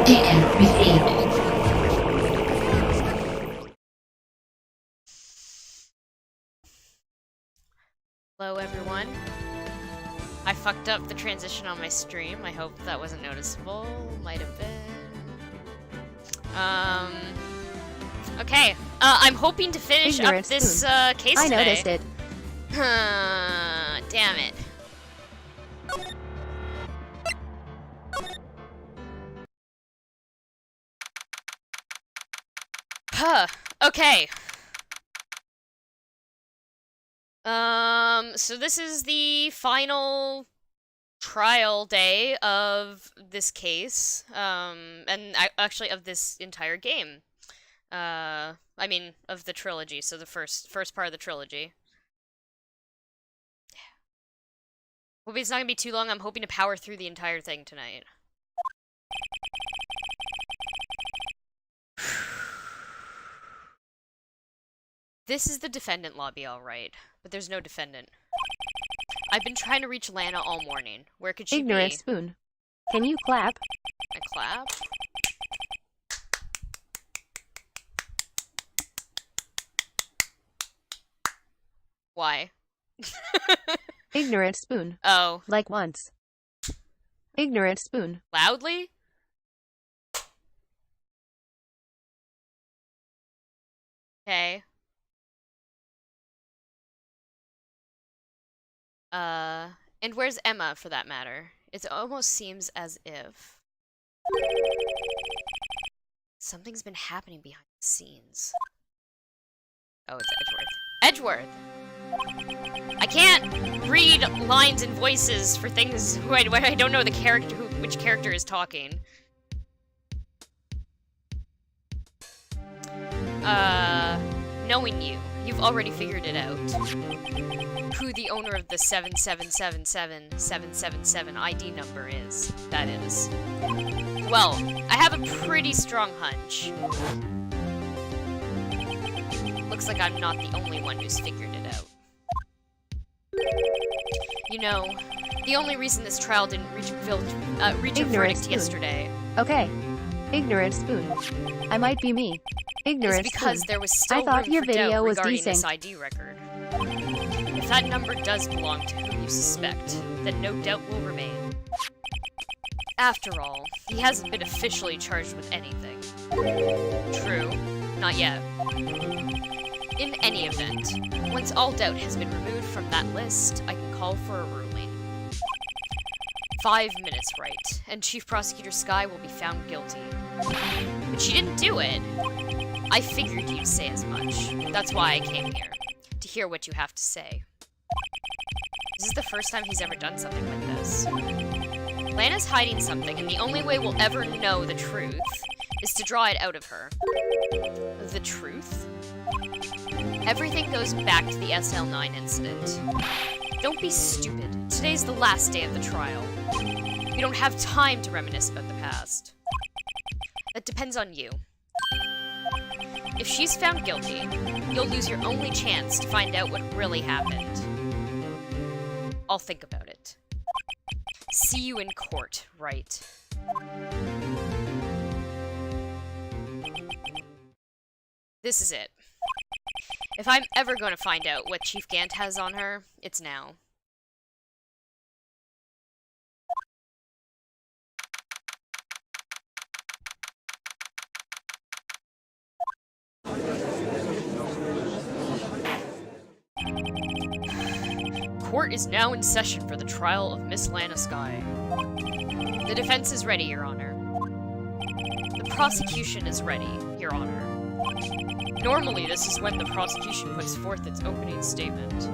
Data received. Hello everyone. I fucked up the transition on my stream. I hope that wasn't noticeable. Might have been. Okay. I'm hoping to finish up this case today. I noticed it. Damn it. Huh. Okay. So this is the final trial day of this case, and actually of this entire game. I mean, of the trilogy, so the first part of the trilogy. Hoping it's not gonna be too long. I'm hoping to power through the entire thing tonight. This is the defendant lobby, all right, but there's no defendant. I've been trying to reach Lana all morning. Where could she Ignorant be? spoon. Can you clap? I clap? Why? Ignorant spoon. Oh. Like once. Ignorant spoon. Loudly? Okay. And where's Emma, for that matter? It almost seems as if something's been happening behind the scenes. Oh, it's Edgeworth. Edgeworth! I can't read lines and voices for things where I don't know the character, which character is talking. Knowing you, you've already figured it out. Who the owner of the 7777777 ID number is, that is. Well, I have a pretty strong hunch. Looks like I'm not the only one who's figured it out. You know, the only reason this trial didn't reach a verdict yesterday... Okay. Ignorant Spoon. I might be me. Ignorant is because Spoon. there was still I thought room your for video doubt was regarding decent. this ID record. If that number does belong to who you suspect, then no doubt will remain. After all, he hasn't been officially charged with anything. True, not yet. In any event, once all doubt has been removed from that list, I can call for a ruling. 5 minutes, Wright, and Chief Prosecutor Skye will be found guilty. But she didn't do it! I figured you'd say as much. That's why I came here, to hear what you have to say. This is the first time he's ever done something like this. Lana's hiding something, and the only way we'll ever know the truth is to draw it out of her. The truth? Everything goes back to the SL9 incident. Don't be stupid. Today's the last day of the trial. You don't have time to reminisce about the past. That depends on you. If she's found guilty, you'll lose your only chance to find out what really happened. I'll think about it. See you in court, Wright. This is it. If I'm ever going to find out what Chief Gant has on her, it's now. Court is now in session for the trial of Miss Lana Skye. The defense is ready, Your Honor. The prosecution is ready, Your Honor. Normally, this is when the prosecution puts forth its opening statement.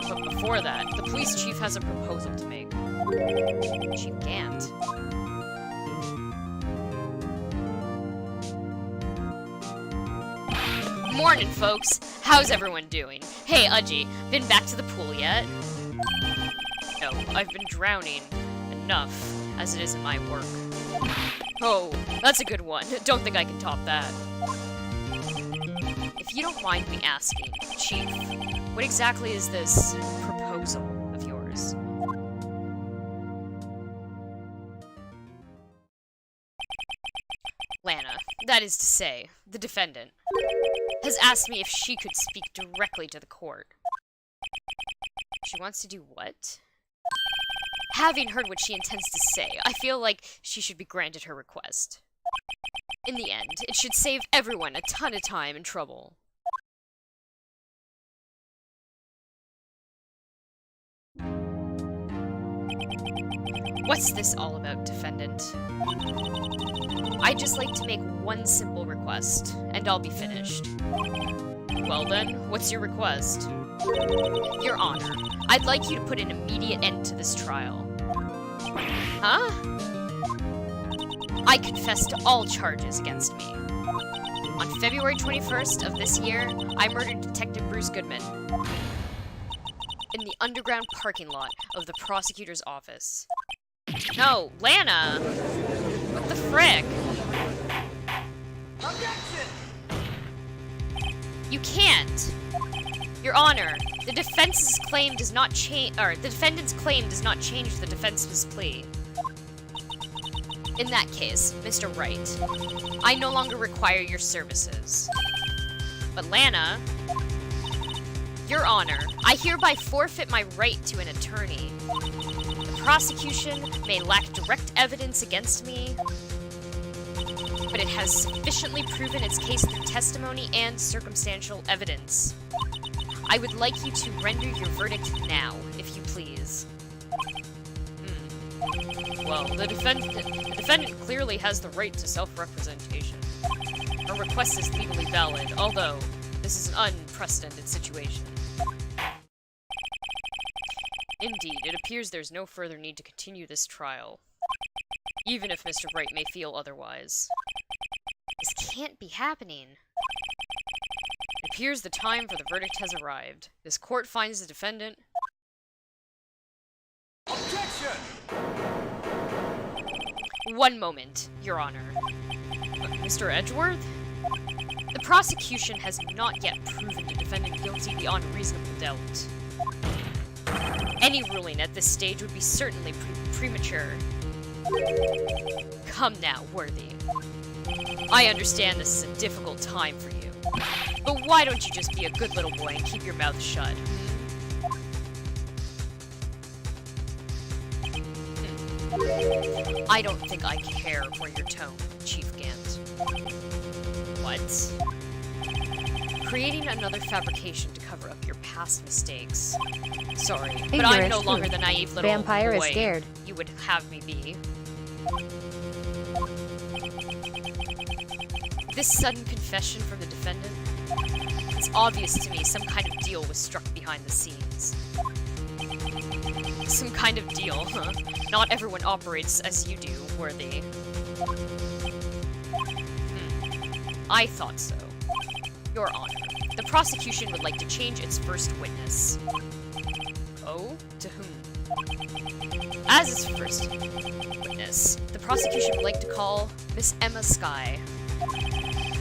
But before that, the police chief has a proposal to make. Chief Gant. Morning, folks! How's everyone doing? Hey, Udgy, been back to the pool yet? No, I've been drowning. Enough, as it is in my work. Oh, that's a good one. Don't think I can top that. If you don't mind me asking, Chief, what exactly is this proposal of yours? Lana, that is to say, the defendant, has asked me if she could speak directly to the court. She wants to do what? Having heard what she intends to say, I feel like she should be granted her request. In the end, it should save everyone a ton of time and trouble. What's this all about, defendant? I'd just like to make one simple request, and I'll be finished. Well then, what's your request? Your Honor, I'd like you to put an immediate end to this trial. Huh? I confess to all charges against me. On February 21st of this year, I murdered Detective Bruce Goodman in the underground parking lot of the prosecutor's office. No, Lana! What the frick? Objection! You can't! Your Honor, the defense's claim does not change, or the defendant's claim does not change the defense's plea. In that case, Mr. Wright, I no longer require your services. But Lana, Your Honor, I hereby forfeit my right to an attorney. The prosecution may lack direct evidence against me, but it has sufficiently proven its case through testimony and circumstantial evidence. I would like you to render your verdict now, if you please. Well, the defendant clearly has the right to self-representation. Her request is legally valid, although this is an unprecedented situation. Indeed, it appears there's no further need to continue this trial, even if Mr. Wright may feel otherwise. This can't be happening. It appears the time for the verdict has arrived. This court finds the defendant... Objection! One moment, Your Honor. Mr. Edgeworth? The prosecution has not yet proven the defendant guilty beyond reasonable doubt. Any ruling at this stage would be certainly premature. Come now, Worthy. I understand this is a difficult time for you, but why don't you just be a good little boy and keep your mouth shut? I don't think I care for your tone, Chief Gant. What? Creating another fabrication to cover up your past mistakes. Sorry, but I'm no longer the naive little Vampire boy is scared. you would have me be. This sudden confession from the defendant? It's obvious to me some kind of deal was struck behind the scenes. Some kind of deal, huh? Not everyone operates as you do, Worthy. I thought so. Your Honor, the prosecution would like to change its first witness. Oh? To whom? As its first witness, the prosecution would like to call Miss Emma Skye.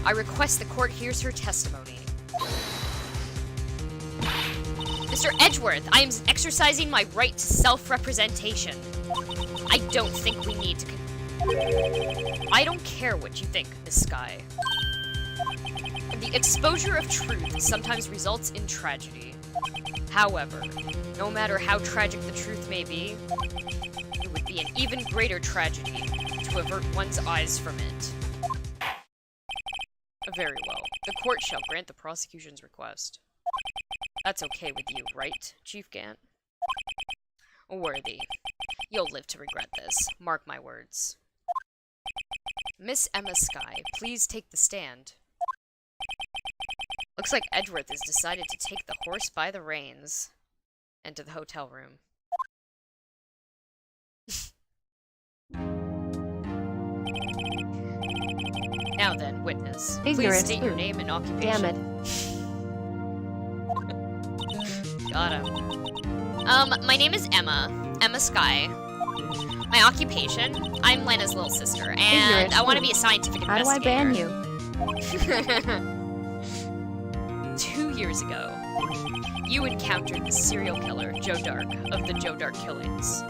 I request the court hears her testimony. Mr. Edgeworth, I am exercising my right to self-representation. I don't think we need to I don't care what you think, Miss Skye. The exposure of truth sometimes results in tragedy. However, no matter how tragic the truth may be, it would be an even greater tragedy to avert one's eyes from it. Very well. The court shall grant the prosecution's request. That's okay with you, right, Chief Gant? Worthy. You'll live to regret this. Mark my words. Miss Emma Skye, please take the stand. Looks like Edgeworth has decided to take the horse by the reins. Enter the hotel room. Now then, witness. Please state your name and occupation. Damn it. Got him. My name is Emma. Emma Skye. My occupation? I'm Lena's little sister, and I want to be a scientific How do I investigator. ban you? 2 years ago, you encountered the serial killer, Joe Dark, of the Joe Dark killings.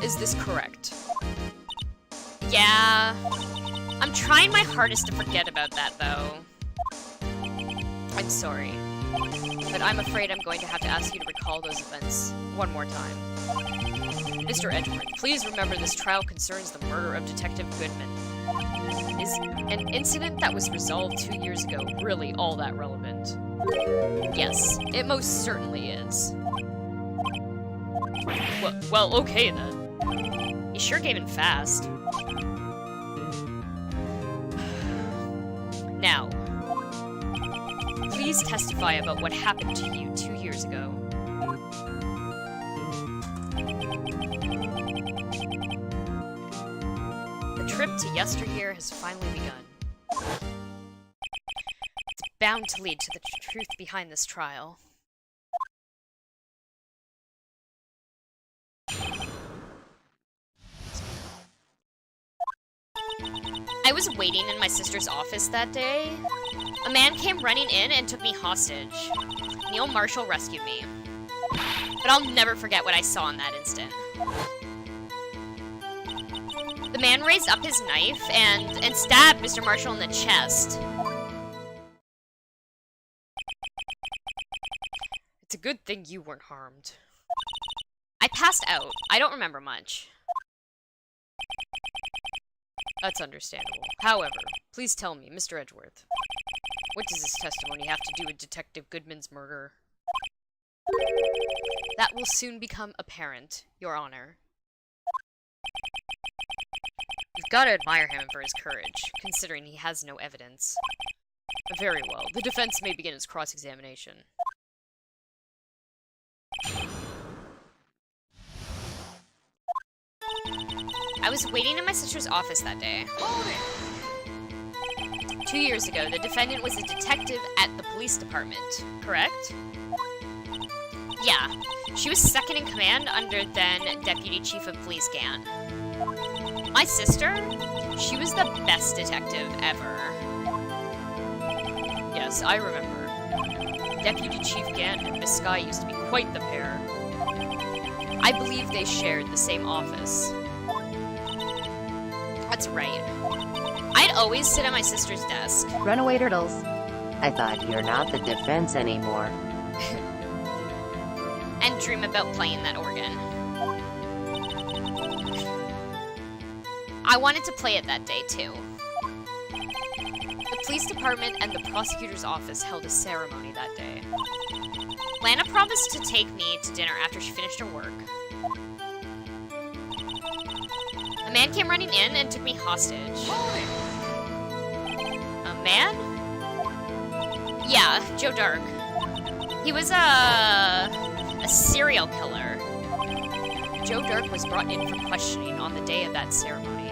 Is this correct? Yeah. I'm trying my hardest to forget about that, though. I'm sorry. But I'm afraid I'm going to have to ask you to recall those events one more time. Mr. Edgeworth, please remember this trial concerns the murder of Detective Goodman. Is an incident that was resolved 2 years ago really all that relevant? Yes, it most certainly is. Well, okay then. You sure gave in fast. Now, please testify about what happened to you 2 years ago. The trip to yesteryear has finally begun. It's bound to lead to the truth behind this trial. I was waiting in my sister's office that day. A man came running in and took me hostage. Neil Marshall rescued me. But I'll never forget what I saw in that instant. The man raised up his knife and stabbed Mr. Marshall in the chest. It's a good thing you weren't harmed. I passed out. I don't remember much. That's understandable. However, please tell me, Mr. Edgeworth, what does this testimony have to do with Detective Goodman's murder? That will soon become apparent, Your Honor. You've got to admire him for his courage, considering he has no evidence. Very well. The defense may begin its cross-examination. I was waiting in my sister's office that day. 2 2 years ago, the defendant was a detective at the police department, correct? Yeah. She was second in command under then Deputy Chief of Police Gant. My sister? She was the best detective ever. Yes, I remember. Deputy Chief Gant and Miss Sky used to be quite the pair. I believe they shared the same office. That's right. I'd always sit at my sister's desk. Runaway turtles. I thought you're not the defense anymore. And dream about playing that organ. I wanted to play it that day, too. The police department and the prosecutor's office held a ceremony that day. Lana promised to take me to dinner after she finished her work. A man came running in and took me hostage. A man? Yeah, Joe Dark. He was a serial killer. Joe Dark was brought in for questioning on the day of that ceremony.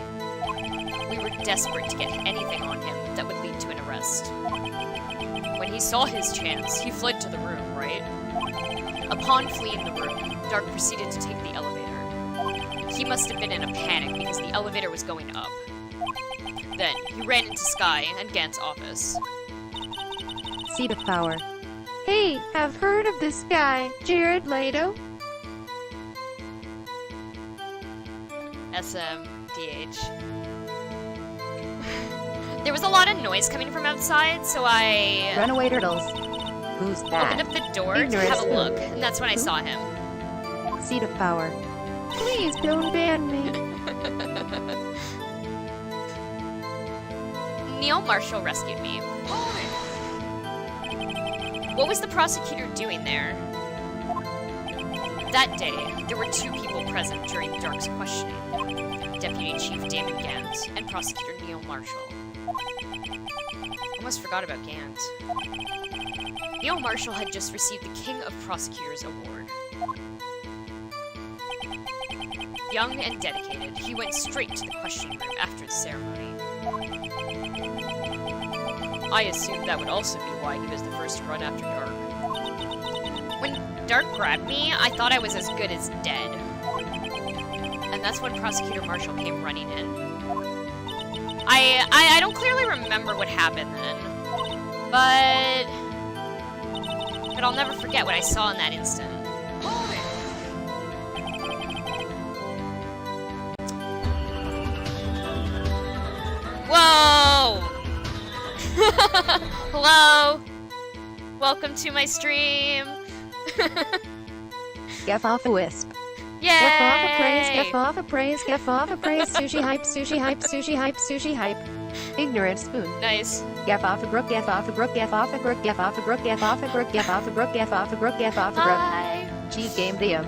We were desperate to get anything on him that would lead to an arrest. When he saw his chance, he fled to the room, right? Upon fleeing the room, Dark proceeded to take the elevator. He must have been in a panic because the elevator was going up. Then, he ran into Sky and Gant's office. Seat of power. Hey, I've heard of this guy, Jared Leto. SMDH. There was a lot of noise coming from outside, so I Runaway turtles. Who's that? opened up the door to Ignorant. have a look, and that's when I saw him. Seat of power. Please don't ban me. Neil Marshall rescued me. What was the prosecutor doing there? That day, there were 2 people present during Dark's questioning. Deputy Chief Damon Gant and Prosecutor Neil Marshall. Almost forgot about Gant. Neil Marshall had just received the King of Prosecutors Award. Young and dedicated, he went straight to the questioning room after the ceremony. I assumed that would also be why he was the first to run after Dark. When Dark grabbed me, I thought I was as good as dead. And that's when Prosecutor Marshall came running in. I don't clearly remember what happened then, but I'll never forget what I saw in that instant. Whoa! Hello! Welcome to my stream! Get off a wisp. Yay! Get off a praise, get off a praise, get off a praise. Sushi hype, sushi hype, sushi hype, sushi hype. Ignorant spoon. Nice. Get off a brook, get off a brook, get off a brook, get off a brook, get off a brook, get off a brook, get off a brook, get off a brook. Hi! Cheese game DM.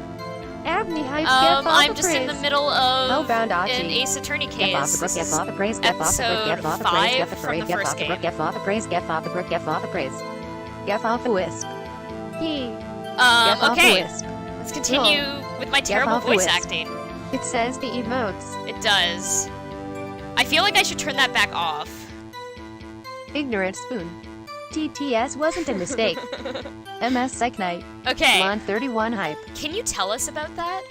Abney hype, get off I'm a just praise. in the middle of Hellbound an Archie. Ace Attorney Get off case. a brook, This get is off a praise, get off a brook, get off a praise, get off a episode praise, 5 get off a from praise, the get first off a brook, game. get off a praise, get off a brook, get off a praise. Get off a wisp. He. Get off a Okay, wisp. let's continue with my terrible off a voice wisp. acting. It says the emotes. It does. I feel like I should turn that back off. Ignorant spoon. TTS wasn't a mistake. MS Psych Night. Okay, Lawn 31 hype. can you tell us about that?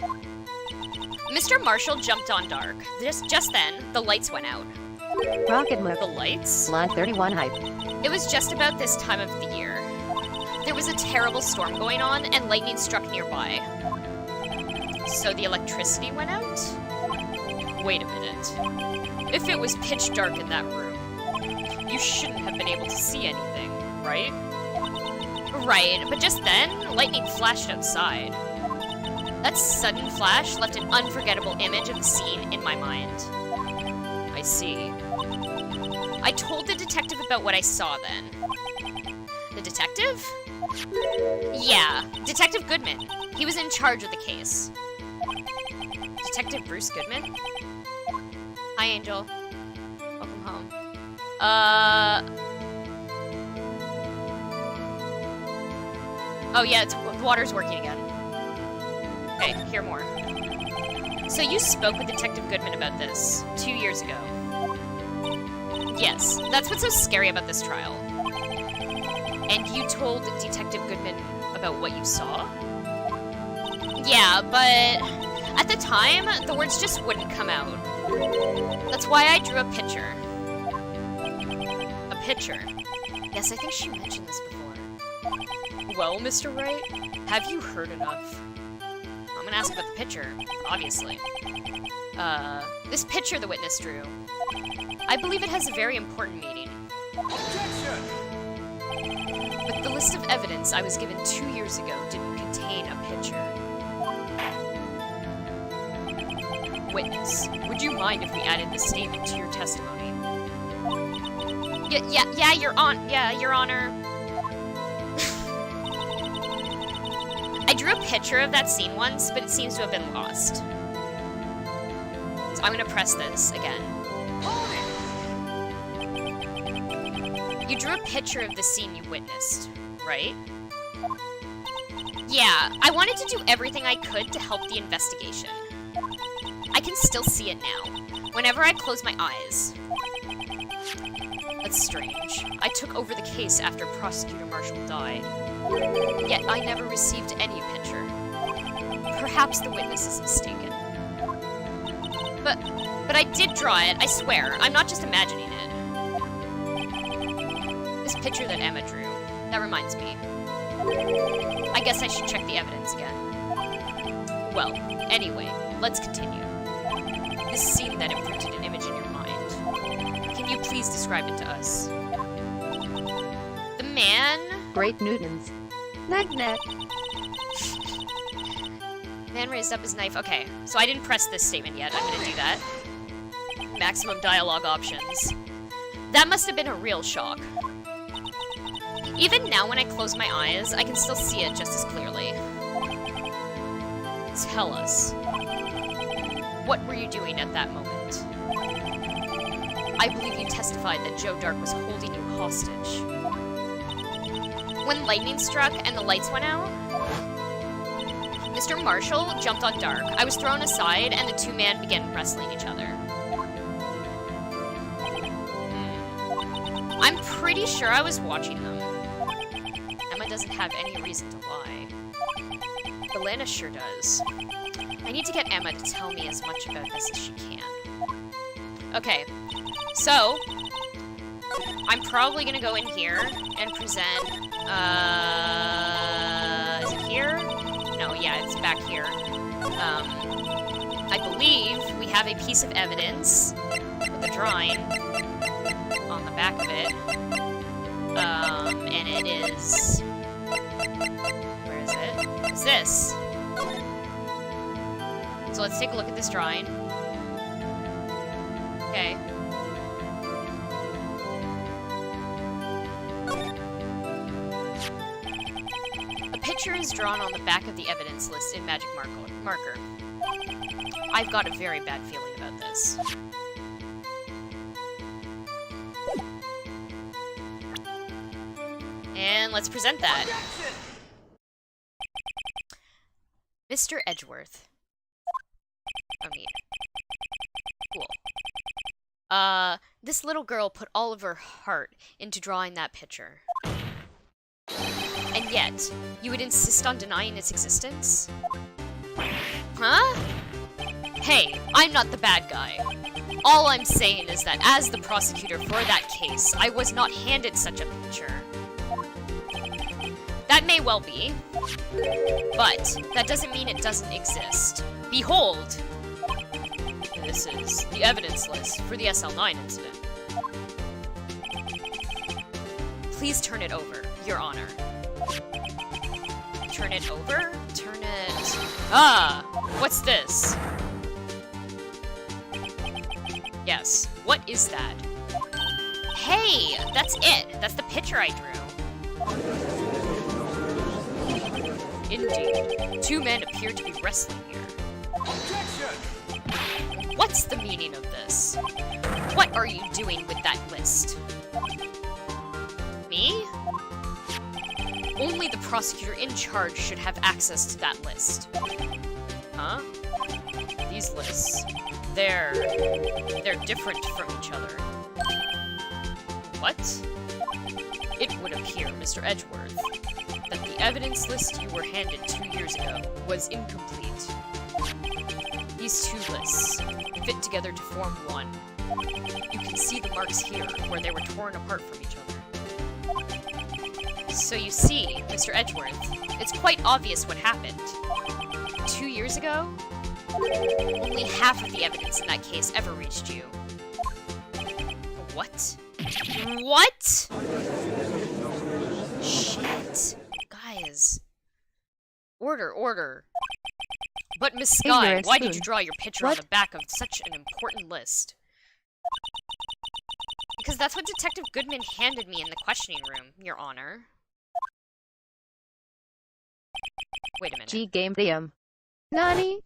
Mr. Marshall jumped on Dark. Just then, the lights went out. Rocket Mook. The lights? Lawn 31 hype. It was just about this time of the year. There was a terrible storm going on, and lightning struck nearby. So the electricity went out? Wait a minute. If it was pitch dark in that room, you shouldn't have been able to see anything, right? Right, but just then, lightning flashed outside. That sudden flash left an unforgettable image of the scene in my mind. I see. I told the detective about what I saw then. The detective? Yeah, Detective Goodman. He was in charge of the case. Detective Bruce Goodman? Hi, Angel. Welcome home. Oh yeah, the water's working again. Okay, hear more. So you spoke with Detective Goodman about this 2 years ago. Yes, that's what's so scary about this trial. And you told Detective Goodman about what you saw? Yeah, but at the time, the words just wouldn't come out. That's why I drew a picture. A picture? Yes, I think she mentioned this before. Well, Mr. Wright, have you heard enough? I'm gonna ask about the picture, obviously. This picture the witness drew. I believe it has a very important meaning. Objection! But the list of evidence I was given 2 years ago didn't contain a picture. Witness, would you mind if we added this statement to your testimony? Yeah, Your Honor. I drew a picture of that scene once, but it seems to have been lost. So I'm gonna press this again. You drew a picture of the scene you witnessed, right? Yeah, I wanted to do everything I could to help the investigation. I can still see it now, whenever I close my eyes. That's strange. I took over the case after Prosecutor Marshall died. Yet I never received any picture. Perhaps the witness is mistaken. But I did draw it, I swear. I'm not just imagining it. This picture that Emma drew, that reminds me. I guess I should check the evidence again. Well, anyway, let's continue. This scene that imprinted an image in your mind. Can you please describe it to us? The man... Great Newtons. Nut. Man raised up his knife. Okay, so I didn't press this statement yet. I'm gonna do that. Maximum dialogue options. That must have been a real shock. Even now when I close my eyes, I can still see it just as clearly. Tell us. What were you doing at that moment? I believe you testified that Joe Dark was holding you hostage. When lightning struck and the lights went out, Mr. Marshall jumped on Dark. I was thrown aside and the two men began wrestling each other. I'm pretty sure I was watching them. Emma doesn't have any reason to lie. Elena sure does. I need to get Emma to tell me as much about this as she can. Okay, so I'm probably gonna go in here and present, is it here? No, yeah, it's back here. I believe we have a piece of evidence with a drawing on the back of it. And it is... Where is it? It's this. So let's take a look at this drawing. Okay. A picture is drawn on the back of the evidence list in magic marker. I've got a very bad feeling about this. And let's present that. Mr. Edgeworth. Oh, neat. Cool. This little girl put all of her heart into drawing that picture. And yet, you would insist on denying its existence? Huh? Hey, I'm not the bad guy. All I'm saying is that as the prosecutor for that case, I was not handed such a picture. That may well be, but that doesn't mean it doesn't exist. Behold! This is the evidence list for the SL9 incident. Please turn it over, Your Honor. Turn it over? Turn it... Ah! What's this? Yes, what is that? Hey! That's it! That's the picture I drew. Indeed. Two men appear to be wrestling here. Objection! What's the meaning of this? What are you doing with that list? Me? Only the prosecutor in charge should have access to that list. Huh? These lists, they're different from each other. What? It would appear, Mr. Edgeworth, that the evidence list you were handed 2 years ago was incomplete. These two lists fit together to form one. You can see the marks here, where they were torn apart from each other. So you see, Mr. Edgeworth, it's quite obvious what happened. 2 years ago, only half of the evidence in that case ever reached you. What? What? Shit. Guys. Order. But Miss Sky, Ignorant why did spoon. you draw your picture on What? the back of such an important list? Because that's what Detective Goodman handed me in the questioning room, Your Honor. Wait a minute. G game DM. Nani?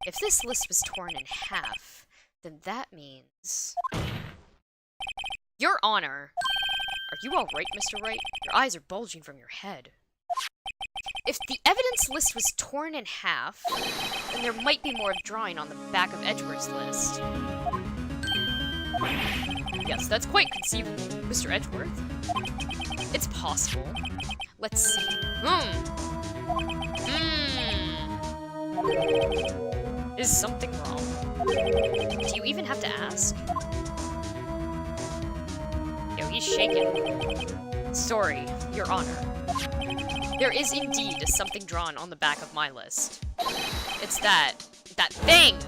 If this list was torn in half, then that means... Your Honor! Are you alright, Mr. Wright? Your eyes are bulging from your head. If the evidence list was torn in half, then there might be more drawing on the back of Edgeworth's list. Yes, that's quite conceivable, Mr. Edgeworth. It's possible. Let's see. Is something wrong? Do you even have to ask? Yo, he's shaking. Sorry, Your Honor. There is indeed something drawn on the back of my list. It's that thing!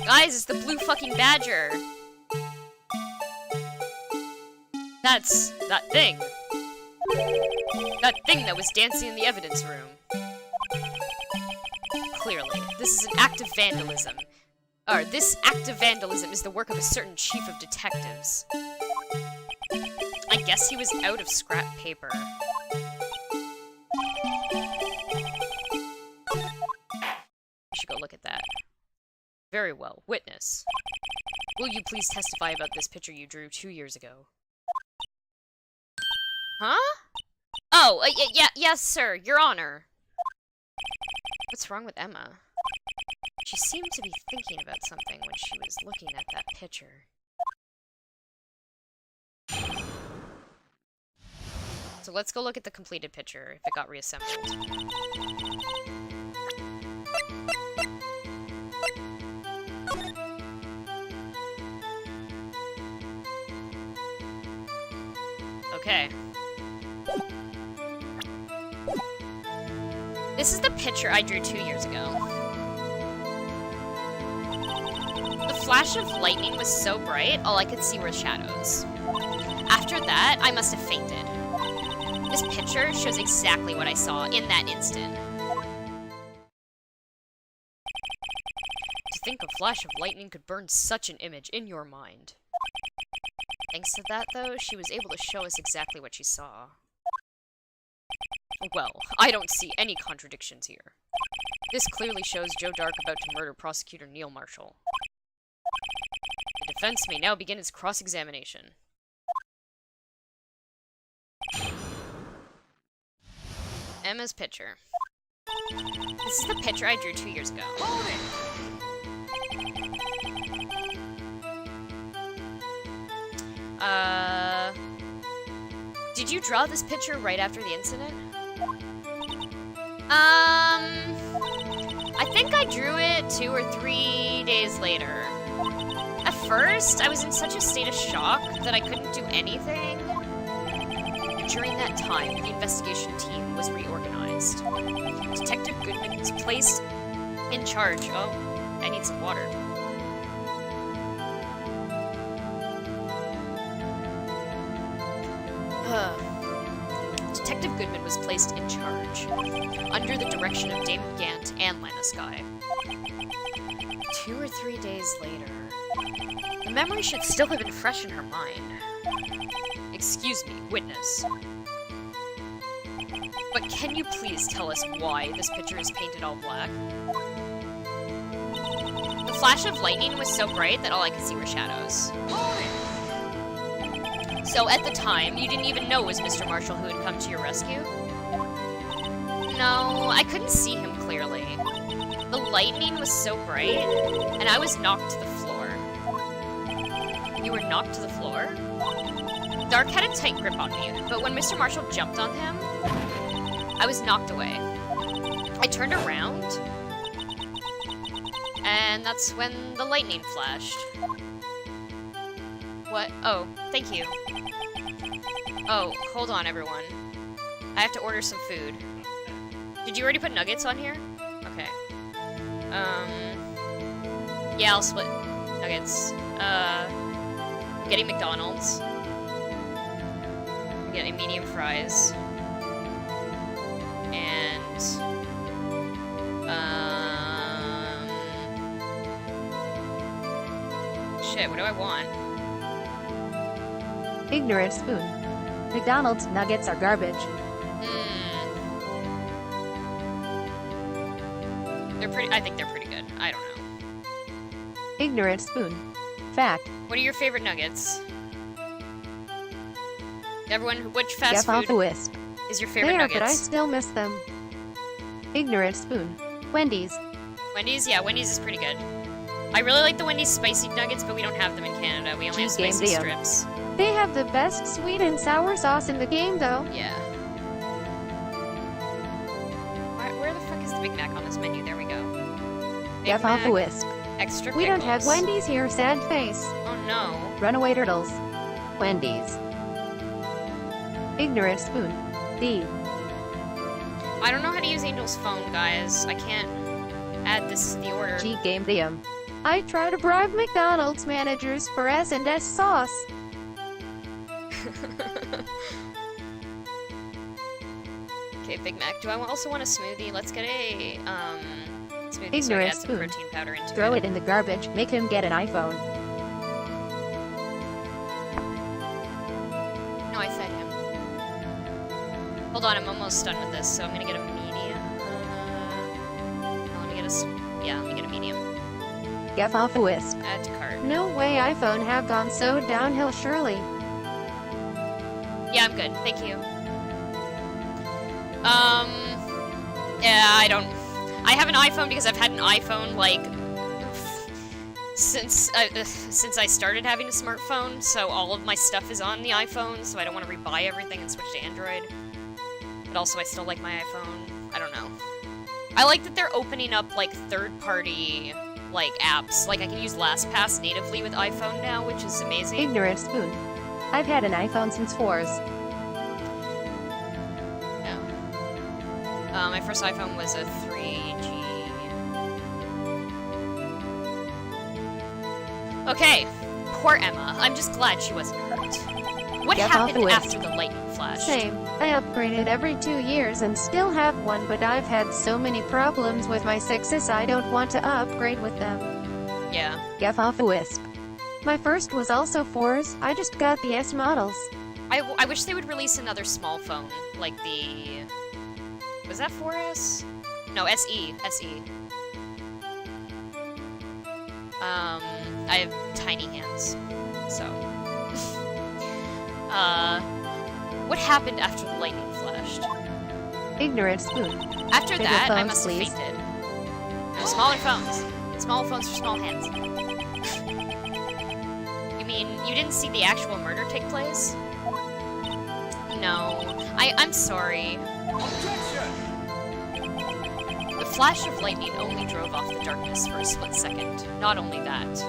Guys, it's the blue fucking badger! That's that thing. That thing that was dancing in the evidence room. Clearly, this is an act of vandalism. This act of vandalism is the work of a certain chief of detectives. I guess he was out of scrap paper. We should go look at that. Very well. Witness. Will you please testify about this picture you drew 2 years ago? Huh? Oh, yes, sir, Your Honor. What's wrong with Emma? She seemed to be thinking about something when she was looking at that picture. So let's go look at the completed picture, if it got reassembled. Okay. This is the picture I drew 2 years ago. The flash of lightning was so bright, all I could see were shadows. After that, I must have fainted. This picture shows exactly what I saw in that instant. To think a flash of lightning could burn such an image in your mind. Thanks to that, though, she was able to show us exactly what she saw. Well, I don't see any contradictions here. This clearly shows Joe Dark about to murder Prosecutor Neil Marshall. The defense may now begin its cross-examination. Emma's picture. This is the picture I drew 2 years ago. Did you draw this picture right after the incident? I think I drew it 2 or 3 days later. At first, I was in such a state of shock that I couldn't do anything. During that time, the investigation team was reorganized. Detective Goodman was placed in charge. Oh, I need some water. Detective Goodman was placed in charge, under the direction of Damon Gant and Lana Skye. 2 or 3 days later, the memory should still have been fresh in her mind. Excuse me, witness. But can you please tell us why this picture is painted all black? The flash of lightning was so bright that all I could see were shadows. So at the time, you didn't even know it was Mr. Marshall who had come to your rescue? No, I couldn't see him clearly. The lightning was so bright, and I was knocked to the floor. You were knocked to the floor? Dark had a tight grip on me, but when Mr. Marshall jumped on him, I was knocked away. I turned around, and that's when the lightning flashed. What? Oh, thank you. Oh, hold on, everyone. I have to order some food. Did you already put nuggets on here? Okay. Yeah, I'll split nuggets. Getting McDonald's. I'm getting medium fries. And, shit, what do I want? Ignorant spoon. McDonald's nuggets are garbage. They're pretty, I think they're pretty good. I don't know. Ignorant spoon. Fact. What are your favorite nuggets? Everyone, which fast Get off a food wisp. is your favorite There, but I nuggets? still miss them. Ignorant spoon. Wendy's. Wendy's? Yeah, Wendy's is pretty good. I really like the Wendy's spicy nuggets, but we don't have them in Canada. We only have Cheese game spicy deal. strips. They have the best sweet and sour sauce in the game, though. Yeah. Where the fuck is the Big Mac on this menu? There we go. Big Get off a Mac, wisp. extra We don't have pickles. Wendy's here, sad face. Oh no. Runaway turtles. Wendy's. Ignorant spoon. D. I don't know how to use Angel's phone, guys. I can't add this to the order. G game DM. I try to bribe McDonald's managers for S&S sauce. Okay, Big Mac. Do I also want a smoothie? Let's get a smoothie so I can Ignorant add some spoon. protein powder into Throw it. it in the garbage. Make him get an iPhone. No, I fed him. Hold on, I'm almost done with this, so I'm gonna get a medium. Let me get a let me get a medium. Get off a wisp. Add to cart. No way iPhone have gone so downhill, surely. Yeah, I'm good. Thank you. Yeah, I have an iPhone because I've had an iPhone, like, since I started having a smartphone, so all of my stuff is on the iPhone, so I don't want to rebuy everything and switch to Android. But also, I still like my iPhone. I don't know. I like that they're opening up, like, third-party, like, apps. Like, I can use LastPass natively with iPhone now, which is amazing. Ignorant spoon. I've had an iPhone since 4s. My first iPhone was a 3G. Okay, poor Emma. I'm just glad she wasn't hurt. What Get off the happened wisp. after the lightning flashed? Same. I upgraded every 2 years and still have one, but I've had so many problems with my 6s I don't want to upgrade with them. Yeah. Get off a wisp. My first was also 4s, I just got the S models. I wish they would release another small phone, like the... Was that 4S? No, SE. SE. I have tiny hands, so... What happened after the lightning flashed? Ignorant spoon. After Bigger that, I phones, must please. have fainted. No, smaller phones. Small phones for small hands. You mean, you didn't see the actual murder take place? No. I'm sorry. Objection! The flash of lightning only drove off the darkness for a split second. Not only that,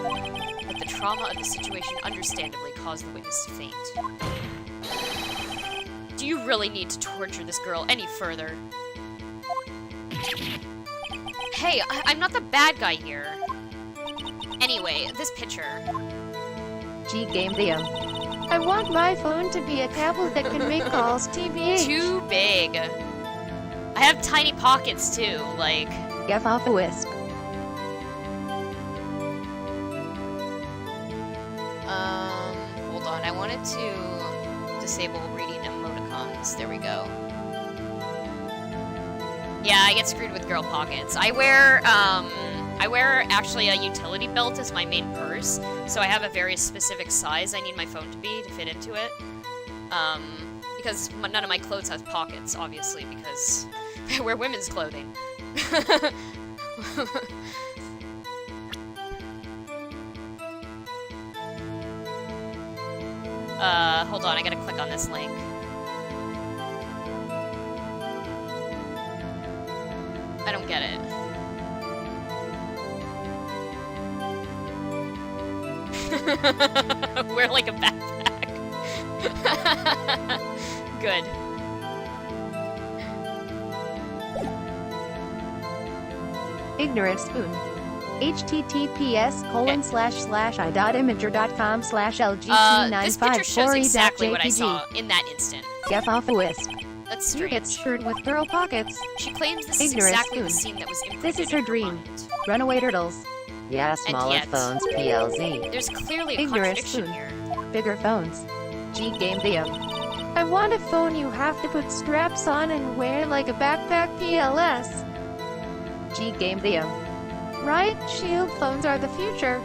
but the trauma of the situation understandably caused the witness to faint. Do you really need to torture this girl any further? Hey, I'm not the bad guy here. Anyway, this picture. G game DM. I want my phone to be a tablet that can make calls, TBH. Too big. I have tiny pockets too, like... Get off a wisp. Hold on, I wanted to disable reading emoticons. There we go. Yeah, I get screwed with girl pockets. I wear actually a utility belt as my main purse, so I have a very specific size I need my phone to be to fit into it. Because none of my clothes have pockets, obviously, because I wear women's clothing. Hold on, I gotta click on this link. I don't get it. Wear like a backpack. Good. Ignorant Spoon. https://i.imager.com/lgt954e.jpg. This picture shows exactly what I saw in that instant. Get off a whisk. That's You get strange. screwed with girl pockets. She claims this is Ignorant exactly the spoon. scene that was imprinted This is her in dream. mind. Runaway turtles. Yeah, smaller yet- phones, PLZ. There's clearly a Ignorant contradiction spoon. here. Bigger phones. G game them. I want a phone you have to put straps on and wear like a backpack PLS. G game them. Right? Shield phones are the future.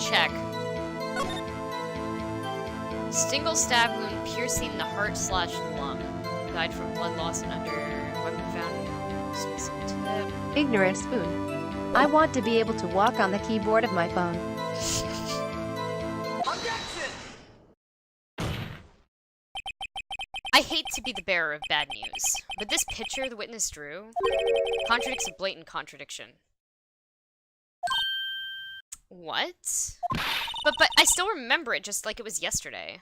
Check. Single stab wound piercing the heart/lung. Died from blood loss and under weapon found. Specific tip. Ignorant Spoon. I want to be able to walk on the keyboard of my phone. Objection! I hate to be the bearer of bad news, but this picture the witness drew contradicts a blatant contradiction. What? But I still remember it just like it was yesterday.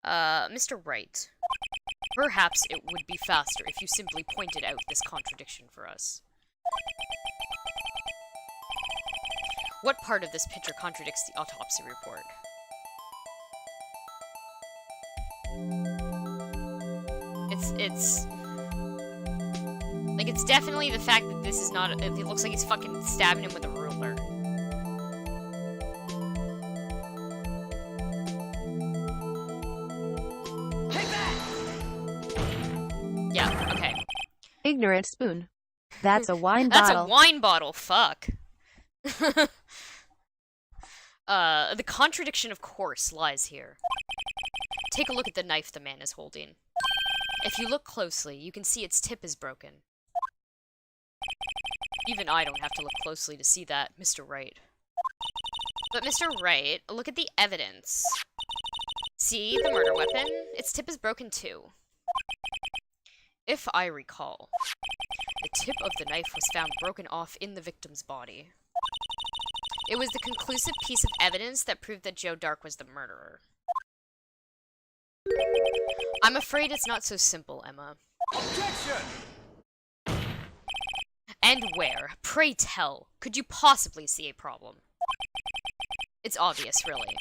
Mr. Wright. Perhaps it would be faster if you simply pointed out this contradiction for us. What part of this picture contradicts the autopsy report? It's definitely the fact that this is not, it looks like he's fucking stabbing him with a ruler. Take that! Yeah, okay. Ignorant Spoon. That's a wine That's bottle. a wine bottle, fuck. The contradiction, of course, lies here. Take a look at the knife the man is holding. If you look closely, you can see its tip is broken. Even I don't have to look closely to see that, Mr. Wright. But Mr. Wright, look at the evidence. See the murder weapon? Its tip is broken too. If I recall, the tip of the knife was found broken off in the victim's body. It was the conclusive piece of evidence that proved that Joe Dark was the murderer. I'm afraid it's not so simple, Emma. Objection! And where, pray tell, could you possibly see a problem? It's obvious, really.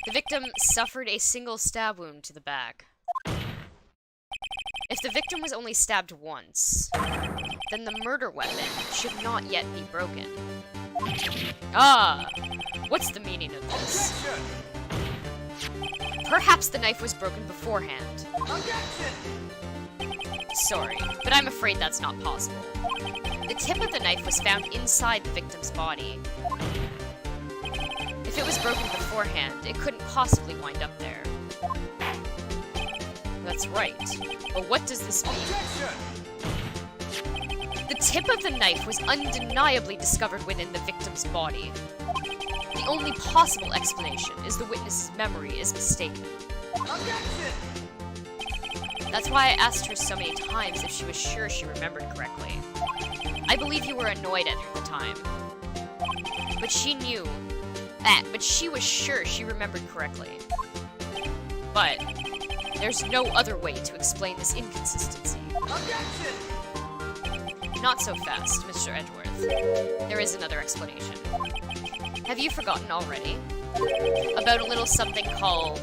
The victim suffered a single stab wound to the back. If the victim was only stabbed once, then the murder weapon should not yet be broken. Ah, what's the meaning of this? Objection! Perhaps the knife was broken beforehand. Objection! Sorry, but I'm afraid that's not possible. The tip of the knife was found inside the victim's body. If it was broken beforehand, it couldn't possibly wind up there. That's right. But what does this mean? Objection! The tip of the knife was undeniably discovered within the victim's body. The only possible explanation is the witness's memory is mistaken. Objection! That's why I asked her so many times if she was sure she remembered correctly. I believe you were annoyed at her at the time. But she knew. But she was sure she remembered correctly. But there's no other way to explain this inconsistency. Objection! Not so fast, Mr. Edgeworth. There is another explanation. Have you forgotten already? about a little something called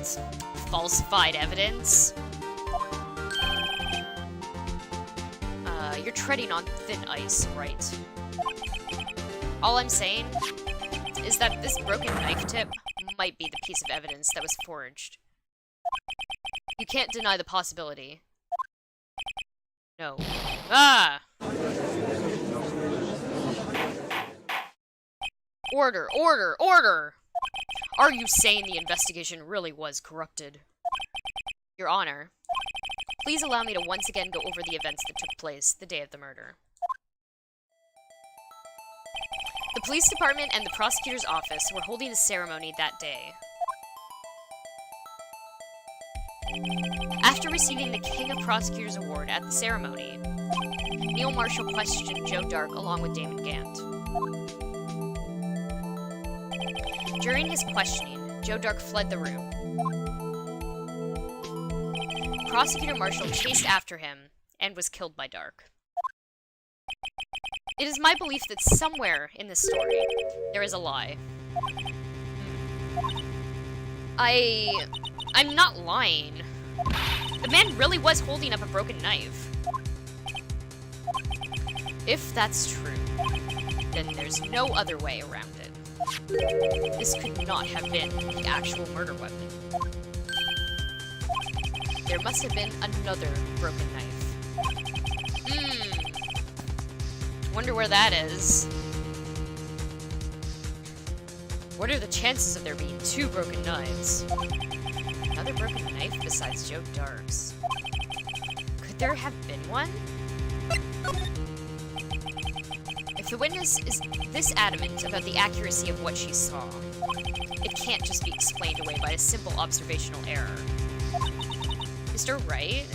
falsified evidence. You're treading on thin ice, right? All I'm saying is that this broken knife tip might be the piece of evidence that was forged. You can't deny the possibility. No. Ah! Order, order, order! Are you saying the investigation really was corrupted? Your Honor, please allow me to once again go over the events that took place the day of the murder. The police department and the prosecutor's office were holding a ceremony that day. After receiving the King of Prosecutors Award at the ceremony, Neil Marshall questioned Joe Dark along with Damon Gant. During his questioning, Joe Dark fled the room. Prosecutor Marshall chased after him and was killed by Dark. It is my belief that somewhere in this story, there is a lie. I'm not lying. The man really was holding up a broken knife. If that's true, then there's no other way around it. This could not have been the actual murder weapon. There must have been another broken knife. Wonder where that is. What are the chances of there being two broken knives? Another broken knife besides Joe Dark's. Could there have been one? If the witness is this adamant about the accuracy of what she saw, it can't just be explained away by a simple observational error. Mr. Wright?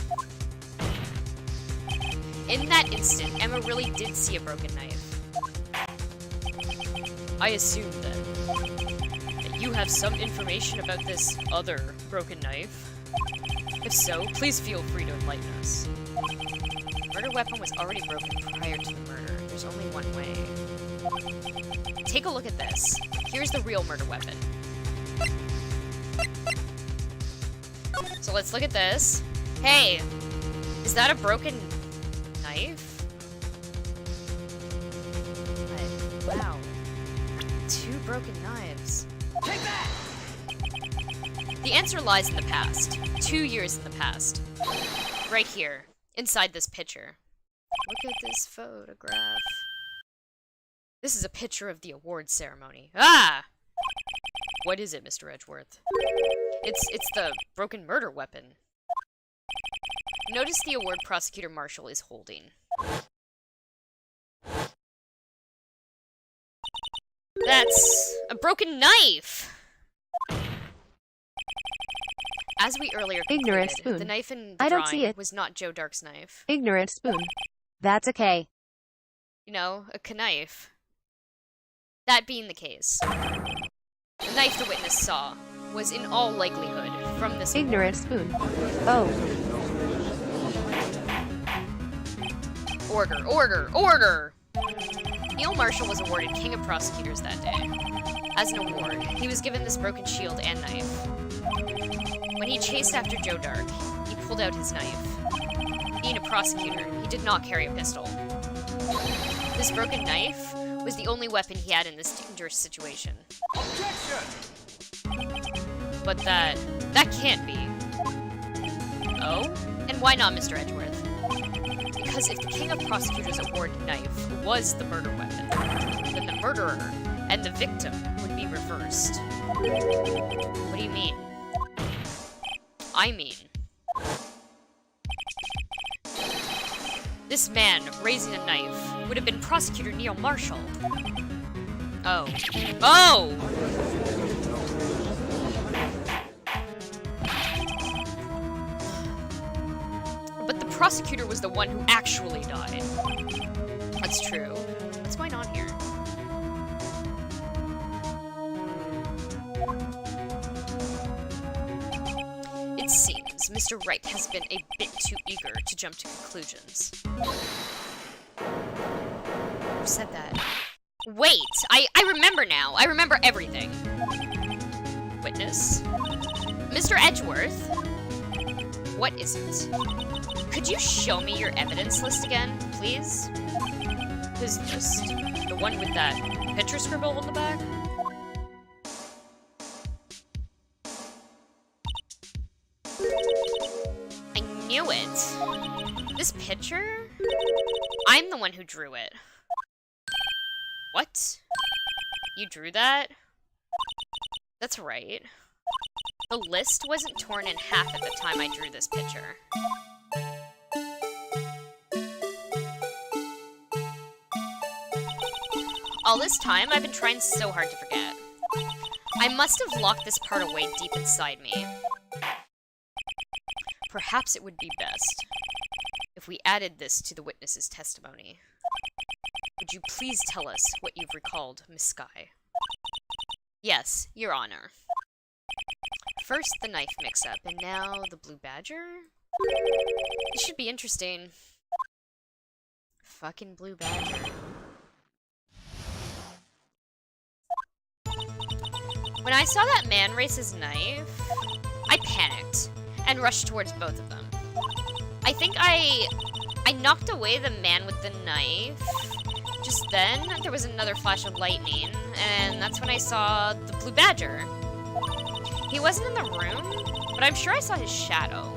In that instant, Emma really did see a broken knife. I assume, then, that you have some information about this other broken knife. If so, please feel free to enlighten us. The murder weapon was already broken prior to the murder. There's only one way. Take a look at this. Here's the real murder weapon. So let's look at this. Hey! Is that a broken knife? Wow. Two broken knives. Take that! The answer lies in the past. 2 years in the past. Right here. Inside this picture. Look at this photograph. This is a picture of the award ceremony. Ah! What is it, Mr. Edgeworth? It's the broken murder weapon. Notice the award Prosecutor Marshall is holding. That's a broken knife! As we earlier Ignorant concluded, spoon. the knife in the I don't see drawing it. was not Joe Dark's knife. Ignorant spoon. That's okay. You know, a knife. That being the case, the knife the witness saw was in all likelihood from this Ignorant spoon. Oh. Order, order, order! Neil Marshall was awarded King of Prosecutors that day. As an award, he was given this broken shield and knife. When he chased after Joe Dark, he pulled out his knife. Being a prosecutor, he did not carry a pistol. This broken knife was the only weapon he had in this dangerous situation. Objection! But that can't be. Oh? And why not, Mr. Edgeworth? Because if the King of Prosecutors awarded knife was the murder weapon, then the murderer and the victim would be reversed. What do you mean? I mean, this man raising a knife would have been Prosecutor Neil Marshall. Oh. Oh! But the prosecutor was the one who actually died. That's true. What's going on here? It seems Mr. Wright has been a bit too eager to jump to conclusions. Who said that? Wait! I remember now! I remember everything! witness. Mr. Edgeworth? What is it? Could you show me your evidence list again, please? His list? The one with that picture scribble on the back? I knew it. This picture? I'm the one who drew it. What? You drew that? That's right. The list wasn't torn in half at the time I drew this picture. All this time, I've been trying so hard to forget. I must have locked this part away deep inside me. Perhaps it would be best if we added this to the witness's testimony. Would you please tell us what you've recalled, Miss Skye? Yes, Your Honor. First the knife mix-up, and now the blue badger? This should be interesting. Fucking blue badger. When I saw that man raise his knife, I panicked and rushed towards both of them. I think I knocked away the man with the knife. Just then, there was another flash of lightning, and that's when I saw the blue badger. He wasn't in the room, but I'm sure I saw his shadow.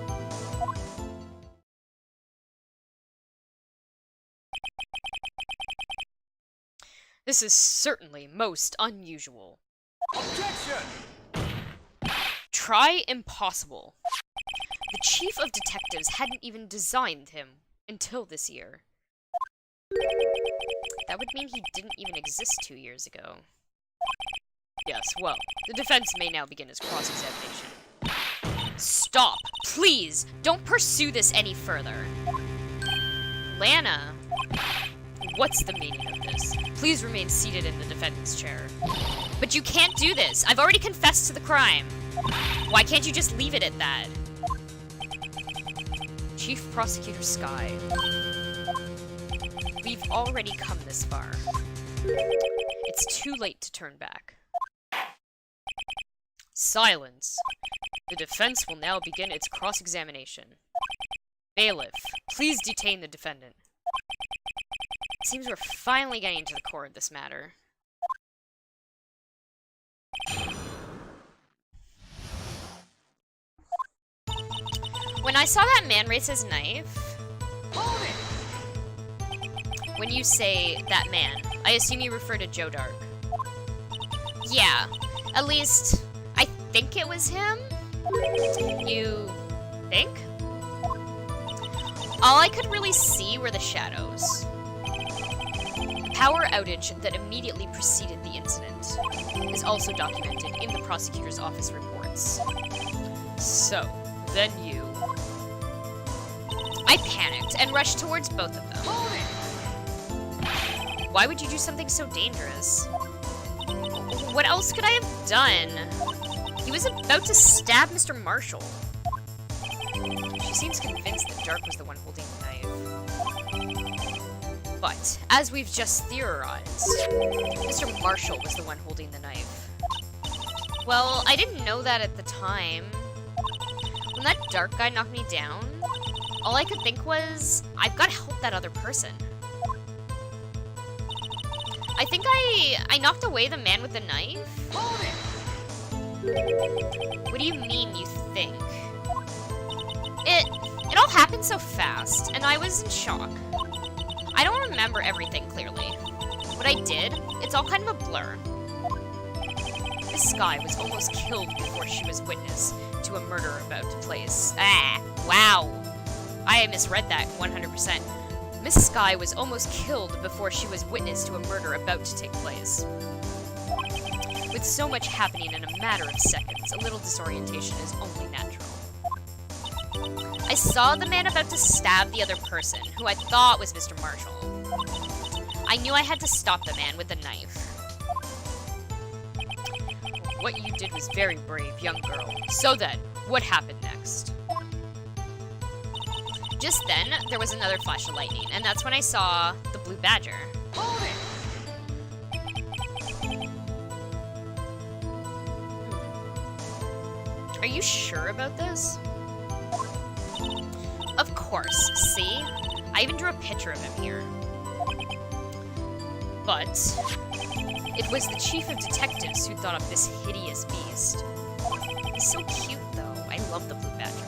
This is certainly most unusual. Objection! Try impossible. The chief of detectives hadn't even designed him until this year. That would mean he didn't even exist 2 years ago. Yes, well, the defense may now begin its cross-examination. Stop! Please! Don't pursue this any further! Lana! What's the meaning of this? Please remain seated in the defendant's chair. But you can't do this! I've already confessed to the crime! Why can't you just leave it at that? Chief Prosecutor Skye. We've already come this far. It's too late to turn back. Silence. The defense will now begin its cross-examination. Bailiff, please detain the defendant. It seems we're finally getting to the core of this matter. When I saw that man raise his knife... Hold it! When you say that man, I assume you refer to Joe Dark. Yeah, at least I think it was him? You think? All I could really see were the shadows. The power outage that immediately preceded the incident is also documented in the prosecutor's office reports. So, then you... I panicked and rushed towards both of them. Hold it! Why would you do something so dangerous? What else could I have done? He was about to stab Mr. Marshall. She seems convinced that Dark was the one holding the knife. But, as we've just theorized, Mr. Marshall was the one holding the knife. Well, I didn't know that at the time. When that Dark guy knocked me down, all I could think was, I've got to help that other person. I think I knocked away the man with the knife? Hold it! What do you mean, you think? It all happened so fast, and I was in shock. I don't remember everything clearly. What I did, it's all kind of a blur. This Skye was almost killed before she was witness to a murder about to place. Ah, wow. I misread that 100%. Miss Skye was almost killed before she was witness to a murder about to take place. With so much happening in a matter of seconds, a little disorientation is only natural. I saw the man about to stab the other person, who I thought was Mr. Marshall. I knew I had to stop the man with the knife. What you did was very brave, young girl. So then, what happened next? Just then, there was another flash of lightning, and that's when I saw the blue badger. Hold it! Are you sure about this? Of course, see? I even drew a picture of him here. But it was the chief of detectives who thought up this hideous beast. He's so cute, though. I love the blue badger.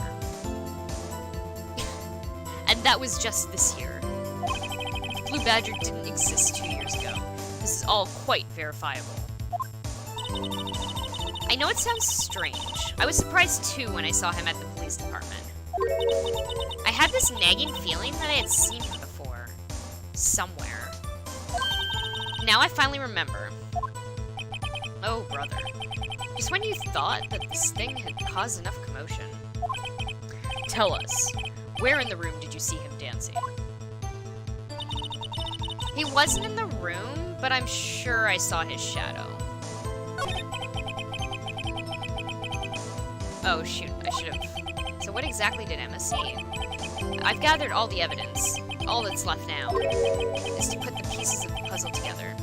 And that was just this year. The blue badger didn't exist 2 years ago. This is all quite verifiable. I know it sounds strange. I was surprised too when I saw him at the police department. I had this nagging feeling that I had seen him before. Somewhere. Now I finally remember. Oh, brother. Just when you thought that this thing had caused enough commotion. Tell us, where in the room did you see him dancing? He wasn't in the room, but I'm sure I saw his shadow. Oh shoot, I should have. So what exactly did Emma see? I've gathered all the evidence. All that's left now is to put the pieces of the puzzle together.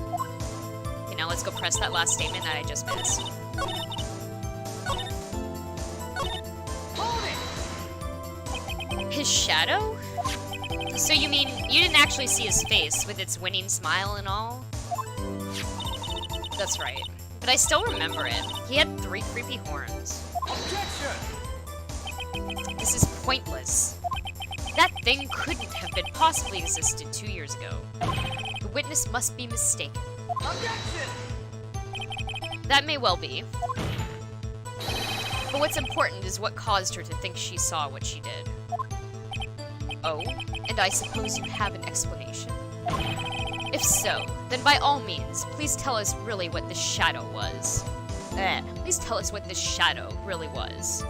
Okay, now let's go press that last statement that I just missed. Hold it! His shadow? So you mean you didn't actually see his face with its winning smile and all? That's right. But I still remember it. He had 3 creepy horns. Objection! This is pointless. That thing couldn't have been possibly existed 2 years ago. The witness must be mistaken. Objection! That may well be. But what's important is what caused her to think she saw what she did. Oh, and I suppose you have an explanation? If so, then by all means, please tell us really what this shadow was. Please tell us what this shadow really was.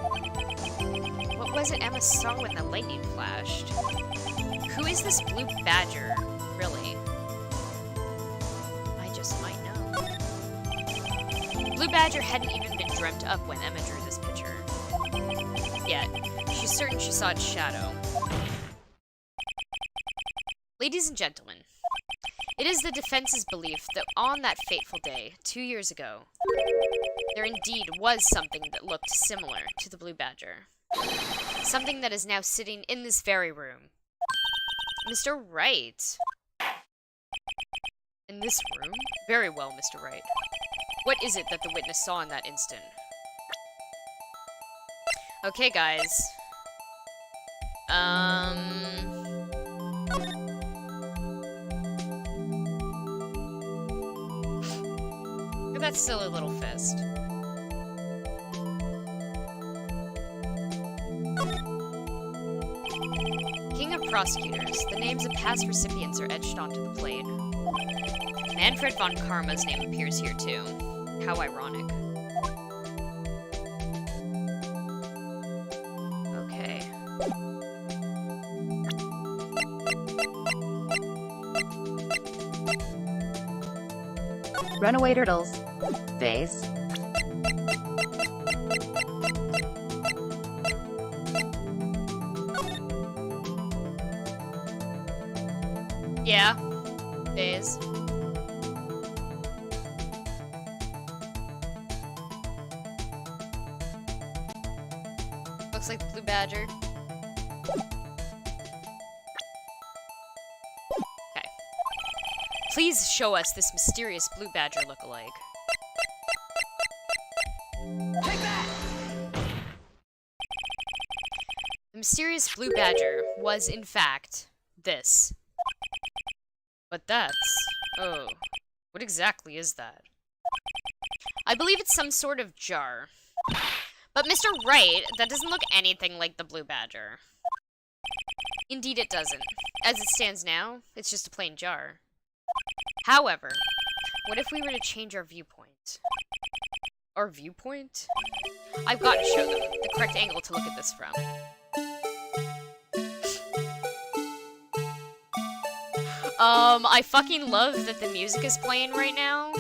What was it Emma saw when the lightning flashed? Who is this blue badger, really? I just might know. Blue badger hadn't even been dreamt up when Emma drew this picture. Yet, she's certain she saw its shadow. Ladies and gentlemen, it is the defense's belief that on that fateful day, 2 years ago, there indeed was something that looked similar to the blue badger. Something that is now sitting in this very room. Mr. Wright. In this room? Very well, Mr. Wright. What is it that the witness saw in that instant? Okay, guys. Look at that silly little fist. King of Prosecutors, the names of past recipients are etched onto the plate. Manfred von Karma's name appears here too. How ironic. Okay. Runaway turtles. Vase. Yeah. Days. Looks like the blue badger. Okay. Please show us this mysterious blue badger lookalike. Take that! The mysterious blue badger was, in fact, this. But that's... oh. What exactly is that? I believe it's some sort of jar. But Mr. Wright, that doesn't look anything like the blue badger. Indeed it doesn't. As it stands now, it's just a plain jar. However, what if we were to change our viewpoint? Our viewpoint? I've got to show them the correct angle to look at this from. I fucking love that the music is playing right now.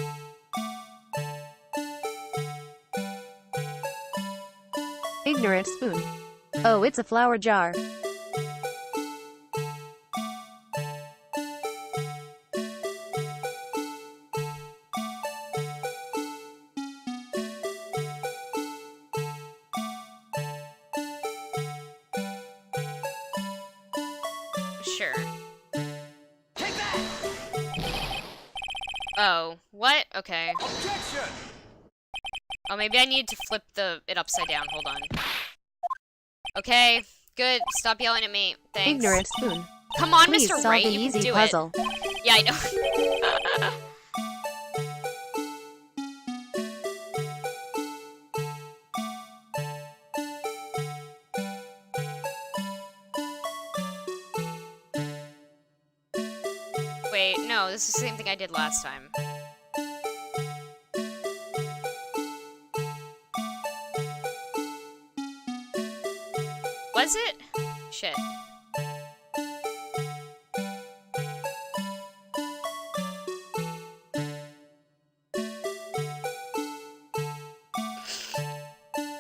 Ignorant spoon. Oh, it's a flower jar. Oh, what? Okay. Objection! Oh, maybe I need to flip it upside down. Hold on. Okay, good. Stop yelling at me. Thanks. Ignorant spoon. Come on, Please Mr. solve Wright, the you can easy do puzzle. it. Yeah, I know. Wait, no, this is the same thing I did last time. Was it? Shit.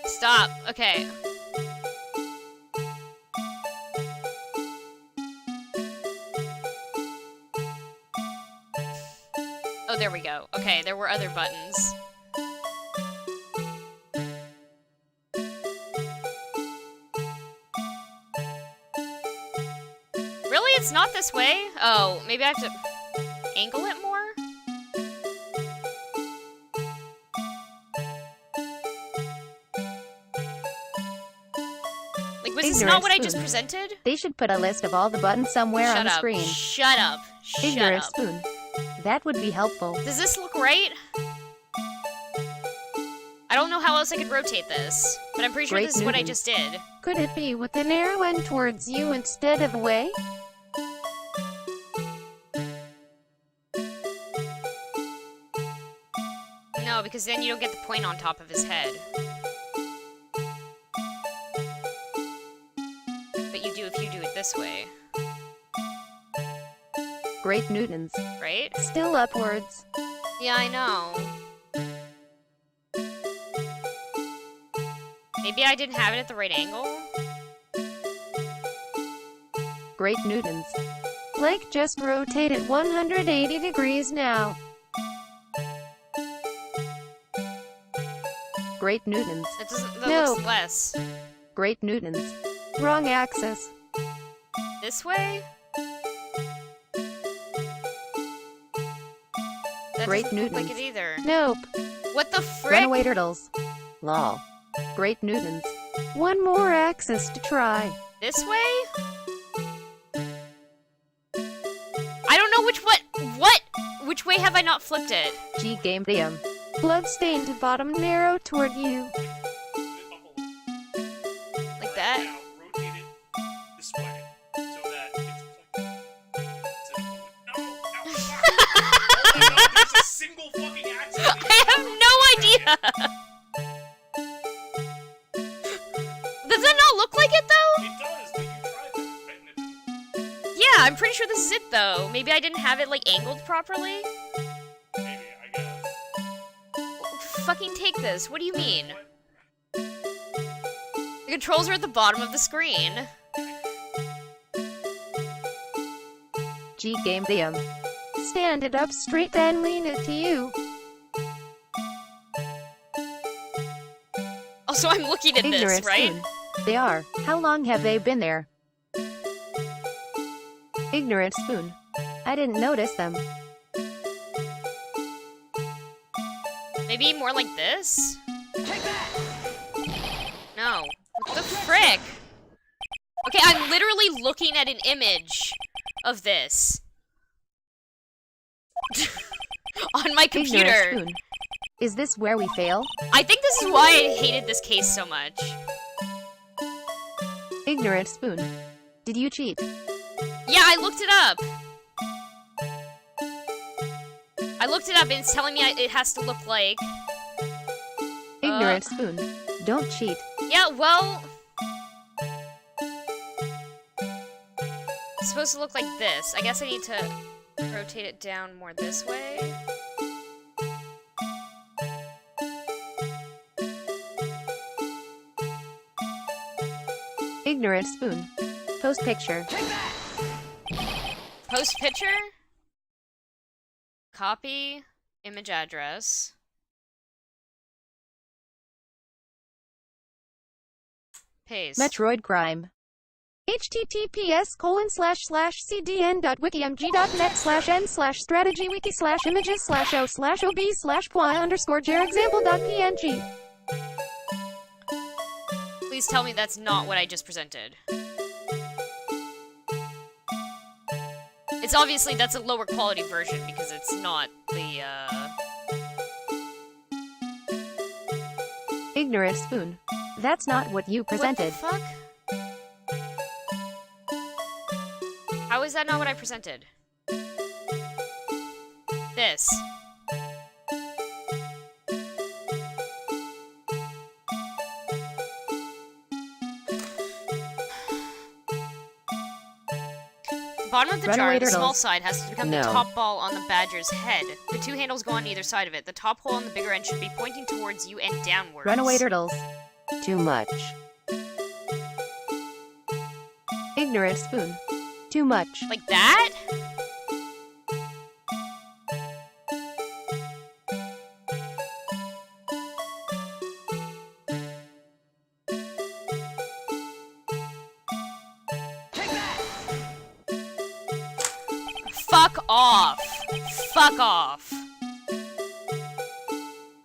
Stop. Okay. Oh, there we go. Okay, there were other buttons. Really? It's not this way? Oh, maybe I have to angle it more? Like, was this not what I just spoon. presented? They should put a list of all the buttons somewhere on Shut the up. screen. Shut up. Shut Ignorant up. spoon. That would be helpful. Does this look right? I don't know how else I could rotate this, but I'm pretty sure Great this is what I Newton. just did. Could it be with an arrow end towards you instead of away? No, because then you don't get the point on top of his head. But you do if you do it this way, Great Newtons. right? Still upwards. Yeah, I know. Maybe I didn't have it at the right angle? Great Newtons. Like just rotate it 180 degrees now. Great Newtons. That No. looks less. Great Newtons. Wrong axis. This way? That Great doesn't look like Newtons. it either. Nope. What the frick? Runaway turtles. Lol. Great Newtons. One more axis to try. This way? I don't know which way have I not flipped it? G game DM. Bloodstain to bottom narrow toward you. Like that? Now, rotate it this way so that it's pointing. No, fuck. Oh my god, there's a single fucking axis. I have no idea! Does that not look like it though? It does, but you tried that, right? And it didn't. Yeah, I'm pretty sure this is it though. Maybe I didn't have it like angled properly? Maybe, I guess. Fucking take this. What do you mean? The controls are at the bottom of the screen. G game DM. Stand it up straight then lean it to you. Also, I'm looking at Ignorant this, right? spoon. They are. How long have they been there? Ignorant spoon. I didn't notice them. Maybe more like this? Take that! No. What the frick? Okay, I'm literally looking at an image of this. On my Ignorant computer. spoon. Is this where we fail? I think this is why I hated this case so much. Ignorant spoon. Did you cheat? Yeah, I looked it up. I looked it up and it's telling me it has to look like... Ignorant spoon. Don't cheat. Yeah, well... It's supposed to look like this. I guess I need to rotate it down more this way. Ignorant spoon. Post picture. Take that! Post picture? Copy image address. Paste. Metroid crime. https://cdn.wikimg.net/n/strategy/wiki/ob/poi_jar example.png. Please tell me that's not what I just presented. It's obviously, that's a lower quality version because it's not the, Ignorant spoon. That's not what you presented. What the fuck? How is that not what I presented? This. The bottom of the jar, Runaway the small turtles. side, has to become No. the top ball on the badger's head. The two handles go on either side of it. The top hole on the bigger end should be pointing towards you and downwards. Runaway turtles. Too much. Ignorant spoon. Too much. Like that? Take that! Fuck off. Fuck off.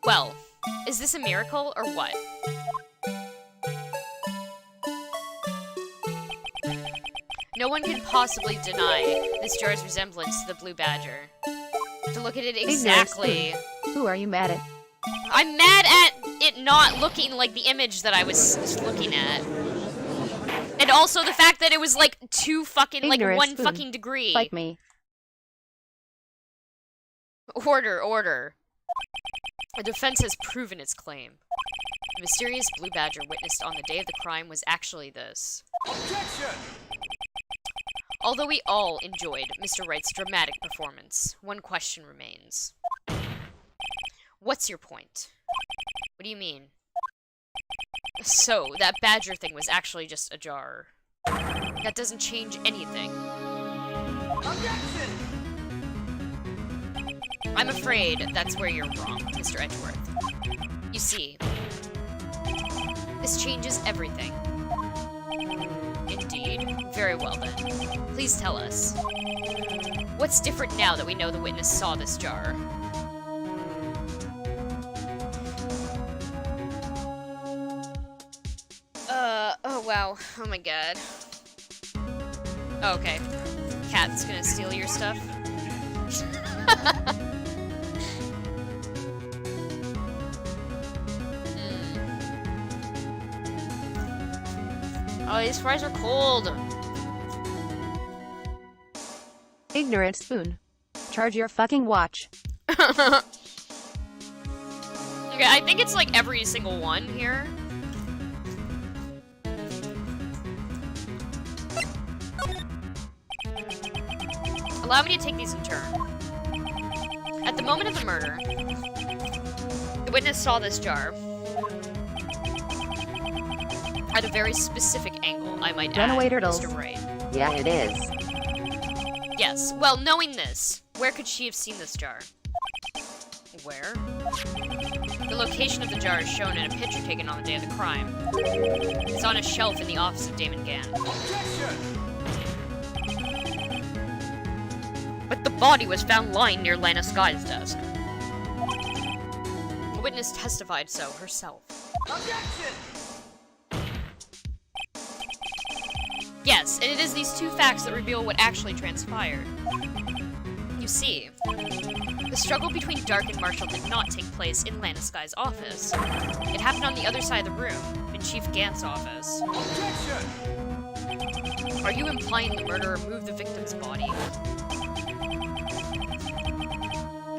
Well, is this a miracle or what? No one can possibly deny this jar's resemblance to the blue badger. To look at it exactly. Who are you mad at? I'm mad at it not looking like the image that I was looking at. And also the fact that it was like two fucking, like Ignorant one spoon. fucking degree. Fight me. Order. The defense has proven its claim. The mysterious blue badger witnessed on the day of the crime was actually this. Objection! Although we all enjoyed Mr. Wright's dramatic performance, one question remains. What's your point? What do you mean? So, that badger thing was actually just a jar. That doesn't change anything. Objection! I'm afraid that's where you're wrong, Mr. Edgeworth. You see, this changes everything. Indeed. Very well then. Please tell us. What's different now that we know the witness saw this jar? Oh wow. Oh my god. Oh, okay. Cat's gonna steal your stuff. Oh, these fries are cold. Ignorant spoon. Charge your fucking watch. Okay, I think it's like every single one here. Allow me to take these in turn. At the moment of the murder, the witness saw this jar. At a very specific angle, I might Runaway add, turtles. Mr. Wright. Yeah, it is. Yes, well, knowing this, where could she have seen this jar? Where? The location of the jar is shown in a picture taken on the day of the crime. It's on a shelf in the office of Damon Gann. Objection! But the body was found lying near Lana Sky's desk. The witness testified so herself. Objection! Yes, and it is these two facts that reveal what actually transpired. You see, the struggle between Dark and Marshall did not take place in Lana Sky's office. It happened on the other side of the room, in Chief Gant's office. Objection! Are you implying the murderer moved the victim's body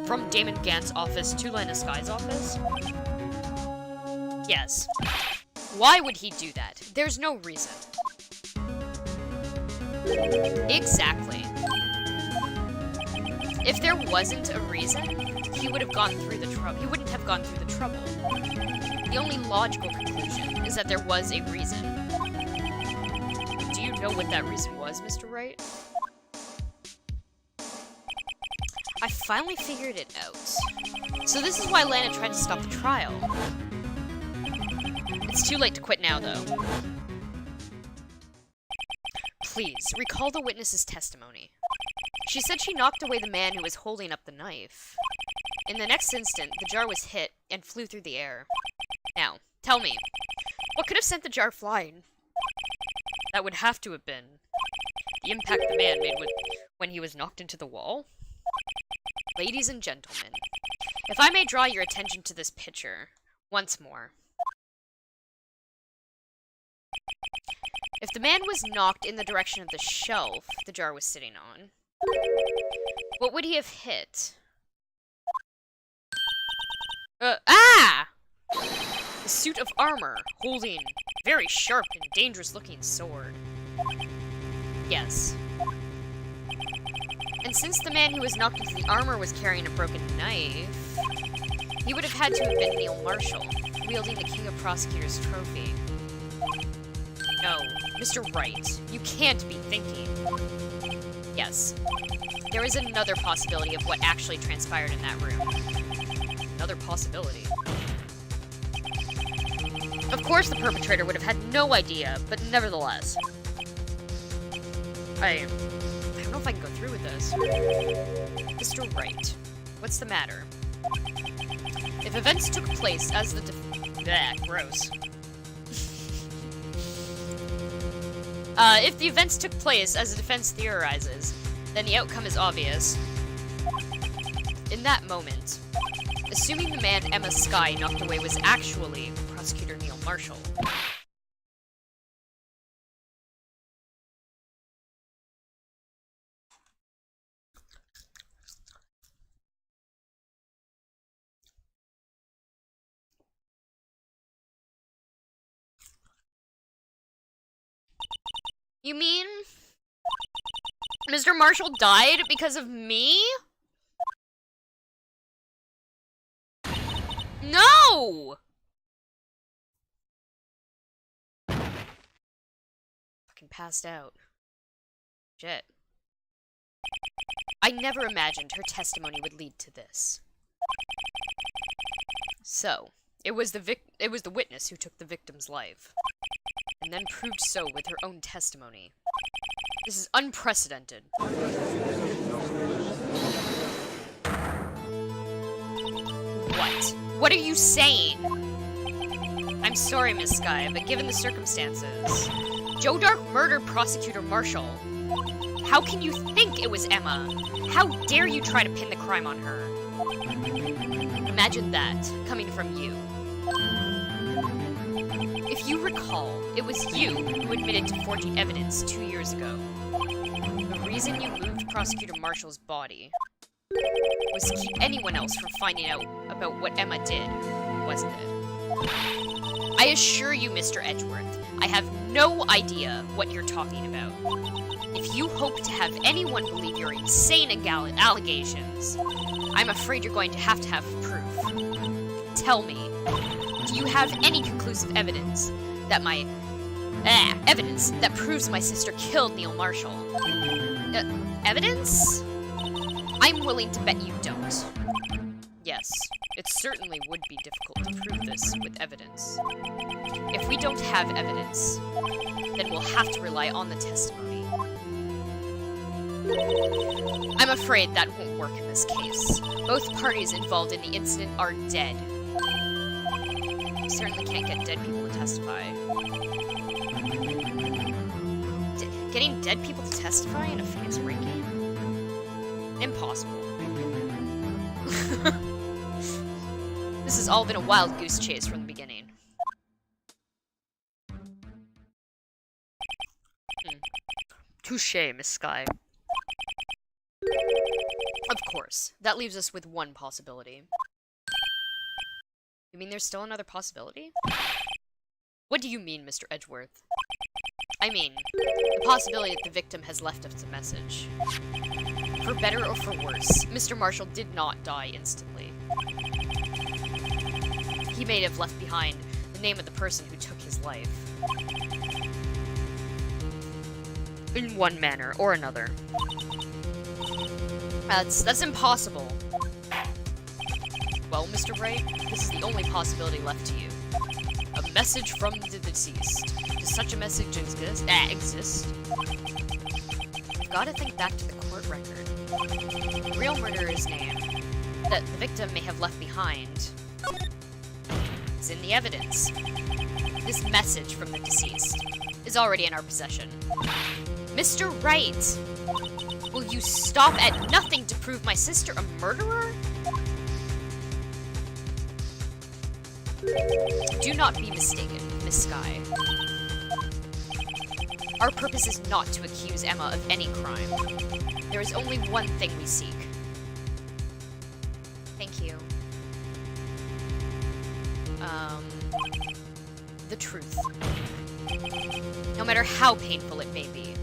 from Damon Gant's office to Lana Sky's office? Yes. Why would he do that? There's no reason. Exactly. If there wasn't a reason, he would have gone through the trouble. He wouldn't have gone through the trouble. The only logical conclusion is that there was a reason. Do you know what that reason was, Mr. Wright? I finally figured it out. So this is why Lana tried to stop the trial. It's too late to quit now, though. Please, recall the witness's testimony. She said she knocked away the man who was holding up the knife. In the next instant, the jar was hit and flew through the air. Now, tell me, what could have sent the jar flying? That would have to have been the impact the man made when he was knocked into the wall. Ladies and gentlemen, if I may draw your attention to this picture once more. If the man was knocked in the direction of the shelf the jar was sitting on, what would he have hit? A suit of armor, holding very sharp and dangerous-looking sword. Yes. And since the man who was knocked into the armor was carrying a broken knife, he would have had to have been Neil Marshall, wielding the King of Prosecutors trophy. No, Mr. Wright, you can't be thinking. Yes, there is another possibility of what actually transpired in that room. Another possibility. Of course the perpetrator would have had no idea, but nevertheless. I don't know if I can go through with this. Mr. Wright, what's the matter? If events took place as the gross. If the events took place as the defense theorizes, then the outcome is obvious. In that moment, assuming the man Emma Skye knocked away was actually Prosecutor Neil Marshall. You mean Mr. Marshall died because of me? No! Fucking passed out. Shit. I never imagined her testimony would lead to this. So, it was the witness who took the victim's life, and then proved so with her own testimony. This is unprecedented. What? What are you saying? I'm sorry, Miss Skye, but given the circumstances, Joe Dark murdered Prosecutor Marshall. How can you think it was Emma? How dare you try to pin the crime on her? Imagine that, coming from you. If you recall, it was you who admitted to forging evidence 2 years ago. The reason you moved Prosecutor Marshall's body was to keep anyone else from finding out about what Emma did, wasn't it? I assure you, Mr. Edgeworth, I have no idea what you're talking about. If you hope to have anyone believe your insane allegations, I'm afraid you're going to have proof. Tell me, do you have any conclusive evidence that evidence that proves my sister killed Neil Marshall? Evidence? I'm willing to bet you don't. Yes, it certainly would be difficult to prove this with evidence. If we don't have evidence, then we'll have to rely on the testimony. I'm afraid that won't work in this case. Both parties involved in the incident are dead. You certainly can't get dead people to testify. Getting dead people to testify in a Phoenix Wright game? Impossible. This has all been a wild goose chase from the beginning. Touché, Miss Skye. Of course, that leaves us with one possibility. You mean there's still another possibility? What do you mean, Mr. Edgeworth? I mean, the possibility that the victim has left us a message. For better or for worse, Mr. Marshall did not die instantly. He may have left behind the name of the person who took his life. In one manner or another. That's impossible. Well, Mr. Wright, this is the only possibility left to you. A message from the deceased. Does such a message exist? I've gotta think back to the court record. The real murderer's name that the victim may have left behind is in the evidence. This message from the deceased is already in our possession. Mr. Wright! Will you stop at nothing to prove my sister a murderer? Do not be mistaken, Miss Skye. Our purpose is not to accuse Emma of any crime. There is only one thing we seek. Thank you. The truth. No matter how painful it may be.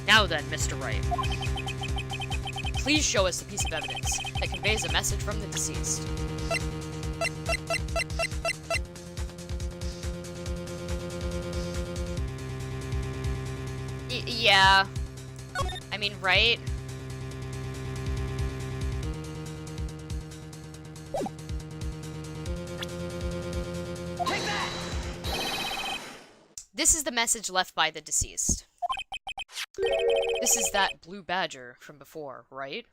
Now then, Mr. Wright. Please show us a piece of evidence that conveys a message from the deceased. Yeah. I mean, right? Take that! This is the message left by the deceased. This is that blue badger from before, right?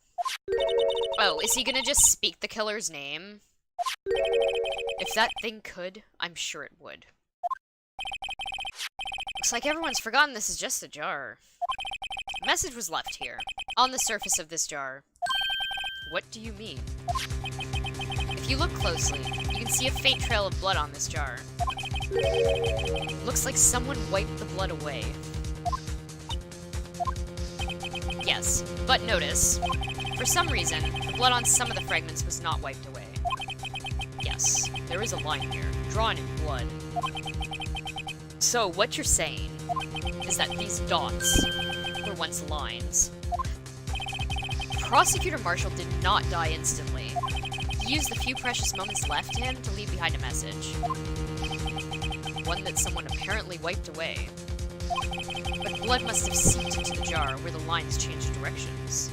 Oh, is he gonna just speak the killer's name? If that thing could, I'm sure it would. Looks like everyone's forgotten this is just a jar. A message was left here, on the surface of this jar. What do you mean? If you look closely, you can see a faint trail of blood on this jar. Looks like someone wiped the blood away. Yes, but notice, for some reason, the blood on some of the fragments was not wiped away. Yes, there is a line here, drawn in blood. So, what you're saying is that these dots were once lines. Prosecutor Marshall did not die instantly. He used the few precious moments left to him to leave behind a message. One that someone apparently wiped away. But blood must have seeped into the jar where the lines changed directions.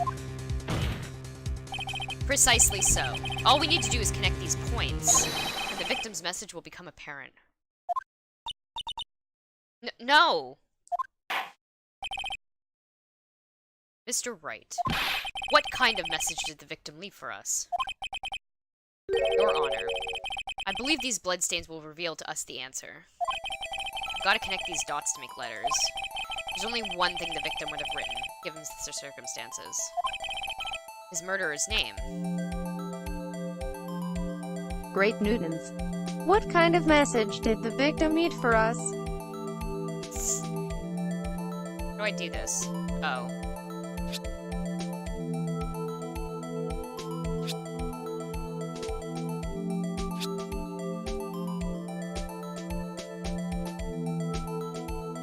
Precisely so. All we need to do is connect these points, and the victim's message will become apparent. No! Mr. Wright, what kind of message did the victim leave for us? Your Honor, I believe these bloodstains will reveal to us the answer. I've got to connect these dots to make letters. There's only one thing the victim would have written, given the circumstances. His murderer's name. Great Newtons. What kind of message did the victim leave for us? How do I do this? Oh.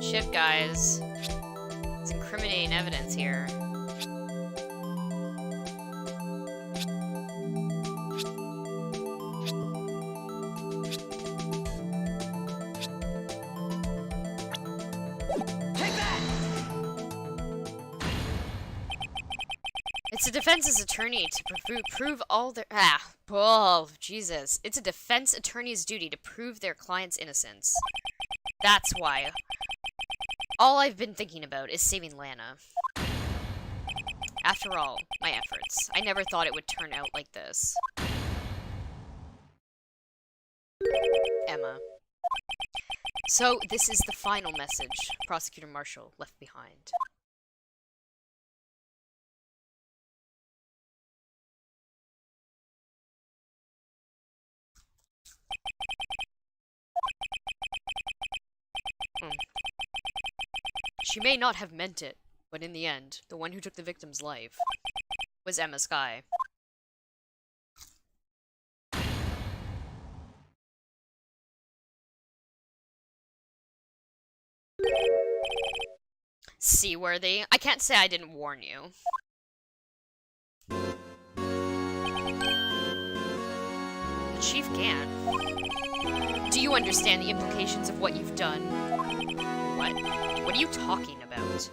Shit, guys. There's incriminating evidence here. Take that! It's a defense's attorney to prove all their— oh, Jesus. It's a defense attorney's duty to prove their client's innocence. That's why. All I've been thinking about is saving Lana. After all, my efforts. I never thought it would turn out like this. Emma. So, this is the final message Prosecutor Marshall left behind. She may not have meant it, but in the end, the one who took the victim's life was Emma Skye. Seaworthy. I can't say I didn't warn you. The Chief can. Do you understand the implications of what you've done? What? What are you talking about?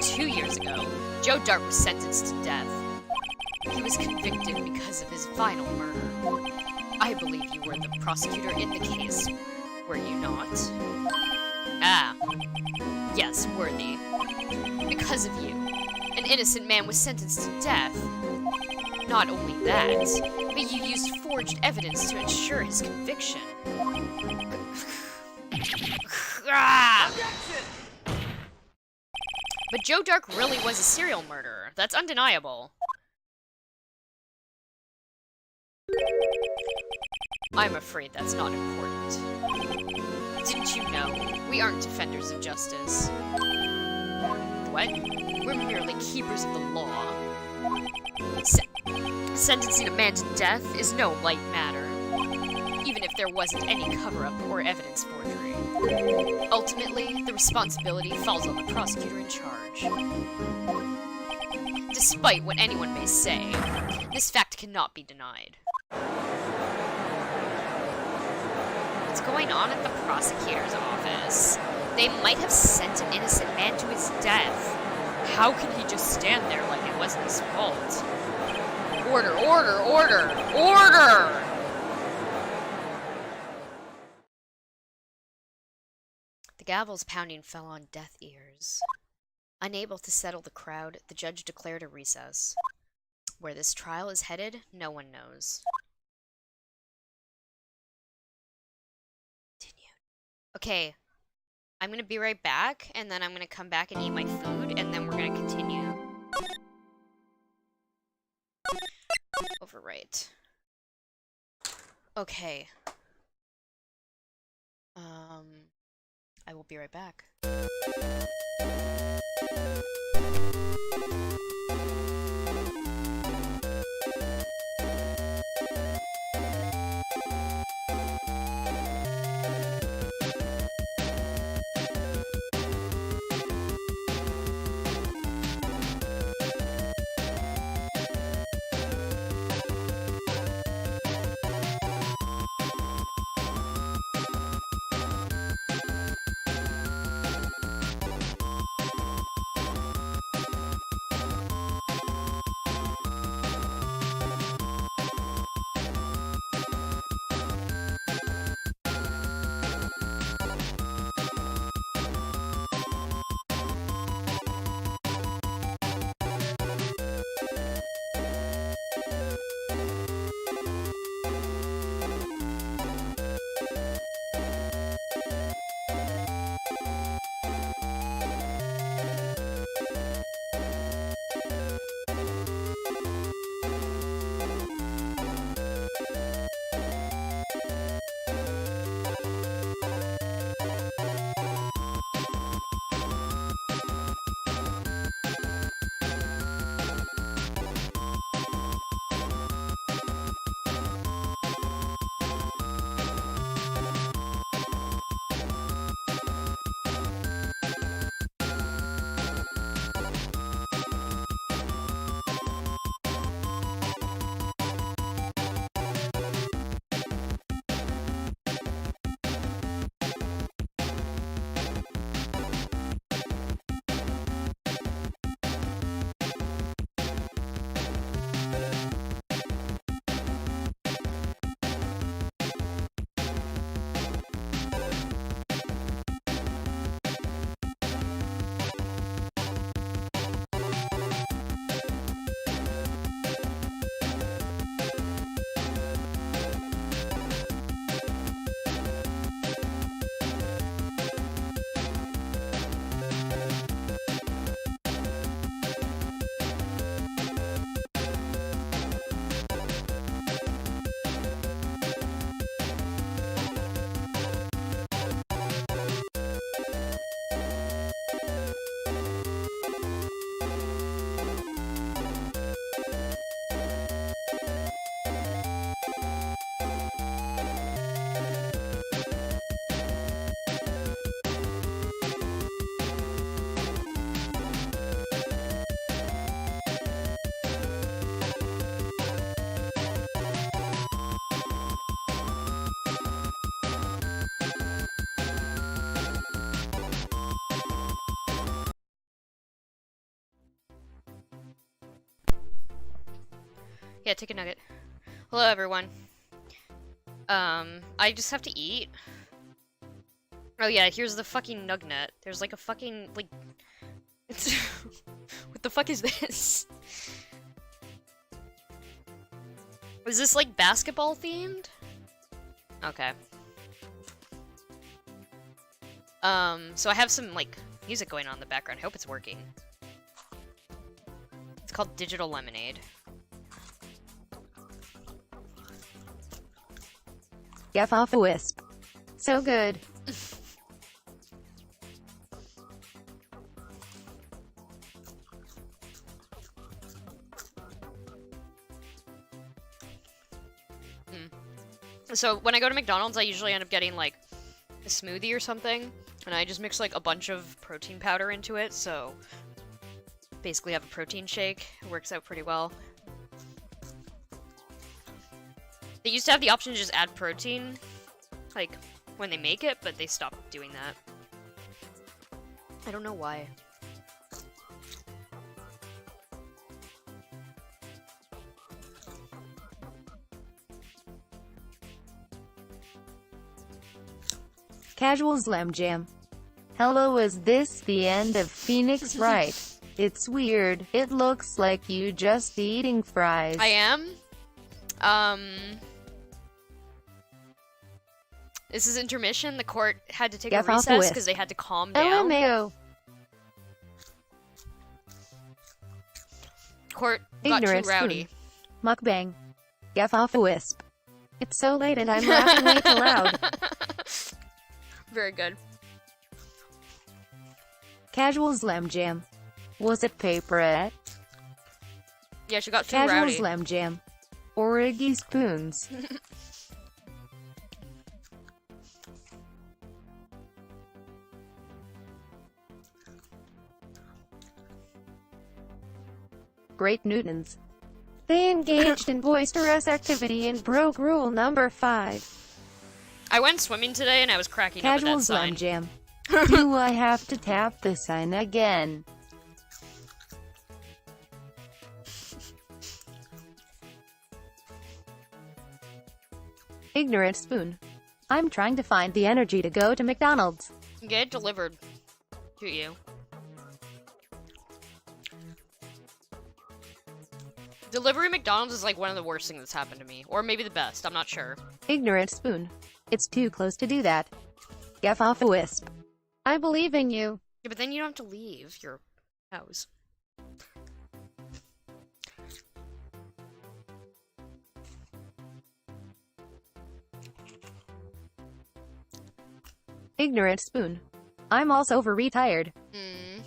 2 years ago, Joe Dart was sentenced to death. He was convicted because of his final murder. I believe you were the prosecutor in the case, were you not? Ah. Yes, worthy. Because of you, an innocent man was sentenced to death. Not only that, but you used forged evidence to ensure his conviction. Ah! But Joe Dark really was a serial murderer. That's undeniable. I'm afraid that's not important. Didn't you know? We aren't defenders of justice. What? We're merely keepers of the law. Sentencing a man to death is no light matter, even if there wasn't any cover-up or evidence forgery. Ultimately, the responsibility falls on the prosecutor in charge. Despite what anyone may say, this fact cannot be denied. What's going on at the prosecutor's office? They might have sent an innocent man to his death. How can he just stand there like it wasn't his fault? Order, order, order, order! The gavel's pounding fell on deaf ears. Unable to settle the crowd, the judge declared a recess. Where this trial is headed, no one knows. Okay, I'm gonna be right back, and then I'm gonna come back and eat my food, and then we're gonna continue. Over Wright. Okay. I will be right back. Yeah, take a nugget. Hello, everyone. I just have to eat. Oh yeah, here's the fucking nugget. There's like a fucking, like... It's... What the fuck is this? Is this like basketball themed? Okay. So I have some like music going on in the background. I hope it's working. It's called Digital Lemonade. F off a wisp. So good. So when I go to McDonald's, I usually end up getting like a smoothie or something, and I just mix like a bunch of protein powder into it, so basically have a protein shake. It works out pretty well. They used to have the option to just add protein, like, when they make it, but they stopped doing that. I don't know why. Casual Slam Jam. Hello, is this the end of Phoenix Wright? It's weird. It looks like you just eating fries. I am. This is intermission. The court had to take a Get off the recess whisk. because they had to calm down. LMAO. Court got Ignorant too rowdy. spoon. Mukbang. F off a wisp. It's so late and I'm laughing way too loud. Very good. Casual Slam Jam. Was it paperette? Yeah, she got too Casual rowdy. Slam Jam. Origi spoons. Great Newtons. They engaged in boisterous activity and broke rule number 5. I went swimming today and I was cracking up Casual at that Slam sign. Jam. Do I have to tap the sign again? Ignorant spoon. I'm trying to find the energy to go to McDonald's. Get it delivered to you. Delivery McDonald's is like one of the worst things that's happened to me. Or maybe the best, I'm not sure. Ignorant spoon. It's too close to do that. F off a wisp. I believe in you. Yeah, but then you don't have to leave your house. Ignorant spoon. I'm also over-retired. Hmm.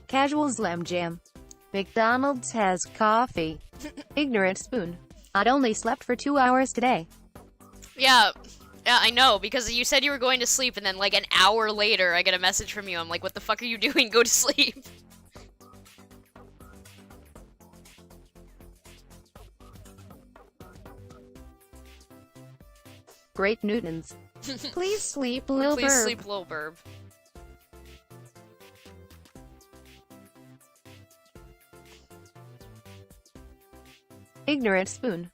Casual Slam Jam. McDonald's has coffee. Ignorant spoon. I'd only slept for 2 hours today. Yeah, I know, because you said you were going to sleep, and then like an hour later, I get a message from you. I'm like, what the fuck are you doing? Go to sleep. Great Newtons. Please sleep, Lil Please Burb. sleep, Lil Burb. Ignorant spoon.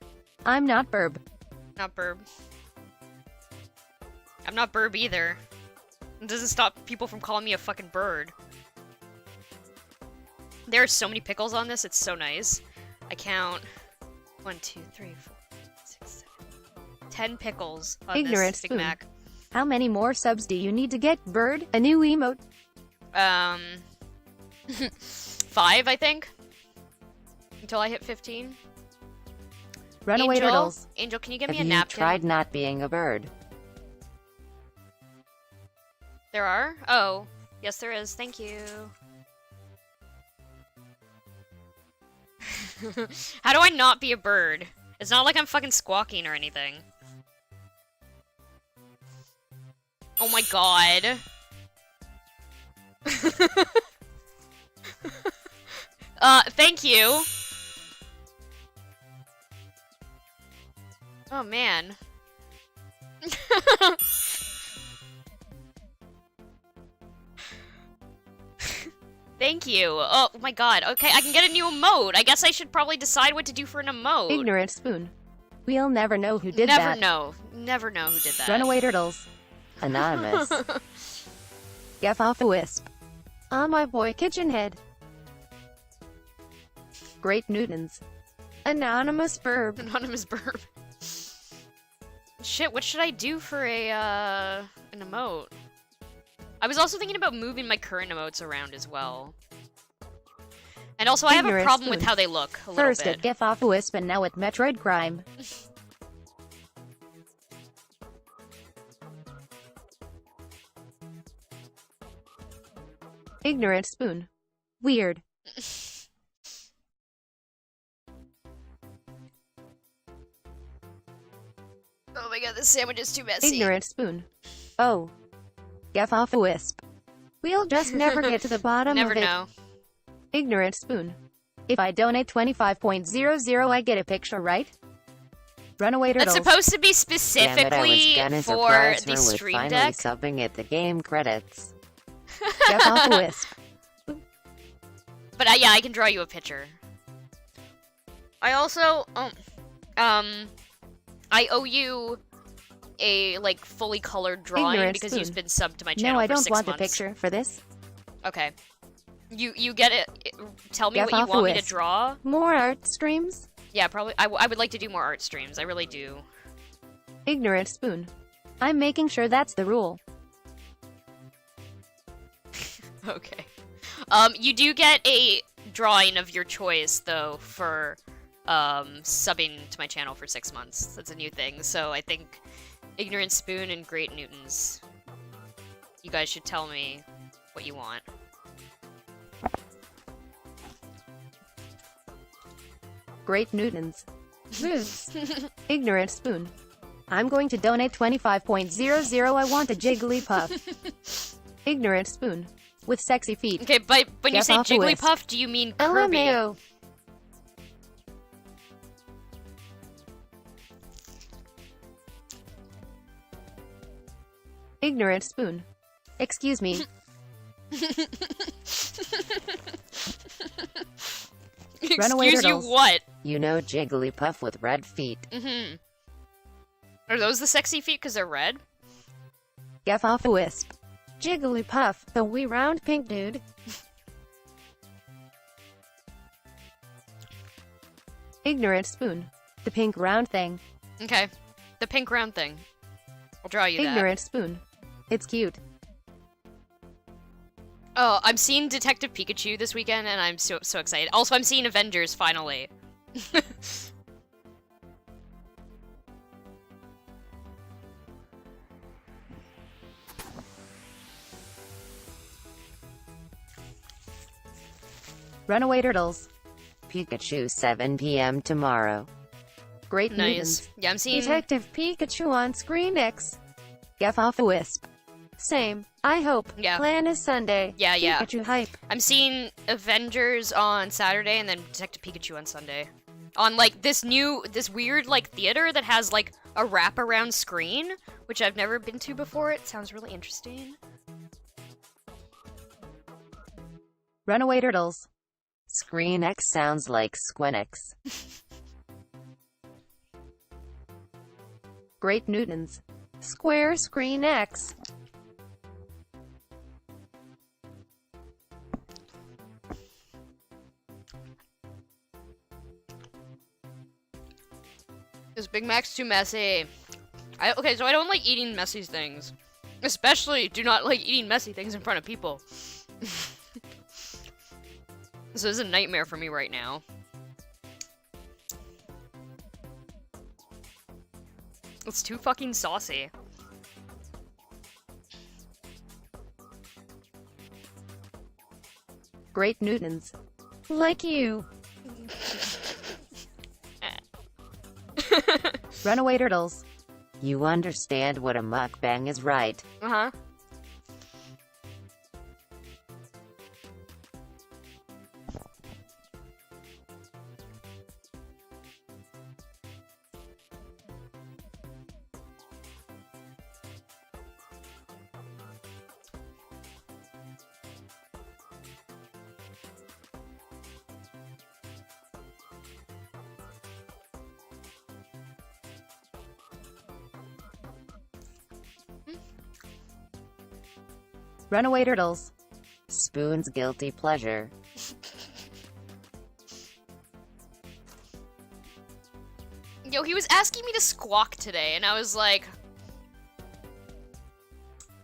I'm not Burb. Not Burb. I'm not Burb either. It doesn't stop people from calling me a fucking bird. There are so many pickles on this, it's so nice. I count 1, 2, 3, 4, 6, 7, 10 pickles on Ignorant this Big spoon. Mac. How many more subs do you need to get, Bird? A new emote? 5, I think. Until I hit 15. Runaway Angel, turtles. Angel, can you give Have me a you napkin? tried not being a bird? There are? Oh, yes there is. Thank you. How do I not be a bird? It's not like I'm fucking squawking or anything. Oh my god. Thank you. Oh man. Thank you. Oh my god. Okay, I can get a new emote. I guess I should probably decide what to do for an emote. Ignorant spoon. We'll never know who did Never that. know. Never know who did that. Runaway turtles. Anonymous. Get off a wisp. Ah, my boy Kitchenhead. Great Newtons. Anonymous burb. Anonymous burp. Shit, what should I do for a, an emote? I was also thinking about moving my current emotes around as well. And also, I have a Ignorant problem with spoon. how they look a little First bit. at Get off a wisp and now at Metroid crime. Ignorant spoon. Weird. Oh my god, this sandwich is too messy. Ignorant spoon. Oh. Get off a wisp. We'll just never get to the bottom Never of it. know. Ignorant spoon. If I donate 25.00 I get a picture, right? Runaway turtles. That's supposed to be Damn it, I specifically was gonna for surprise the her with stream finally deck. subbing at the game credits. Get off a wisp. But yeah, I can draw you a picture. I also, I owe you a like fully colored drawing Ignorant because spoon. you've been subbed to my channel No, I for don't 6 want months. a picture for this. Okay. You get it. Tell me Get what you off a want me to wisp. draw. More art streams? Yeah, probably. I would like to do more art streams. I really do. Ignorant spoon. I'm making sure that's the rule. Okay. You do get a drawing of your choice though for subbing to my channel for 6 months. That's a new thing. So I think Ignorant Spoon and Great Newtons. You guys should tell me what you want. Great Newtons. Zeus. Ignorant spoon. I'm going to donate 25.00 I want a Jigglypuff. Ignorant spoon. With sexy feet. Okay, but when you Get say off a wisp. Jigglypuff, do you mean Kirby? LMAO. Ignorant spoon. Excuse me. Runaway Excuse you, turtles. what? You know Jigglypuff with red feet. Mm-hmm. Are those the sexy feet because they're red? Get off a wisp. Jigglypuff, the wee round pink dude. Ignorant spoon. The pink round thing. Okay. The pink round thing. I'll draw you that. Ignorant spoon. It's cute. Oh, I'm seeing Detective Pikachu this weekend, and I'm so excited. Also, I'm seeing Avengers, finally. Runaway turtles. Pikachu 7 p.m. tomorrow. Great Nice. Newtons. Yeah, I'm seeing... Detective Pikachu on Screen X. Get off a wisp. Same. I hope. Yeah. Plan is Sunday. Yeah, yeah. Pikachu hype. I'm seeing Avengers on Saturday, and then Detective Pikachu on Sunday. On, like, this weird, like, theater that has, like, a wraparound screen, which I've never been to before. It sounds really interesting. Runaway turtles. Screen X sounds like Squenix. Great Newtons. Square Screen X. This Big Mac's too messy. Okay, so I don't like eating messy things. Especially do not like eating messy things in front of people. This is a nightmare for me right now. It's too fucking saucy. Great Newtons. Like you. Runaway turtles. You understand what a mukbang is, right? Uh-huh. Runaway Turtles. Spoon's guilty pleasure. Yo, he was asking me to squawk today, and I was like,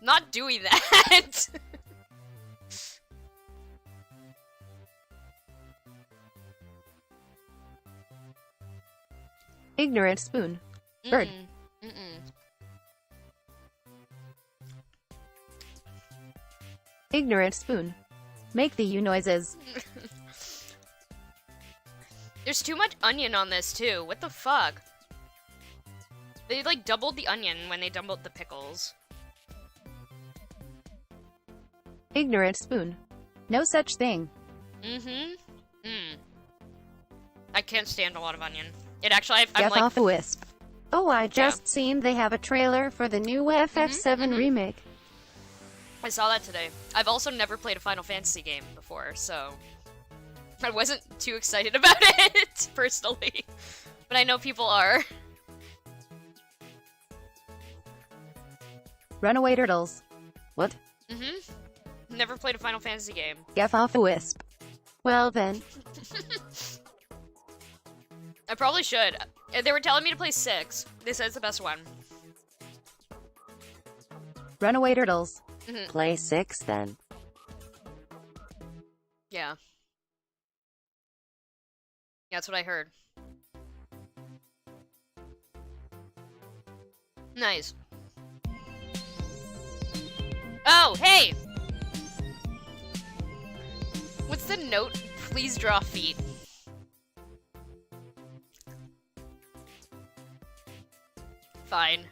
not doing that. Ignorant Spoon. Bird. Mm-mm. Ignorant Spoon. Make the U noises. There's too much onion on this, too. What the fuck? They, like, doubled the onion when they doubled the pickles. Ignorant Spoon. No such thing. I can't stand a lot of onion. It actually, I'm Get like... off a wisp. Oh, I just seen they have a trailer for the new FF7 remake. I saw that today. I've also never played a Final Fantasy game before, so... I wasn't too excited about it, personally. But I know people are. Runaway Turtles. What? Never played a Final Fantasy game. Get off a wisp. Well then. I probably should. They were telling me to play 6. They said it's the best one. Runaway Turtles. Play 6 then. Yeah. Yeah, that's what I heard. Nice. Oh, hey! What's the note? Please draw feet. Fine.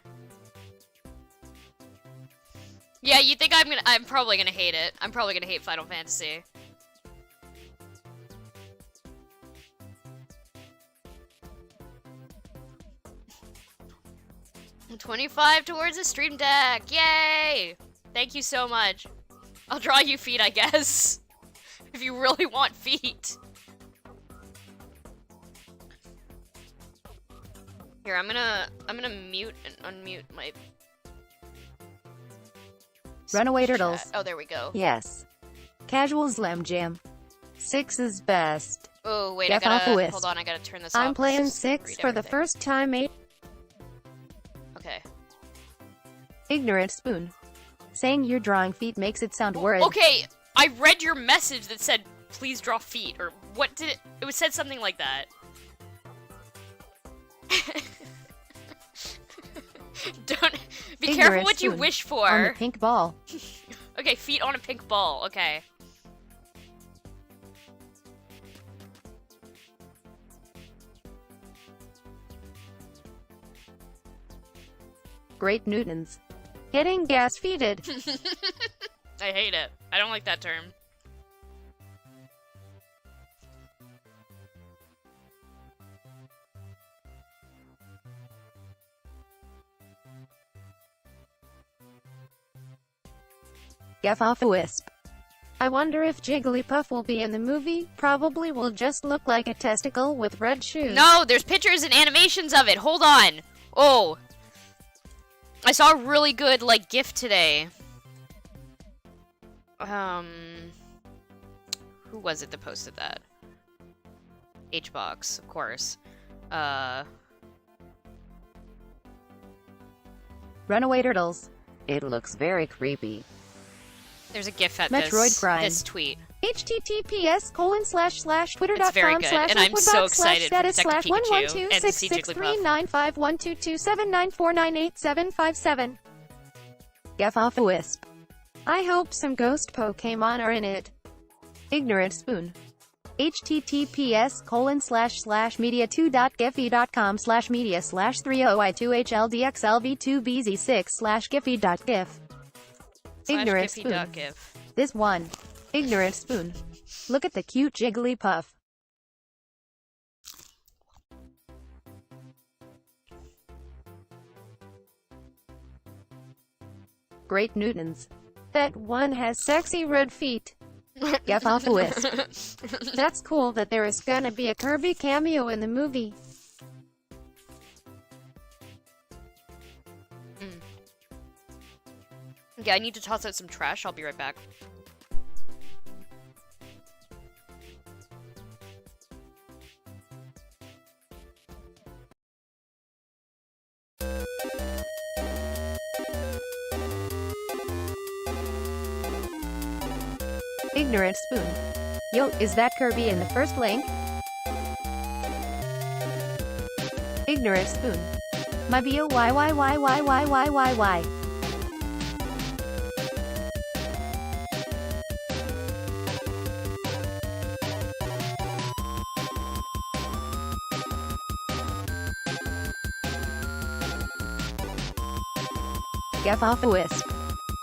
Yeah, you think I'm probably gonna hate it. I'm probably gonna hate Final Fantasy. I'm 25 towards a stream deck. Yay! Thank you so much. I'll draw you feet, I guess. If you really want feet. Here, I'm gonna mute and unmute my Runaway chat. Turtles. Oh, there we go. Yes. Casual Slam Jam. 6 is best. Oh, wait, Get I off a gotta wisp. hold on, I gotta turn this off. I'm playing Just 6 read for the everything. first time. Okay. Ignorant Spoon. Saying you're drawing feet makes it sound worried. Okay, I read your message that said, please draw feet, or what did it... It was said something like that. Don't... Be careful Ignorant what you Spoon. wish On the for. pink ball. Okay, feet on a pink ball, okay. Great Newtons. Getting gas-feeded. I hate it. I don't like that term. Get off a wisp. I wonder if Jigglypuff will be in the movie. Probably will just look like a testicle with red shoes. No, there's pictures and animations of it. Hold on. Oh. I saw a really good, like, GIF today. Who was it that posted that? Hbox, of course. Runaway Turtles. It looks very creepy. There's a GIF at Metroid Prime. this tweet. https://twitter.com/upward.com/status and I'm so excited for Detective Pikachu and CJ /112663951227994987757. Get off a wisp. I hope some ghost Pokemon are in it. Ignorant Spoon. https://media2.giphy.com/media/30i2hldxlv2bz6/giphy.gif. Ignorant Spoon. GIF. This one. Ignorant Spoon. Look at the cute Jigglypuff. Great Newtons. That one has sexy red feet. Get off a wisp. That's cool that there is gonna be a Kirby cameo in the movie. Yeah, I need to toss out some trash. I'll be right back. Ignorant Spoon. Yo, is that Kirby in the first Link? Ignorant Spoon. My bio why. Get off a wisp.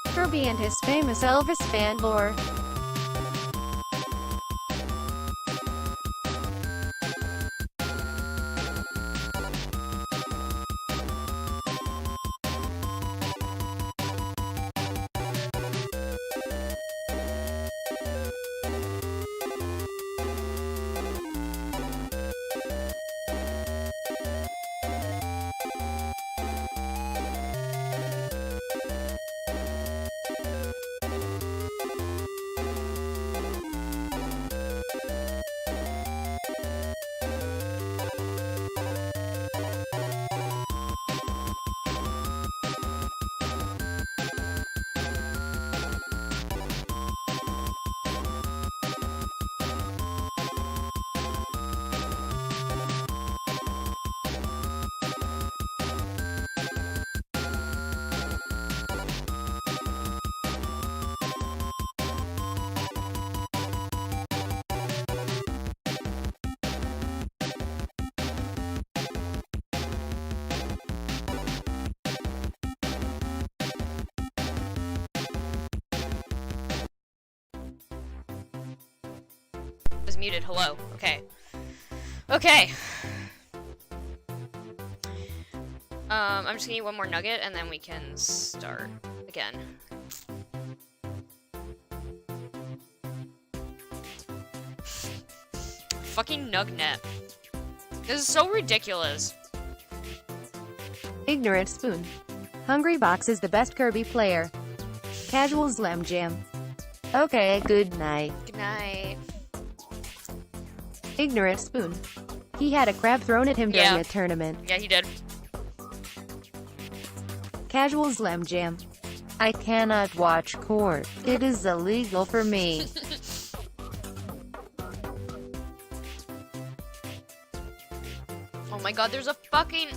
Kirby and his famous Elvis fan lore. Was muted. Hello. Okay. Okay. I'm just gonna eat one more nugget and then we can start again. Fucking Nugnet. This is so ridiculous. Ignorant Spoon. Hungry Box is the best Kirby player. Casual Slam Jam. Okay, good night. Good night. Ignorant Spoon. He had a crab thrown at him during a tournament. Yeah, he did. Casual Slam Jam. I cannot watch court. It is illegal for me. Oh my god, there's a fucking...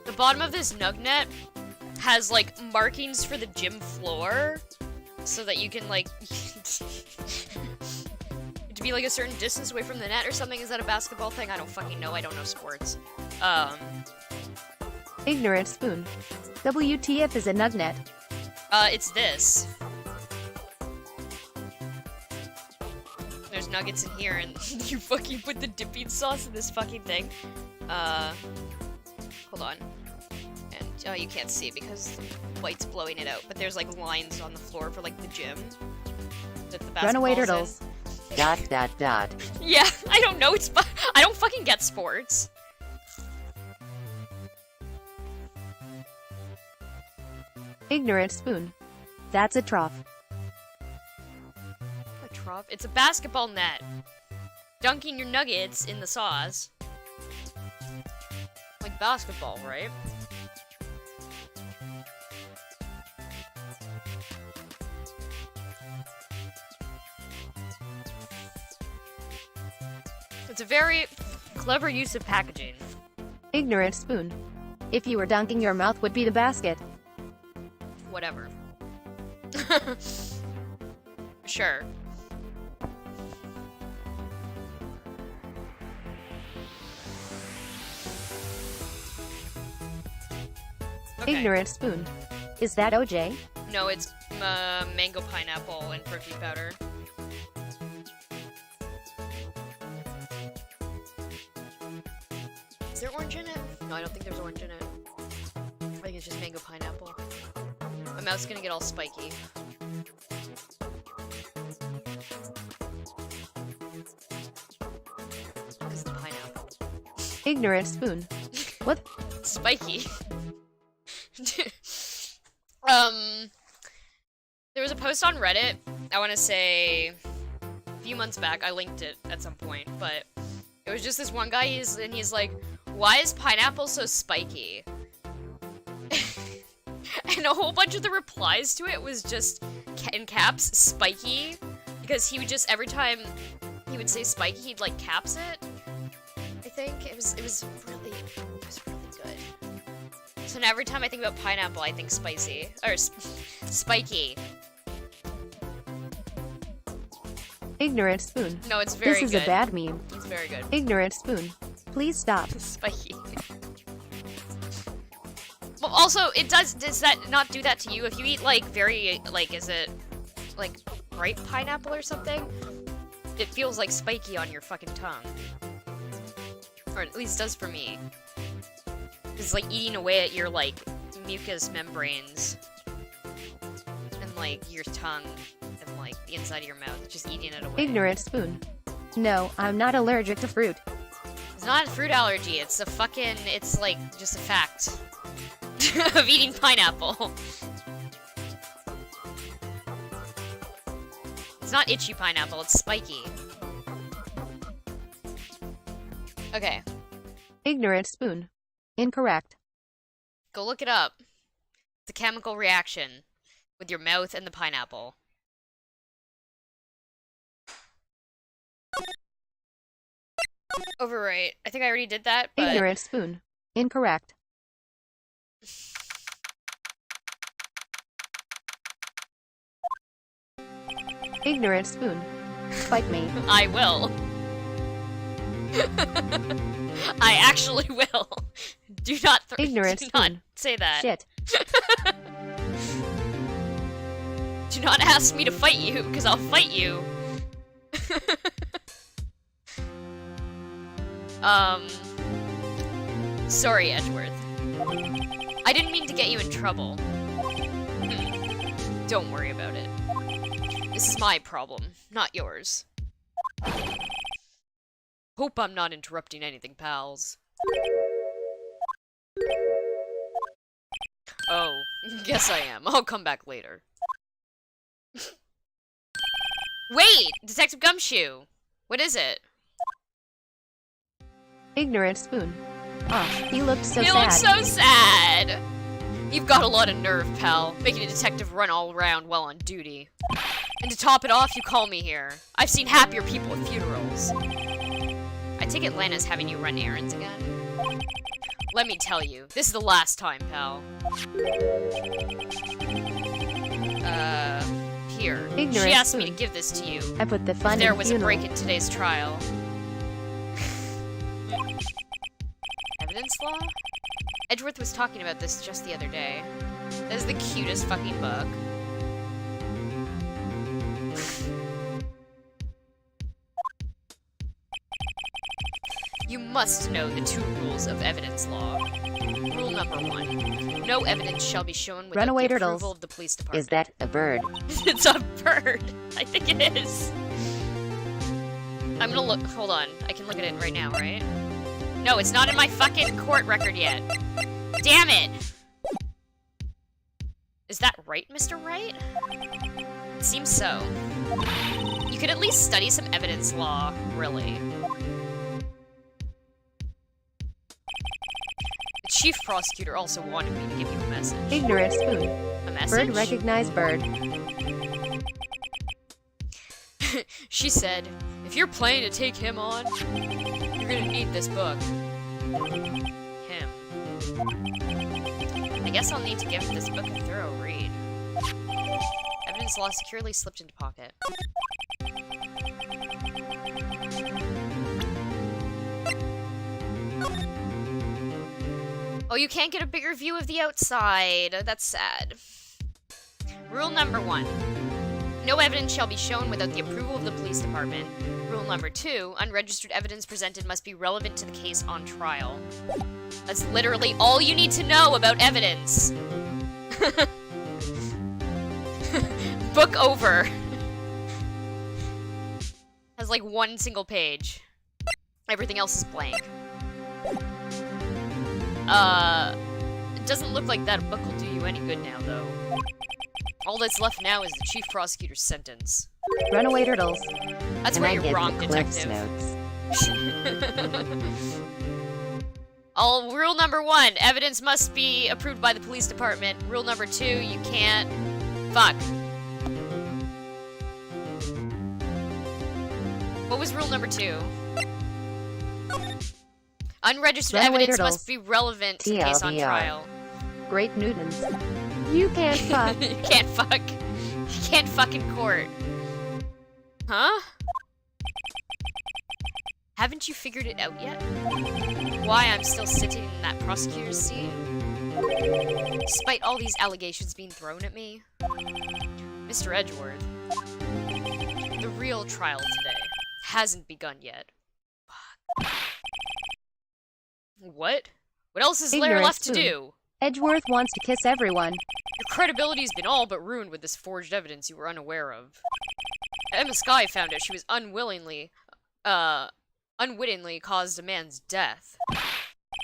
The bottom of this Nugnet has, like, markings for the gym floor, so that you can, like... to be, like, a certain distance away from the net or something. Is that a basketball thing? I don't fucking know. I don't know sports. Ignorant Spoon. WTF is a Nugnet. It's this. There's nuggets in here, and you fucking put the dipping sauce in this fucking thing. Hold on. And, you can't see it because the light's blowing it out, but there's, like, lines on the floor for, like, the gym. That the Runaway basketball's Turtles. in. Yeah, I don't know, I don't fucking get sports. Ignorant Spoon. That's a trough. A trough? It's a basketball net. Dunking your nuggets in the sauce. Like basketball, right? It's a very clever use of packaging. Ignorant Spoon. If you were dunking, your mouth would be the basket. Whatever. Sure. Okay. Ignorant Spoon. Is that OJ? No, it's mango pineapple and protein powder. Is there orange in it? No, I don't think there's orange in it. I think it's just mango pineapple. My mouth's gonna get all spiky. Because of the pineapple. Ignorant Spoon. What? Spiky. There was a post on Reddit, I want to say a few months back. I linked it at some point, but it was just this one guy, he's like, why is pineapple so spiky? And a whole bunch of the replies to it was just, in caps, spiky, because he would just, every time he would say spiky, he'd like caps it, I think. It was really good. So now every time I think about pineapple, I think spicy, or spiky. Ignorant spoon. No, it's very good. This is a bad meme. It's very good. Ignorant spoon. Please stop. Spiky. Well, also, does that not do that to you? If you eat, like, very, like, is it, like, ripe pineapple or something? It feels, like, spiky on your fucking tongue. Or at least does for me. It's like eating away at your, like, mucous membranes. And, like, your tongue. And, like, the inside of your mouth. Just eating it away. Ignorant spoon. No, I'm not allergic to fruit. It's not a fruit allergy. It's a fucking, it's, like, just a fact. Of eating pineapple. It's not itchy pineapple, it's spiky. Okay. Ignorant spoon. Incorrect. Go look it up. It's a chemical reaction with your mouth and the pineapple. Overwrite. I think I already did that, but... Ignorant spoon. Incorrect. Ignorant spoon. Fight me. I will. I actually will. Do not Ignorant do not spoon. say that. Shit. Do not ask me to fight you, because I'll fight you. Sorry, Edgeworth. I didn't mean to get you in trouble. Don't worry about it. This is my problem, not yours. Hope I'm not interrupting anything, pals. Oh, guess I am. I'll come back later. Wait! Detective Gumshoe! What is it? Ignorant spoon. Ah, he looked so You sad. look so sad! You've got a lot of nerve, pal, making a detective run all around while on duty. And to top it off, you call me here. I've seen happier people at funerals. I take it Lana's having you run errands again? Let me tell you, this is the last time, pal. Here. Ignorant She asked me to spoon. give this to you. I put the fun There in was a funeral. break in today's trial. Evidence law? Edgeworth was talking about this just the other day. That is the cutest fucking book. You must know the 2 rules of evidence law. Rule number 1. No evidence shall be shown without Runaway the turtles. approval of the police department. Is that a bird? It's a bird. I think it is. I'm gonna look. Hold on. I can look at it right now, right? No, it's not in my fucking court record yet. Damn it! Is that right, Mr. Wright? It seems so. You could at least study some evidence law, really. The chief prosecutor also wanted me to give you a message. Ignorant spoon. A message? Bird recognize bird. She said, if you're planning to take him on, you're gonna need this book. Him. I guess I'll need to give this book a thorough read. Evidence law securely slipped into pocket. Oh, you can't get a bigger view of the outside. That's sad. Rule number 1. No evidence shall be shown without the approval of the police department. Rule number 2. Unregistered evidence presented must be relevant to the case on trial. That's literally all you need to know about evidence. Book over. Has like 1 single page. Everything else is blank. It doesn't look like that book will do you any good now, though. All that's left now is the chief prosecutor's sentence. Runaway turtles. That's Can where I you're get wrong, the Cliff's detective. notes? Rule number 1, evidence must be approved by the police department. Rule number 2, you can't fuck. What was rule number 2? Unregistered Runaway evidence turtles. must be relevant to the case on TLDR. trial. Great Newtons. You can't fuck. You can't fuck. You can't fuck in court. Huh? Haven't you figured it out yet? Why I'm still sitting in that prosecutor's seat? Despite all these allegations being thrown at me? Mr. Edgeworth, the real trial today hasn't begun yet. Fuck. What? What else is there Ignorant left to spoon. do? Edgeworth wants to kiss everyone. Your credibility's been all but ruined with this forged evidence you were unaware of. Emma Skye found out she was unwittingly caused a man's death.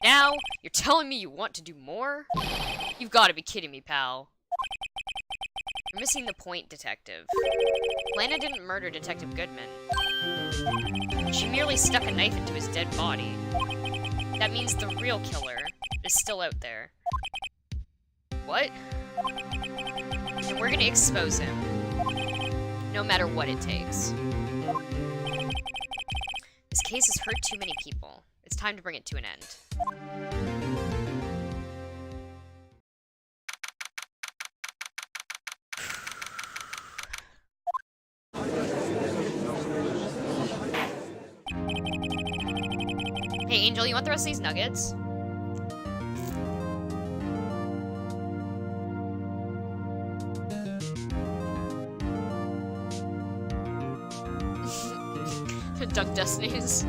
Now, you're telling me you want to do more? You've got to be kidding me, pal. You're missing the point, Detective. Lana didn't murder Detective Goodman. She merely stuck a knife into his dead body. That means the real killer is still out there. What? And we're gonna expose him. No matter what it takes. This case has hurt too many people. It's time to bring it to an end. Hey, Angel, you want the rest of these nuggets? Duck Destinies.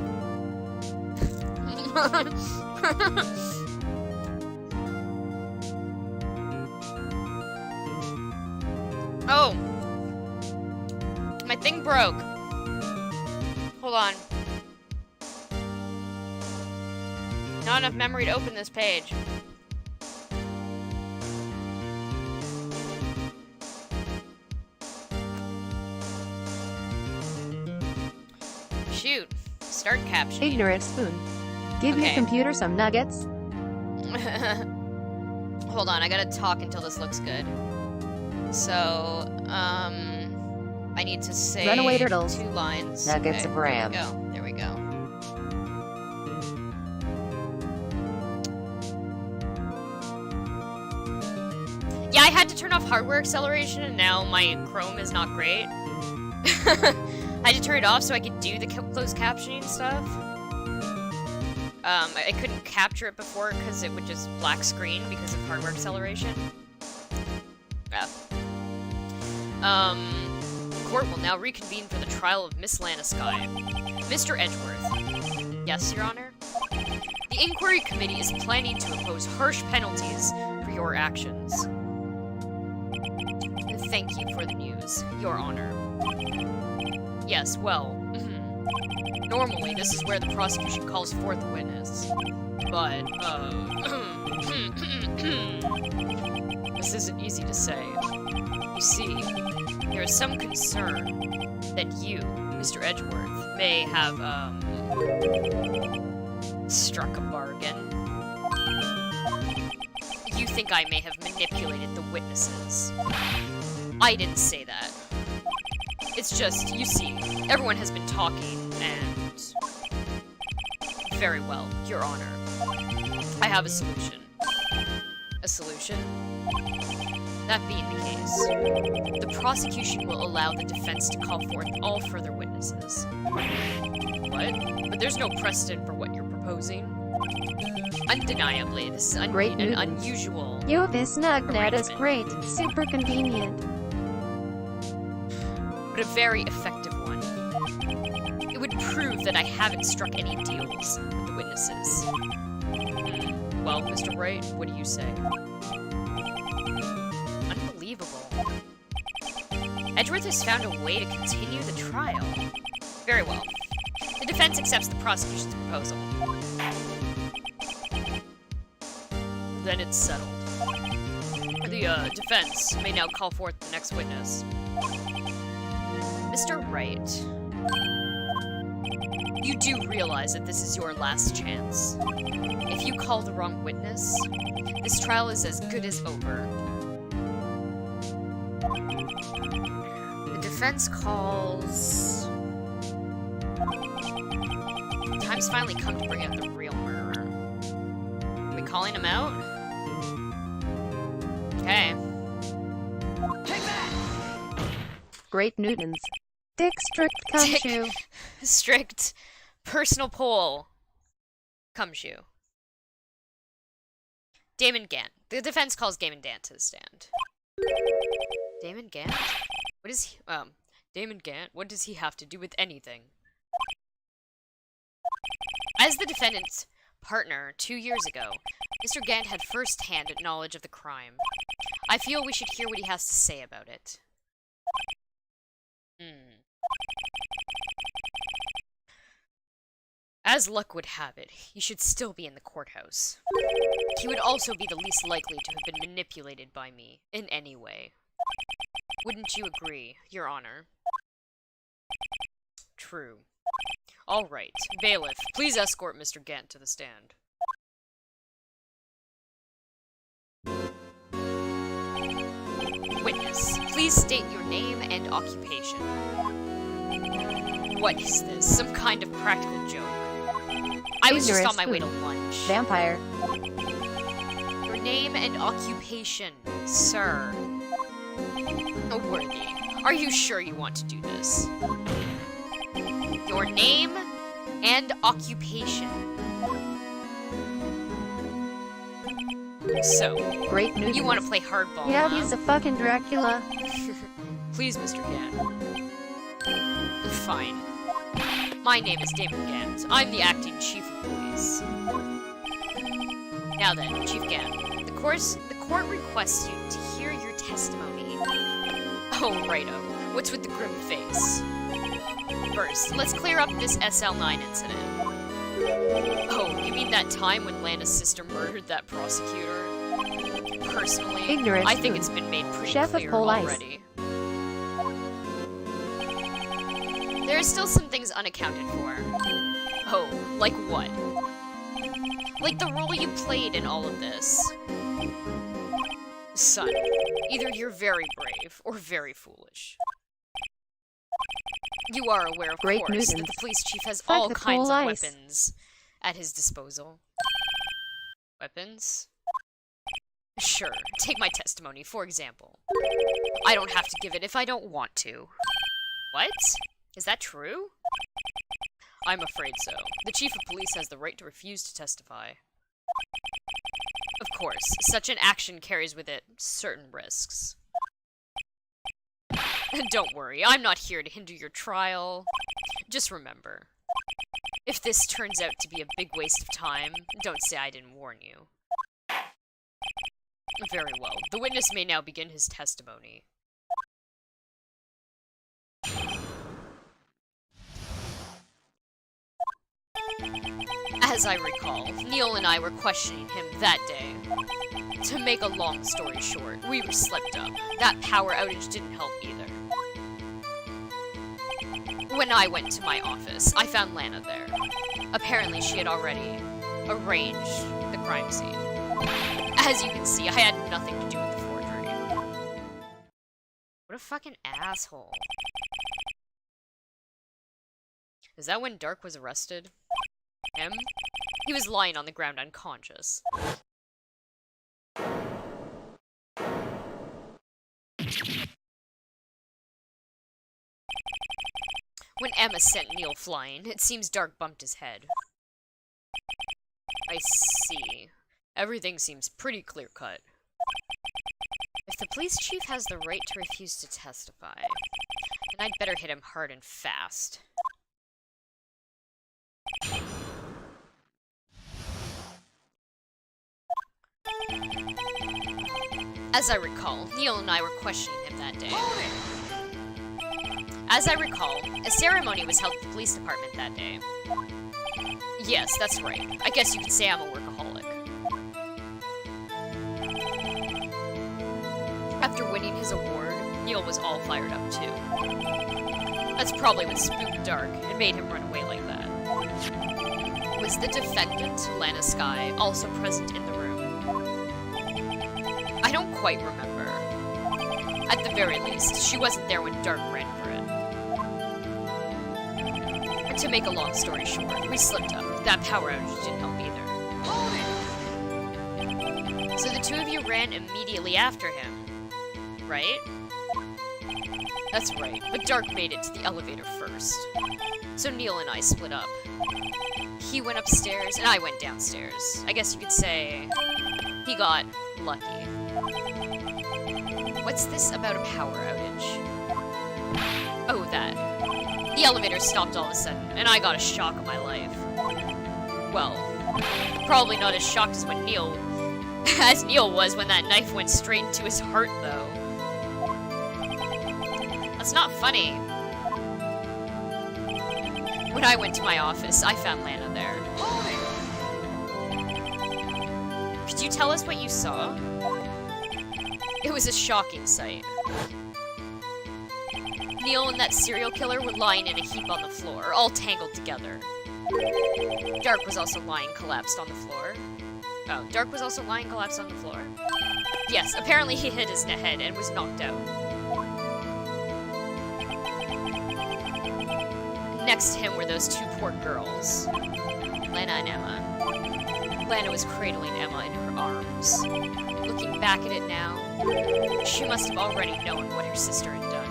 Oh! My thing broke. Hold on. Not enough memory to open this page. Shoot. Start captioning. Ignorant spoon. Give Okay. your computer some nuggets. Hold on, I gotta talk until this looks good. So, I need to say Runaway turtles. 2 lines. Nuggets Okay, of RAM. There we go. Yeah, I had to turn off hardware acceleration, and now my Chrome is not great. I had to turn it off so I could do the closed captioning stuff. I couldn't capture it before because it would just black screen because of hardware acceleration. Yeah. Court will now reconvene for the trial of Miss Lana Skye. Mr. Edgeworth. Yes, Your Honor? The Inquiry Committee is planning to impose harsh penalties for your actions. Thank you for the news, Your Honor. Yes, well, normally this is where the prosecution calls forth a witness. But, this isn't easy to say. You see, there is some concern that you, Mr. Edgeworth, may have, struck a bargain. You think I may have manipulated the witnesses. I didn't say that. It's just, you see, everyone has been talking, and... Very well, Your Honor. I have a solution. A solution? That being the case, the prosecution will allow the defense to call forth all further witnesses. What? But there's no precedent for what you're proposing. Undeniably, this is Great an news. unusual... Yo, this nugnet is great. Super convenient. but a very effective one. It would prove that I haven't struck any deals with the witnesses. Well, Mr. Wright, what do you say? Unbelievable. Edgeworth has found a way to continue the trial. Very well. The defense accepts the prosecution's proposal. Then it's settled. The defense may now call forth the next witness. Mr. Wright, you do realize that this is your last chance. If you call the wrong witness, this trial is as good as over. The defense calls... Time's finally come to bring out the real murderer. Are we calling him out? Okay. Take that! Great Newtons. Dick strict gumshoe. Strict personal poll. Gumshoe. Damon Gant. The defense calls Damon Gant to the stand. Damon Gant? What is he? Damon Gant, what does he have to do with anything? As the defendant's partner 2 years ago, Mr. Gant had first-hand knowledge of the crime. I feel we should hear what he has to say about it. As luck would have it, he should still be in the courthouse. He would also be the least likely to have been manipulated by me, in any way. Wouldn't you agree, Your Honor? True. All right, bailiff, please escort Mr. Gant to the stand. Witness, please state your name and occupation. What is this? Some kind of practical joke? I was just on my way to lunch. Vampire. Your name and occupation, sir. Oh, Worthy, are you sure you want to do this? Your name and occupation. So, Great Newtons. you want to play hardball, Yeah, huh? he's a fucking Dracula. Please, Mr. Gant. Fine. My name is Damon Gant. I'm the acting chief of police. Now then, Chief Gant, the court requests you to hear your testimony. Oh, righto. What's with the grim face? First, let's clear up this SL9 incident. Oh, you mean that time when Lana's sister murdered that prosecutor? Personally, Ignorance I think food. it's been made pretty Chef of clear police. already. There are still some things unaccounted for. Oh, like what? Like the role you played in all of this. Son, either you're very brave or very foolish. You are aware, of Great course, that Newtons. the police chief has Fuck all the kinds of police. weapons at his disposal. Weapons? Sure, take my testimony, for example. I don't have to give it if I don't want to. What? Is that true? I'm afraid so. The chief of police has the right to refuse to testify. Of course, such an action carries with it certain risks. Don't worry, I'm not here to hinder your trial. Just remember, if this turns out to be a big waste of time, don't say I didn't warn you. Very well. The witness may now begin his testimony. As I recall, Neil and I were questioning him that day. To make a long story short, we were slipped up. That power outage didn't help either. When I went to my office, I found Lana there. Apparently she had already arranged the crime scene. As you can see, I had nothing to do with the forgery. What a fucking asshole. Is that when Dark was arrested? Him? He was lying on the ground unconscious. When Emma sent Neil flying, it seems Dark bumped his head. I see. Everything seems pretty clear-cut. If the police chief has the right to refuse to testify, then I'd better hit him hard and fast. As I recall, Neil and I were questioning him that day. As I recall, a ceremony was held at the police department that day. Yes, that's right. I guess you could say I'm a workaholic. After winning his award, Neil was all fired up too. That's probably what spooked Dark and made him run away like that. Was the defendant, Lana Skye, also present in the room? I don't quite remember. At the very least, she wasn't there when Dark ran for it. And to make a long story short, we slipped up. That power outage didn't help either. So the two of you ran immediately after him, right? That's right, but Dark made it to the elevator first. So Neil and I split up. He went upstairs, and I went downstairs. I guess you could say he got lucky. What's this about a power outage? Oh, that. The elevator stopped all of a sudden, and I got a shock of my life. Well, probably not as shocked as when Neil was when that knife went straight into his heart, though. That's not funny. When I went to my office, I found Lana there. Could you tell us what you saw? It was a shocking sight. Neil and that serial killer were lying in a heap on the floor, all tangled together. Dark was also lying collapsed on the floor. Oh, Dark was also lying collapsed on the floor? Yes, apparently he hit his head and was knocked out. Next to him were those two poor girls, Lana and Emma. Lana was cradling Emma in her arms. Looking back at it now, she must have already known what her sister had done.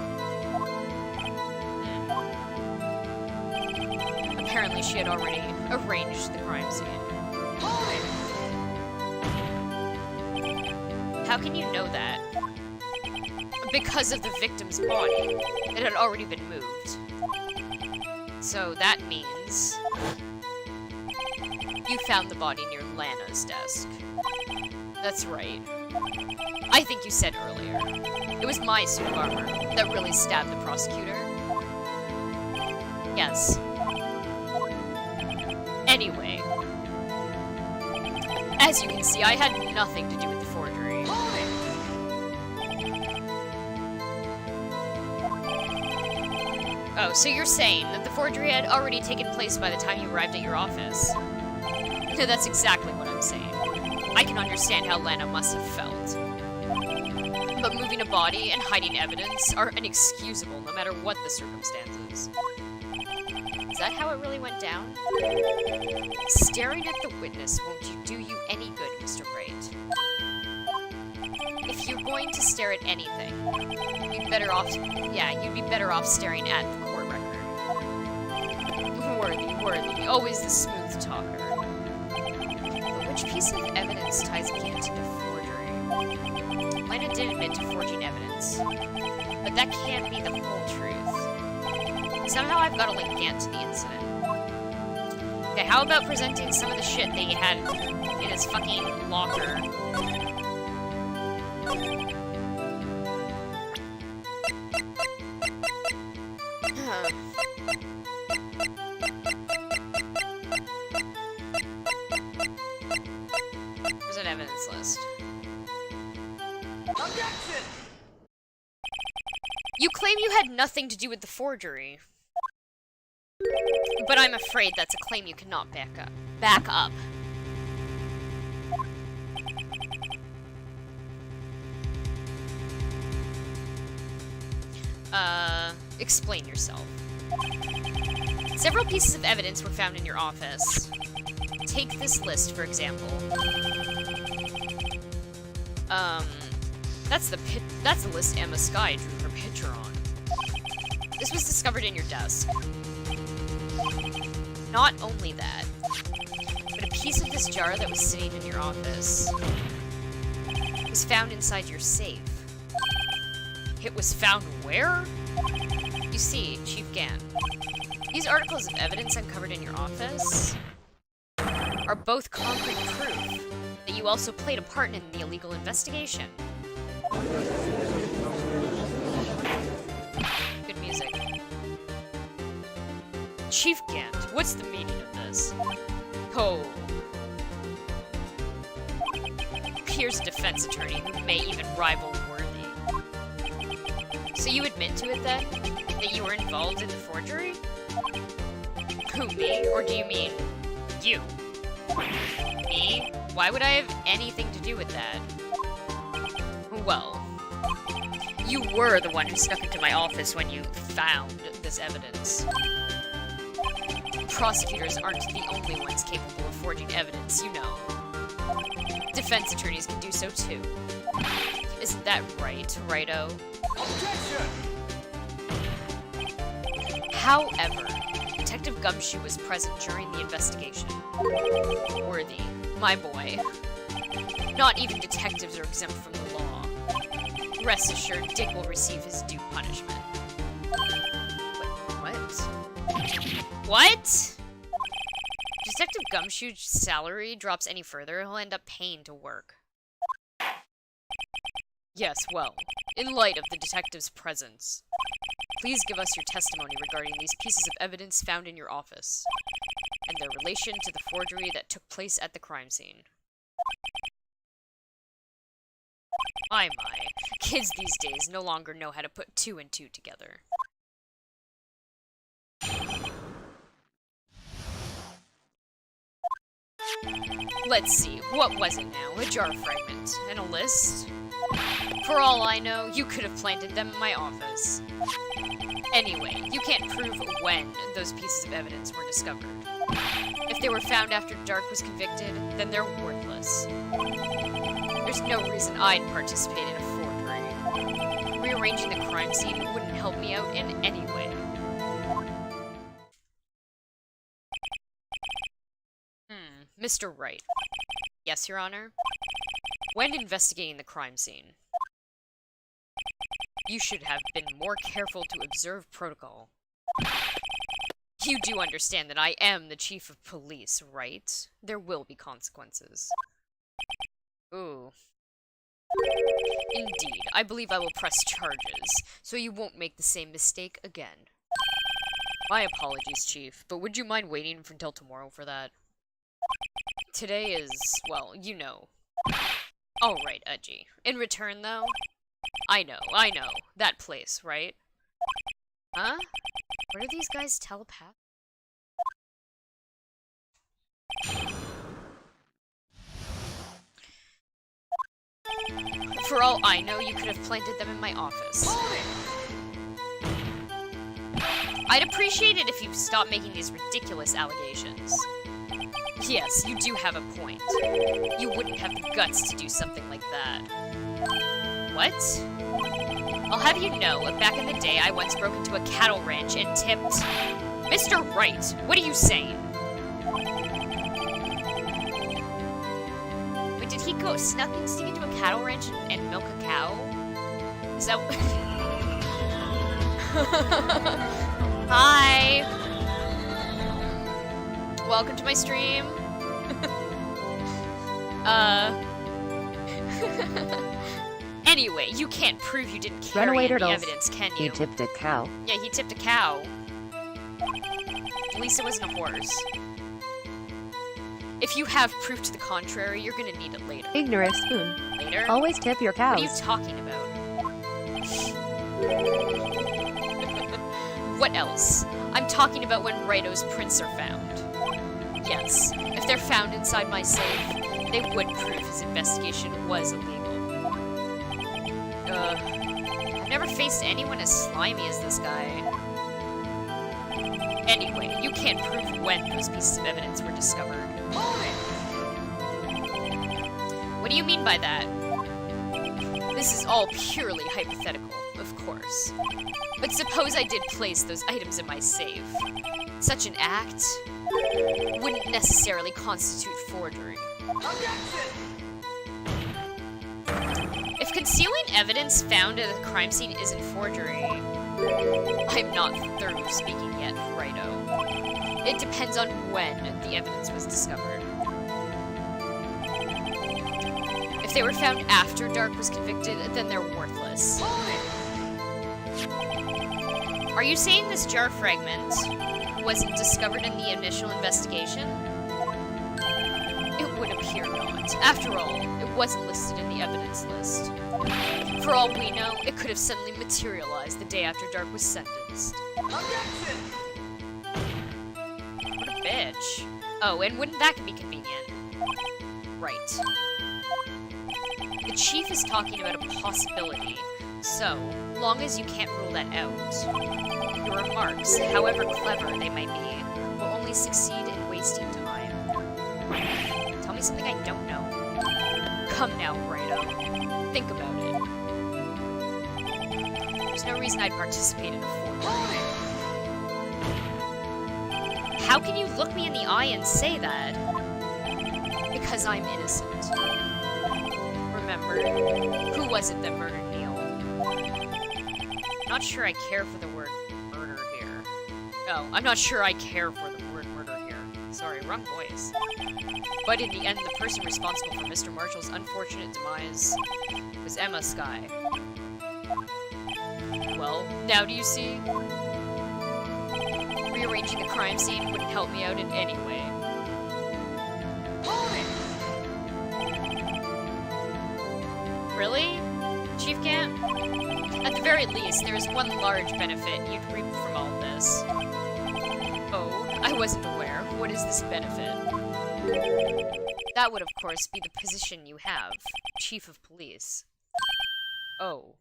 Apparently she had already arranged the crime scene. How can you know that? Because of the victim's body. It had already been moved. So that means you found the body near Lana's desk. That's right. I think you said earlier. It was my suit of armor that really stabbed the prosecutor. Yes. Anyway. As you can see, I had nothing to do with the forgery. Oh, so you're saying that the forgery had already taken place by the time you arrived at your office? No, that's exactly what I'm saying. I can understand how Lana must have felt. But moving a body and hiding evidence are inexcusable no matter what the circumstances. Is that how it really went down? Staring at the witness won't do you any good, Mr. Wright. If you're going to stare at anything, you'd be better off staring at the court record. Worthy, always the smooth talker. But which piece of evidence ties Gant to the forgery? Lana did admit to forging evidence, but that can't be the whole truth. Somehow I've got to link Gant to the incident. Okay, how about presenting some of the shit that he had in his fucking locker? There's an evidence list. Objection! You claim you had nothing to do with the forgery. But I'm afraid that's a claim you cannot back up. Explain yourself. Several pieces of evidence were found in your office. Take this list, for example. That's the list Emma Skye drew her picture on. This was discovered in your desk. Not only that, but a piece of this jar that was sitting in your office was found inside your safe. It was found where? You see, Chief Gant, these articles of evidence uncovered in your office are both concrete proof that you also played a part in the illegal investigation. Good music. Chief Gant, what's the meaning of this? Oh. Here's a defense attorney who may even rival Worthy. So you admit to it then? That you were involved in the forgery? Who, me? Or do you mean you? Me? Why would I have anything to do with that? Well, you were the one who snuck into my office when you found this evidence. Prosecutors aren't the only ones capable of forging evidence, you know. Defense attorneys can do so too. Isn't that right, Righto? Objection! However, Detective Gumshoe was present during the investigation. Worthy, my boy. Not even detectives are exempt from the law. Rest assured, Dick will receive his due punishment. What? Detective Gumshoe's salary drops any further, he'll end up paying to work. Yes, well, in light of the detective's presence, please give us your testimony regarding these pieces of evidence found in your office, and their relation to the forgery that took place at the crime scene. My. Kids these days no longer know how to put 2 and 2 together. Let's see, what was it now? A jar fragment? And a list? For all I know, you could have planted them in my office. Anyway, you can't prove when those pieces of evidence were discovered. If they were found after Dark was convicted, then they're worthless. There's no reason I'd participate in a forgery. Rearranging the crime scene wouldn't help me out in any way. Mr. Wright. Yes, Your Honor? When investigating the crime scene, you should have been more careful to observe protocol. You do understand that I am the chief of police, right? There will be consequences. Ooh. Indeed, I believe I will press charges, so you won't make the same mistake again. My apologies, Chief, but would you mind waiting until tomorrow for that? Today is, well, you know. Alright, Edgy. In return, though, I know, that place, right? Huh? What are these guys telepath? For all I know, you could have planted them in my office. I'd appreciate it if you stopped making these ridiculous allegations. Yes, you do have a point. You wouldn't have the guts to do something like that. What? I'll have you know, back in the day, I once broke into a cattle ranch and tipped... Mr. Wright, what are you saying? Wait, did he go sneak into a cattle ranch and milk a cow? Is that... Hi! Welcome to my stream. Anyway, you can't prove you didn't carry Runaway any turtles. evidence, can you? He tipped a cow. Yeah, he tipped a cow. At least it wasn't a horse. If you have proof to the contrary, you're gonna need it later. Ignorant spoon. Later? Always tip your What are you cows. talking about? What else? I'm talking about when Righto's prints are found. Yes, if they're found inside my safe, they would prove his investigation was illegal. I've never faced anyone as slimy as this guy. Anyway, you can't prove when those pieces of evidence were discovered. What do you mean by that? This is all purely hypothetical, of course. But suppose I did place those items in my safe. Such an act wouldn't necessarily constitute forgery. If concealing evidence found at a crime scene isn't forgery, I'm not through speaking yet, Righto. It depends on when the evidence was discovered. If they were found after Dark was convicted, then they're worthless. Are you saying this jar fragment wasn't discovered in the initial investigation? It would appear not. After all, it wasn't listed in the evidence list. For all we know, it could have suddenly materialized the day after Dark was sentenced. Objection! What a bitch. Oh, and wouldn't that be convenient? Right. The chief is talking about a possibility, so, long as you can't rule that out, your remarks, however clever they might be, will only succeed in wasting time. Tell me something I don't know. Come now, Wright. Think about it. There's no reason I'd participate in a forgery. How can you look me in the eye and say that? Because I'm innocent. Remember, who was it that murdered Neil? Not sure I care for the word murder here. Oh, I'm not sure I care for the word murder here. Sorry, wrong voice. But in the end, the person responsible for Mr. Marshall's unfortunate demise was Emma Skye. Well, now do you see? Rearranging the crime scene wouldn't help me out in any way. Really? Chief Gant? At the very least, there is one large benefit you'd reap from all this. Oh, I wasn't aware. What is this benefit? That would, of course, be the position you have, Chief of Police. Oh.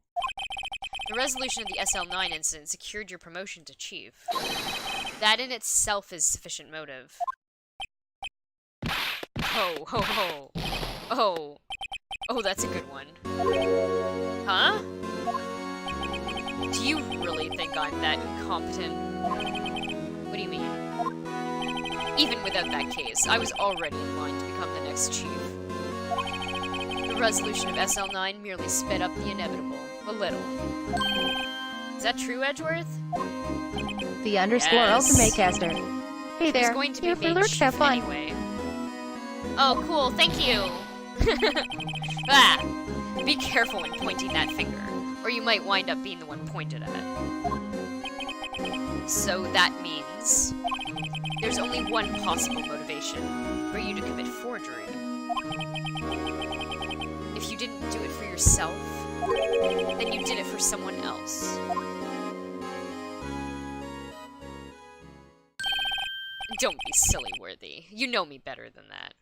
The resolution of the SL9 incident secured your promotion to Chief. That in itself is sufficient motive. Ho, ho, ho. Oh. Oh, that's a good one. Huh? Do you really think I'm that incompetent? What do you mean? Even without that case, I was already in line to become the next chief. The resolution of SL9 merely sped up the inevitable. A little. Is that true, Edgeworth? The underscore Yes. ultimate caster. Hey He's there. going to be Here made for lurks, have chief fun. anyway. Oh, cool, thank you! Ah! Be careful when pointing that finger, or you might wind up being the one pointed at. So that means there's only one possible motivation for you to commit forgery. If you didn't do it for yourself, then you did it for someone else. Don't be silly, Worthy. You know me better than that.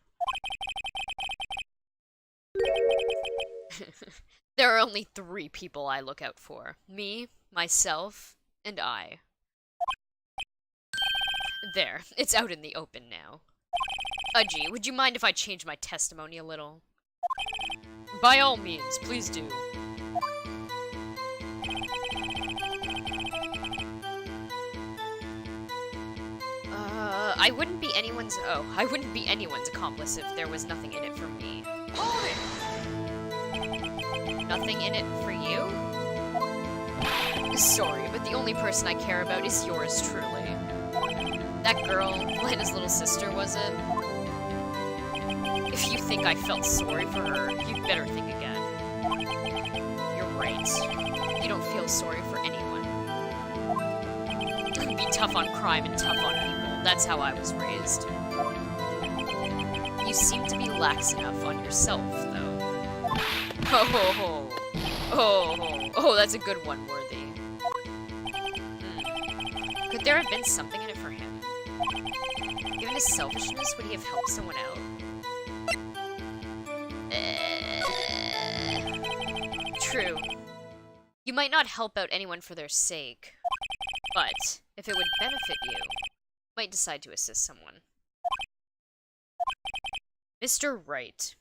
There are only 3 people I look out for. Me, myself, and I. There, it's out in the open now. Udgy, would you mind if I change my testimony a little? By all means, please do. I wouldn't be anyone's accomplice if there was nothing in it for me. Nothing in it for you? Sorry, but the only person I care about is yours truly. That girl, Lena's little sister, was it? If you think I felt sorry for her, you'd better think again. You're right. You don't feel sorry for anyone. Be tough on crime and tough on people. That's how I was raised. You seem to be lax enough on yourself, though. Ho ho ho. Oh, oh, that's a good one, Worthy. Could there have been something in it for him? Given his selfishness, would he have helped someone out? True. You might not help out anyone for their sake, but if it would benefit you, you might decide to assist someone. Mr. Wright,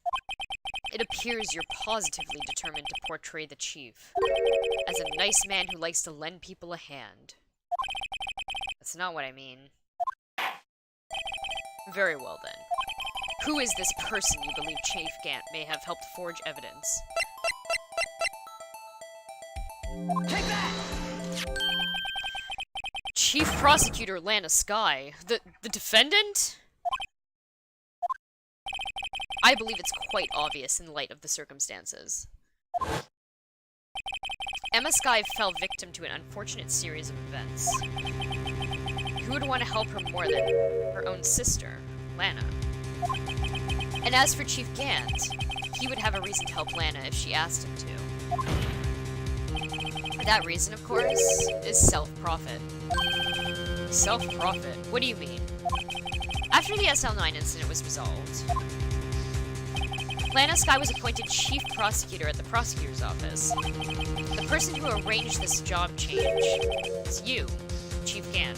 it appears you're positively determined to portray the chief as a nice man who likes to lend people a hand. That's not what I mean. Very well then. Who is this person you believe Chief Gant may have helped forge evidence? Take that! Chief Prosecutor Lana Skye, the defendant? I believe it's quite obvious in light of the circumstances. Emma Skye fell victim to an unfortunate series of events. Who would want to help her more than her own sister, Lana? And as for Chief Gant, he would have a reason to help Lana if she asked him to. That reason, of course, is self-profit. Self-profit? What do you mean? After the SL9 incident was resolved, Lana Skye was appointed chief prosecutor at the prosecutor's office. The person who arranged this job change is you, Chief Gan.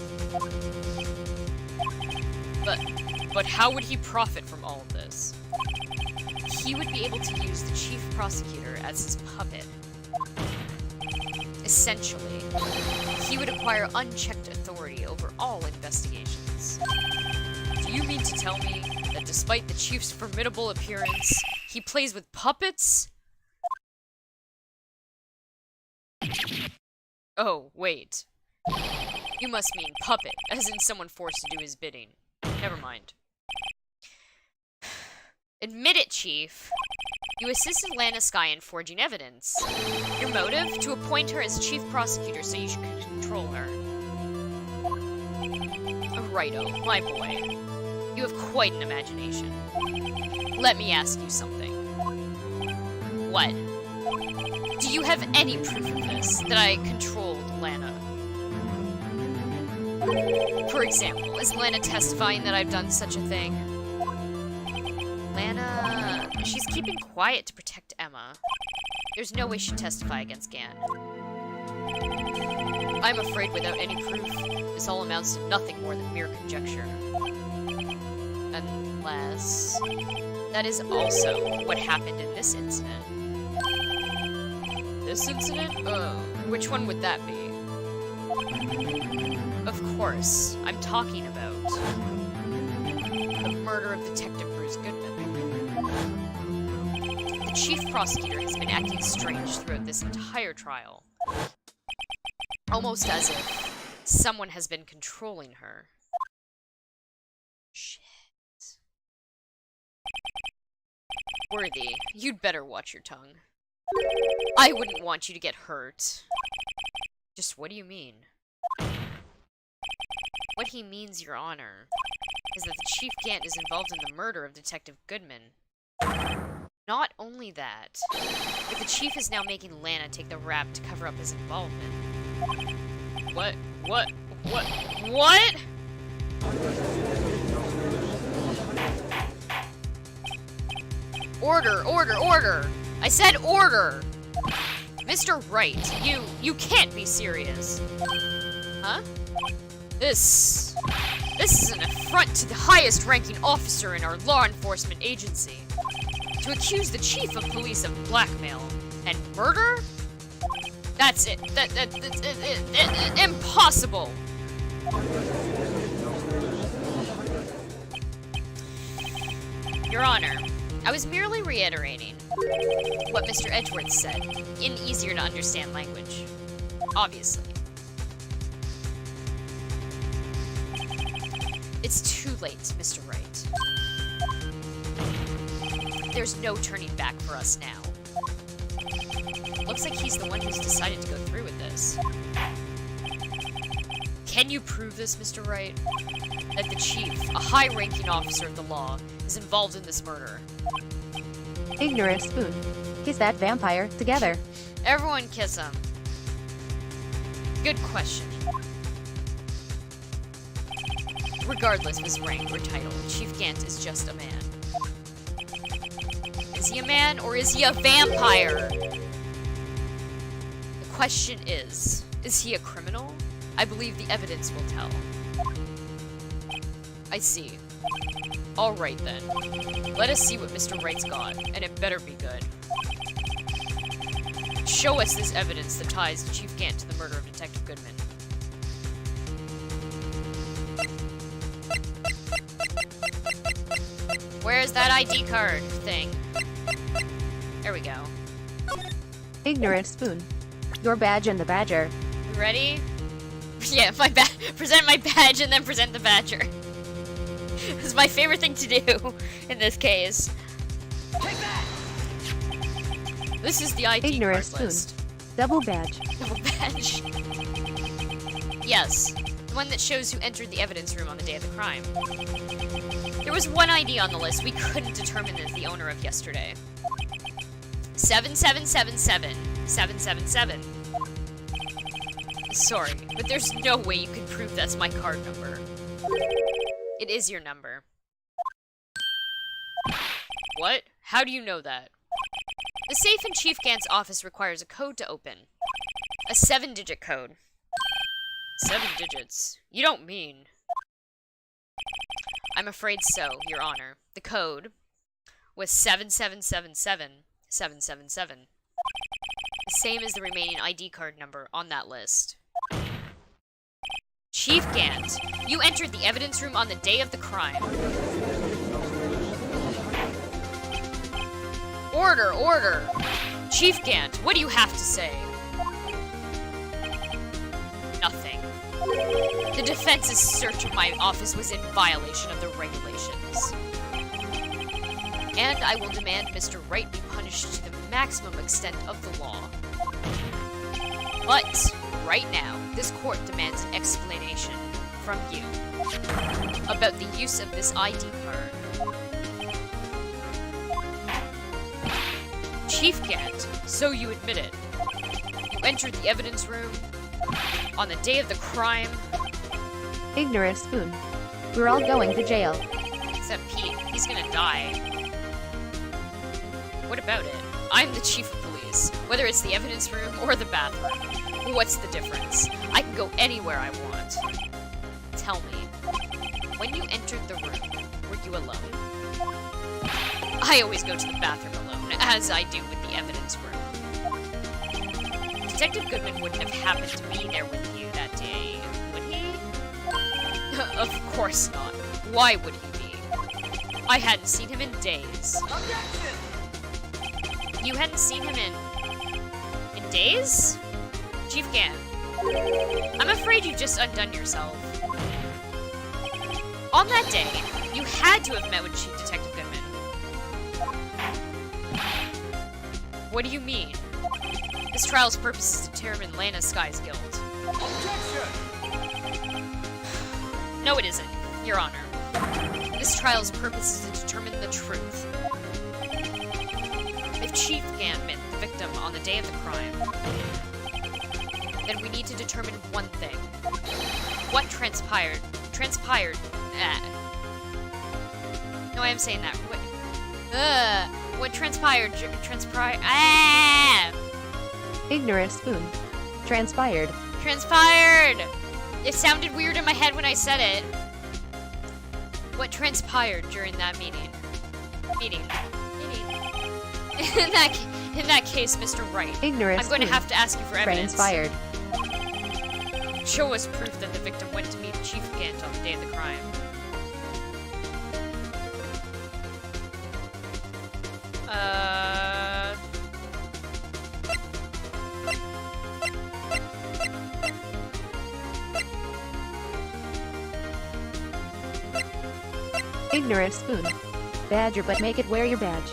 But how would he profit from all of this? He would be able to use the chief prosecutor as his puppet. Essentially, he would acquire unchecked authority over all investigations. Do you mean to tell me that despite the chief's formidable appearance, he plays with puppets? Oh, wait. You must mean puppet, as in someone forced to do his bidding. Never mind. Admit it, Chief. You assisted Lana Skye in forging evidence. Your motive? To appoint her as chief prosecutor so you could control her. Righto, my boy. You have quite an imagination. Let me ask you something. What? Do you have any proof of this, that I controlled Lana? For example, is Lana testifying that I've done such a thing? Lana... she's keeping quiet to protect Emma. There's no way she'd testify against Gan. I'm afraid without any proof, this all amounts to nothing more than mere conjecture. Unless... that is also what happened in this incident. This incident? Which one would that be? Of course, I'm talking about the murder of Detective Bruce Goodman. The chief prosecutor has been acting strange throughout this entire trial. Almost as if someone has been controlling her. Shit. Worthy, you'd better watch your tongue. I wouldn't want you to get hurt. Just what do you mean? What he means, Your Honor, is that the Chief Gant is involved in the murder of Detective Goodman. Not only that, but the Chief is now making Lana take the rap to cover up his involvement. What? Order! I said order! Mr. Wright, you can't be serious. Huh? This is an affront to the highest-ranking officer in our law enforcement agency. To accuse the chief of police of blackmail and murder? That's it. That's impossible. Your Honor, I was merely reiterating what Mr. Edgeworth said in easier-to-understand language. Obviously. It's too late, Mr. Wright. There's no turning back for us now. Looks like he's the one who's decided to go through with this. Can you prove this, Mr. Wright? That the chief, a high-ranking officer of the law, is involved in this murder? Ignorant spoon. Kiss that vampire together. Everyone kiss him. Good question. Regardless of his rank or title, Chief Gant is just a man. Is he a man or is he a vampire? The question is he a criminal? I believe the evidence will tell. I see. Alright then. Let us see what Mr. Wright's got, and it better be good. Show us this evidence that ties Chief Gant to the murder of Detective Goodman. Where's that ID card thing? There we go. Ignorant spoon. Your badge and the badger. You ready? Yeah, present my badge and then present the badger. It's my favorite thing to do in this case. Take that! This is the ID Ignorant card spoon. list. Double badge. Double badge. Yes, the one that shows who entered the evidence room on the day of the crime. There was one ID on the list we couldn't determine as the owner of yesterday. 7777 777. Sorry, but there's no way you can prove that's my card number. It is your number. What? How do you know that? The safe in Chief Gant's office requires a code to open. A 7-digit code. 7 digits? You don't mean... I'm afraid so, Your Honor. The code was 7777777. The same as the remaining ID card number on that list. Chief Gant, you entered the evidence room on the day of the crime. Order, order! Chief Gant, what do you have to say? Nothing. The defense's search of my office was in violation of the regulations. And I will demand Mr. Wright be punished to the maximum extent of the law. But, right now, this court demands an explanation from you about the use of this ID card. Chief Gant, so you admit it. You entered the evidence room on the day of the crime. Ignorant spoon. We're all going to jail. Except Pete, he's gonna die. What about it? I'm the chief of police, whether it's the evidence room or the bathroom. What's the difference? I can go anywhere I want. Tell me, when you entered the room, were you alone? I always go to the bathroom alone, as I do with the evidence room. Detective Goodman wouldn't have happened to be there with you that day, would he? Of course not. Why would he be? I hadn't seen him in days. Objection! You hadn't seen him in days? Chief Gant, I'm afraid you've just undone yourself. On that day, you had to have met with Chief Detective Goodman. What do you mean? This trial's purpose is to determine Lana Sky's guilt. Objection! No, it isn't, Your Honor. This trial's purpose is to determine the truth. If Chief Gant met the victim on the day of the crime, then we need to determine one thing. What transpired? No, I am saying that. What transpired? Ignorant spoon. Transpired. Transpired! It sounded weird in my head when I said it. What transpired during that meeting? In that case, Mr. Wright, Ignorant I'm going to have to ask you for evidence. Transpired. Show us proof that the victim went to meet Chief Gant on the day of the crime. Ignorant spoon. Badger, but make it wear your badge.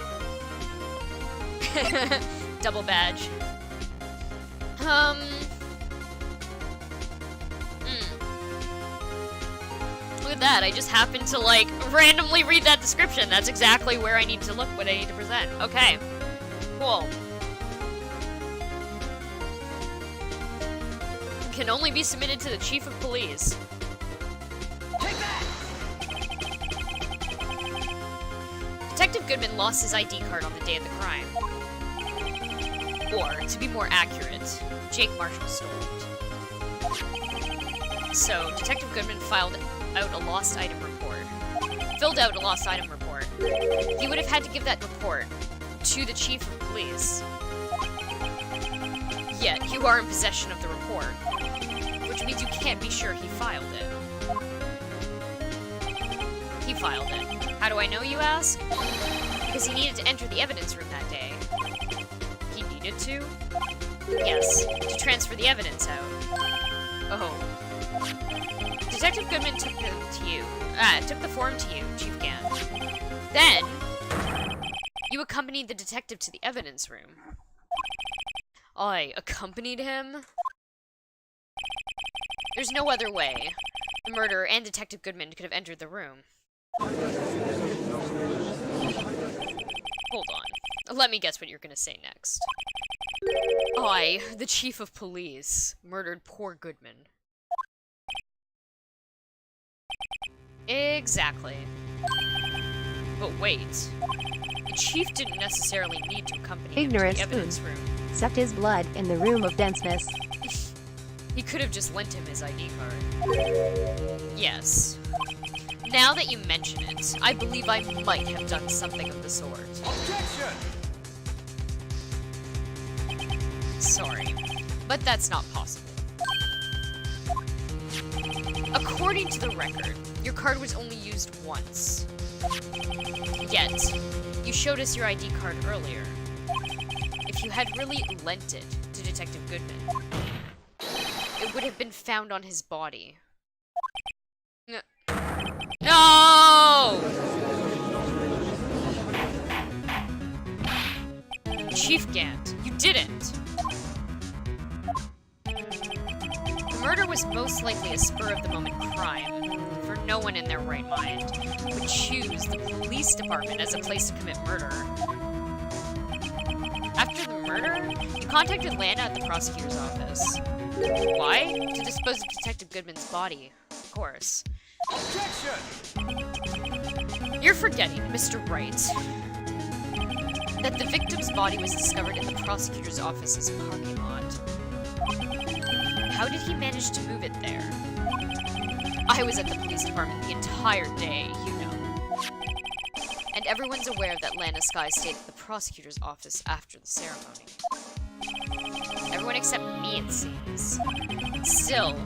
Double badge. Look at that, I just happened to, like, randomly read that description. That's exactly where I need to look, what I need to present. Okay. Cool. Can only be submitted to the Chief of Police. Take that! Detective Goodman lost his ID card on the day of the crime. Or, to be more accurate, Jake Marshall stole it. So, Detective Goodman filled out a lost item report. He would have had to give that report to the Chief of Police. Yet, you are in possession of the report, which means you can't be sure he filed it. He filed it. How do I know, you ask? Because he needed to enter the evidence room that day. He needed to? Yes, to transfer the evidence out. Oh. Detective Goodman took the form to you, Chief Gant. Then, you accompanied the detective to the evidence room. I accompanied him? There's no other way. The murderer and Detective Goodman could have entered the room. Hold on. Let me guess what you're gonna say next. I, the chief of police, murdered poor Goodman. Exactly. But wait. The chief didn't necessarily need to accompany him to Ignorant the evidence room. Sucked his blood in the room of denseness. He could have just lent him his ID card. Yes. Now that you mention it, I believe I might have done something of the sort. Objection! Sorry, but that's not possible. According to the record, your card was only used once. Yet, you showed us your ID card earlier. If you had really lent it to Detective Goodman, it would have been found on his body. No! Chief Gant, you didn't! The murder was most likely a spur-of-the-moment crime, for no one in their right mind would choose the police department as a place to commit murder. After the murder, you contacted Lana at the prosecutor's office. Why? To dispose of Detective Goodman's body, of course. Objection! You're forgetting, Mr. Wright, that the victim's body was discovered in the prosecutor's office's parking lot. How did he manage to move it there? I was at the police department the entire day, you know. And everyone's aware that Lana Skye stayed at the prosecutor's office after the ceremony. Everyone except me, it seems. Still,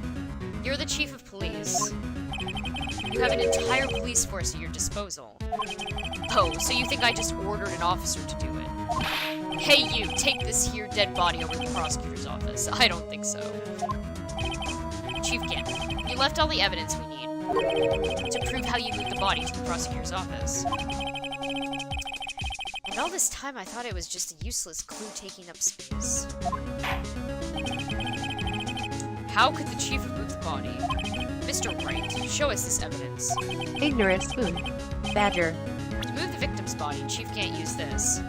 you're the chief of police. You have an entire police force at your disposal. Oh, so you think I just ordered an officer to do it? Hey you, take this here dead body over to the prosecutor's office. I don't think so. Chief Gant, you left all the evidence we need to prove how you moved the body to the prosecutor's office. And all this time I thought it was just a useless clue taking up space. How could the chief have moved the body? Mr. Wright, show us this evidence. Ignorant spoon. Badger. To move the victim's body, Chief can't use this.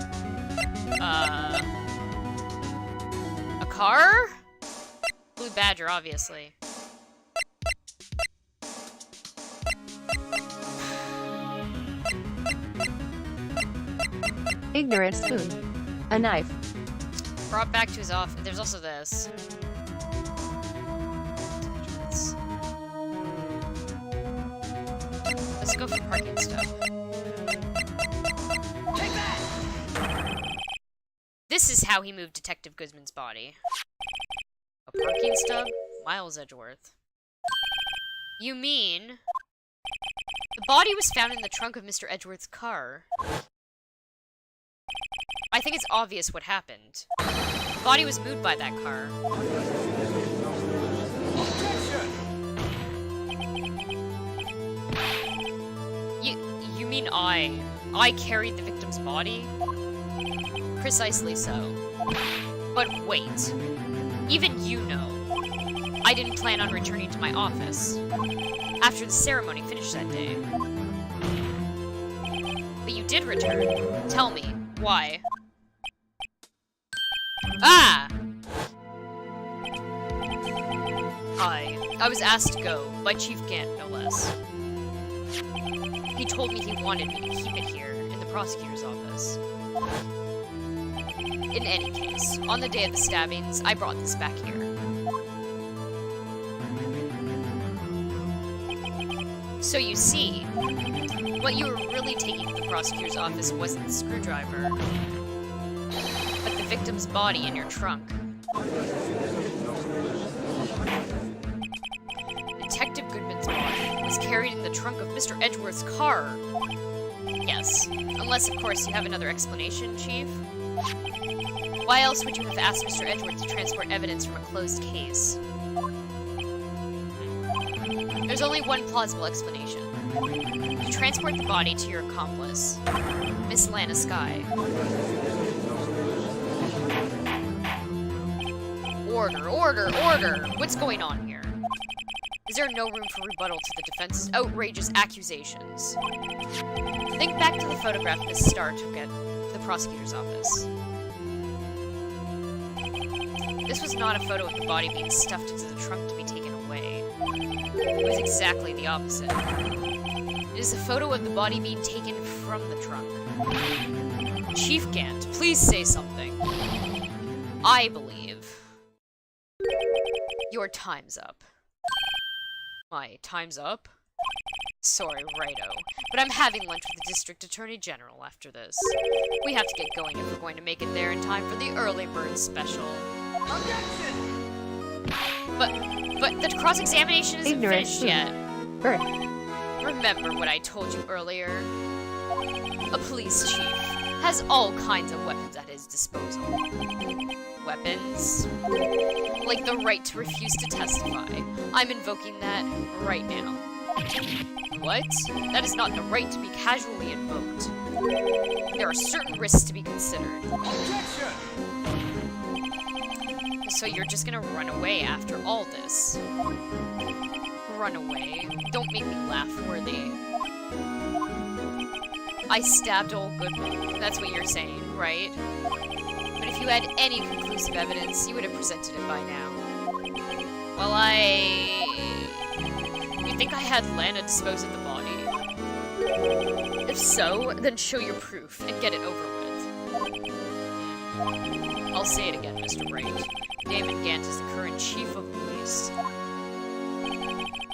A car? Blue Badger, obviously. Ignorant spoon. A knife. Brought back to his office. There's also this. Let's go for parking stuff. Take that! This is how he moved Detective Guzman's body. A parking stub? Miles Edgeworth. You mean... the body was found in the trunk of Mr. Edgeworth's car. I think it's obvious what happened. The body was moved by that car. Objection! You mean I carried the victim's body? Precisely so. But wait. Even you know. I didn't plan on returning to my office after the ceremony finished that day. But you did return. Tell me, why? Ah! I was asked to go, by Chief Gant, no less. He told me he wanted me to keep it here, in the prosecutor's office. In any case, on the day of the stabbings, I brought this back here. So you see, what you were really taking to the prosecutor's office wasn't the screwdriver, but the victim's body in your trunk. Detective Goodman's body was carried in the trunk of Mr. Edgeworth's car. Yes, unless, of course, you have another explanation, Chief. Why else would you have asked Mr. Edgeworth to transport evidence from a closed case? There's only one plausible explanation. To transport the body to your accomplice, Miss Lana Skye. Order, order, order! What's going on here? Is there no room for rebuttal to the defense's outrageous accusations? Think back to the photograph Miss Starr took at the prosecutor's office. This was not a photo of the body being stuffed into the trunk to be taken away. It was exactly the opposite. It is a photo of the body being taken from the trunk. Chief Gant, please say something. I believe your time's up. My time's up? Sorry, righto. But I'm having lunch with the District Attorney General after this. We have to get going if we're going to make it there in time for the early bird special. Objection! But the cross-examination isn't Ignorant finished food. yet. Bird. Remember what I told you earlier? A police chief has all kinds of weapons at his disposal. Weapons? Like the right to refuse to testify. I'm invoking that right now. What? That is not the right to be casually invoked. There are certain risks to be considered. Objection! So you're just gonna run away after all this? Run away? Don't make me laugh, worthy. I stabbed old Goodman. That's what you're saying, right? But if you had any conclusive evidence, you would have presented it by now. Well, You think I had Lana dispose of the body? If so, then show your proof and get it over with. I'll say it again, Mr. Wright. Damon Gant is the current chief of police.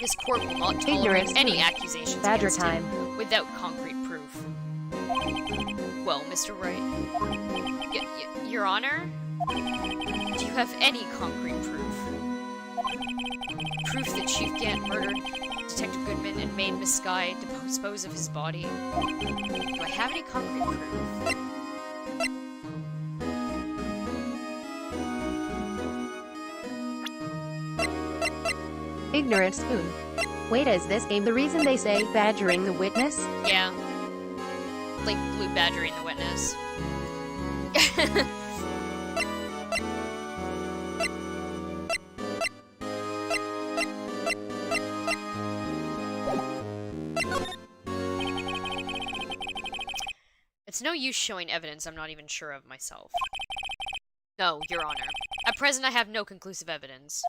This court will not tolerate Ignorance any food. accusations Badger against time. him without concrete proof. Well, Mr. Wright, Your Honor? Do you have any concrete proof? Proof that Chief Gant murdered Detective Goodman and made Miss Skye dispose of his body? Do I have any concrete proof? Ignorant spoon. Wait, is this game the reason they say badgering the witness? Yeah. Like blue badgering the witness. It's no use showing evidence I'm not even sure of myself. No, Your Honor. At present, I have no conclusive evidence.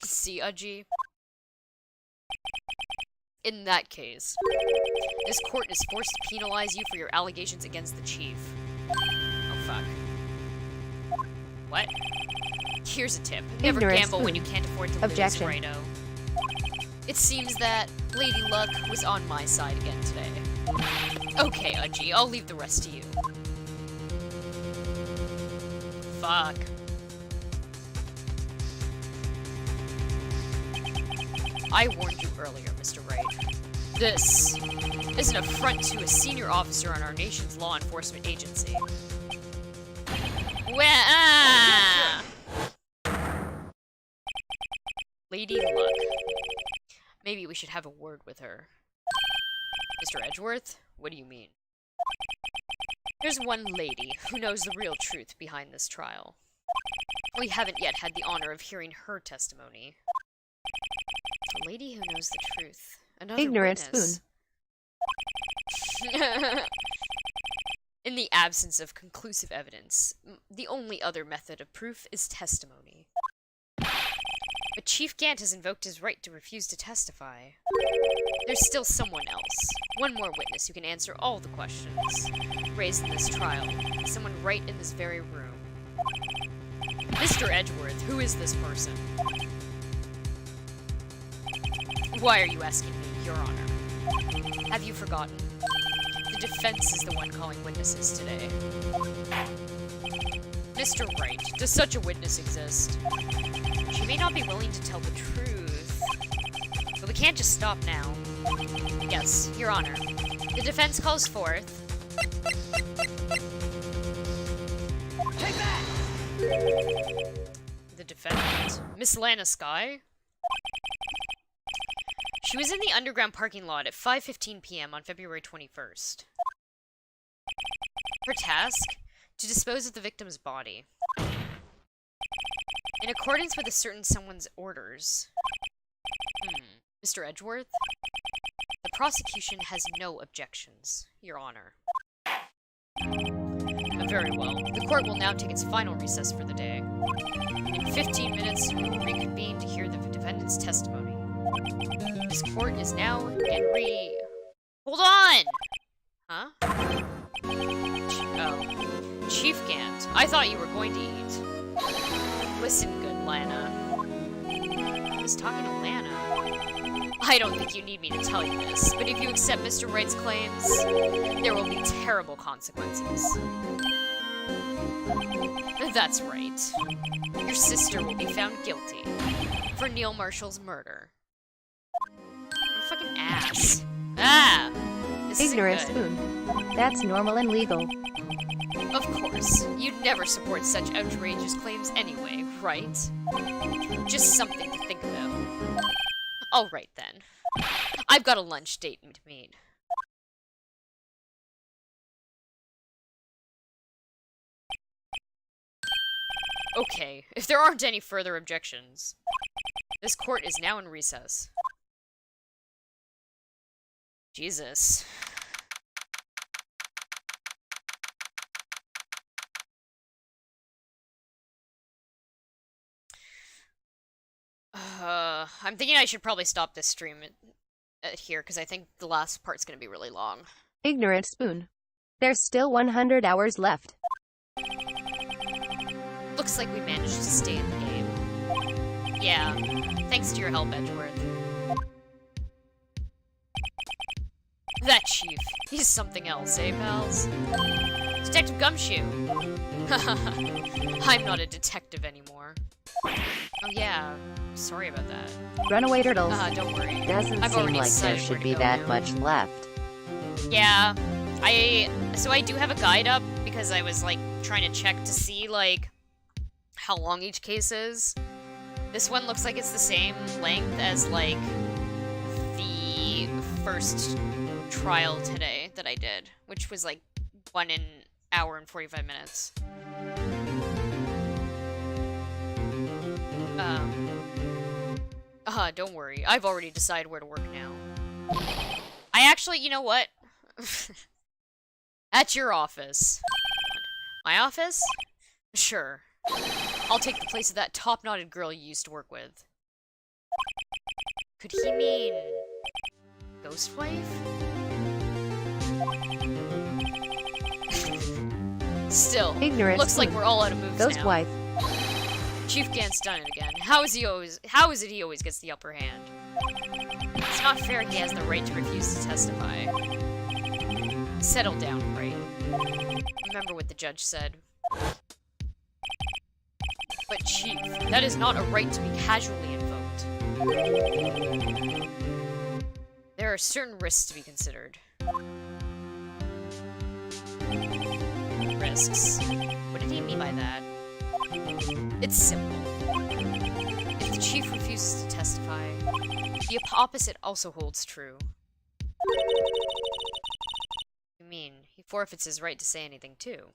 See, Udgy? In that case, this court is forced to penalize you for your allegations against the chief. Oh, fuck. What? Here's a tip. Never Ignorance gamble when food. you can't afford to Objection. lose, righto. It seems that Lady Luck was on my side again today. Okay, Udgy, I'll leave the rest to you. Fuck. I warned you earlier, Mr. Wright. This is an affront to a senior officer on our nation's law enforcement agency. Lady Luck. Maybe we should have a word with her. Mr. Edgeworth? What do you mean? There's one lady who knows the real truth behind this trial. We haven't yet had the honor of hearing her testimony. A lady who knows the truth. Another Ignorant witness. In the absence of conclusive evidence, the only other method of proof is testimony. But Chief Gant has invoked his right to refuse to testify. There's still someone else. One more witness who can answer all the questions raised in this trial. Someone right in this very room. Mr. Edgeworth, who is this person? Why are you asking me, Your Honor? Have you forgotten? The defense is the one calling witnesses today. Mr. Wright, does such a witness exist? She may not be willing to tell the truth, but we can't just stop now. Yes, Your Honor. The defense calls forth... Take that! The defendant, Miss Lana Skye? She was in the underground parking lot at 5:15 p.m. on February 21st. Her task? To dispose of the victim's body. In accordance with a certain someone's orders. Mr. Edgeworth? The prosecution has no objections, Your Honor. A Very well. The court will now take its final recess for the day. In 15 minutes, we will reconvene to hear the defendant's testimony. This court is now in Hold on! Huh? Oh. Chief Gant, I thought you were going to eat. Listen, good Lana. I was talking to Lana. I don't think you need me to tell you this, but if you accept Mr. Wright's claims, there will be terrible consequences. That's right. Your sister will be found guilty for Neil Marshall's murder. What a fucking ass. Ah! This Ignorant isn't good. spoon. That's normal and legal. Of course. You'd never support such outrageous claims anyway, right? Just something to think about. Alright then. I've got a lunch date to meet. Okay, if there aren't any further objections, this court is now in recess. Jesus. I'm thinking I should probably stop this stream here, because I think the last part's gonna be really long. Ignorant spoon. There's still 100 hours left. Looks like we managed to stay in the game. Yeah, thanks to your help, Edgeworth. That chief, he's something else, eh, pals? Detective Gumshoe! I'm not a detective anymore. Oh yeah, sorry about that. Runaway turtles. Don't worry. Doesn't I've seem already like there decided where should to be go that now. much left. Yeah, so I do have a guide up because I was like trying to check to see like how long each case is. This one looks like it's the same length as like the first trial today that I did, which was like 1 hour and 45 minutes. Don't worry. I've already decided where to work now. I actually, you know what? At your office. My office? Sure. I'll take the place of that top-knotted girl you used to work with. Could he mean... Ghost Wife? Still, Ignorant looks like spoon. we're all out of moves Ghost now. wife. Chief Gant's done it again. How is it he always gets the upper hand? It's not fair he has the right to refuse to testify. Settle down, Wright. Remember what the judge said. But Chief, that is not a right to be casually invoked. There are certain risks to be considered. Risks? What did he mean by that? It's simple. If the chief refuses to testify, the opposite also holds true. You mean, he forfeits his right to say anything too?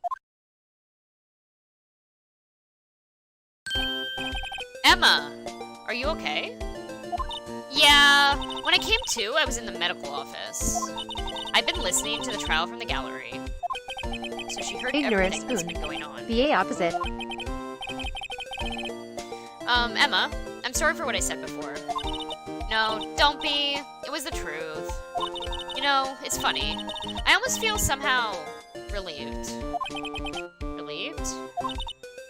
Emma! Are you okay? Yeah, when I came to, I was in the medical office. I've been listening to the trial from the gallery. So she heard Ignorant everything that's spoon. been going on. The opposite. Emma, I'm sorry for what I said before. No, don't be. It was the truth. You know, it's funny. I almost feel somehow relieved. Relieved?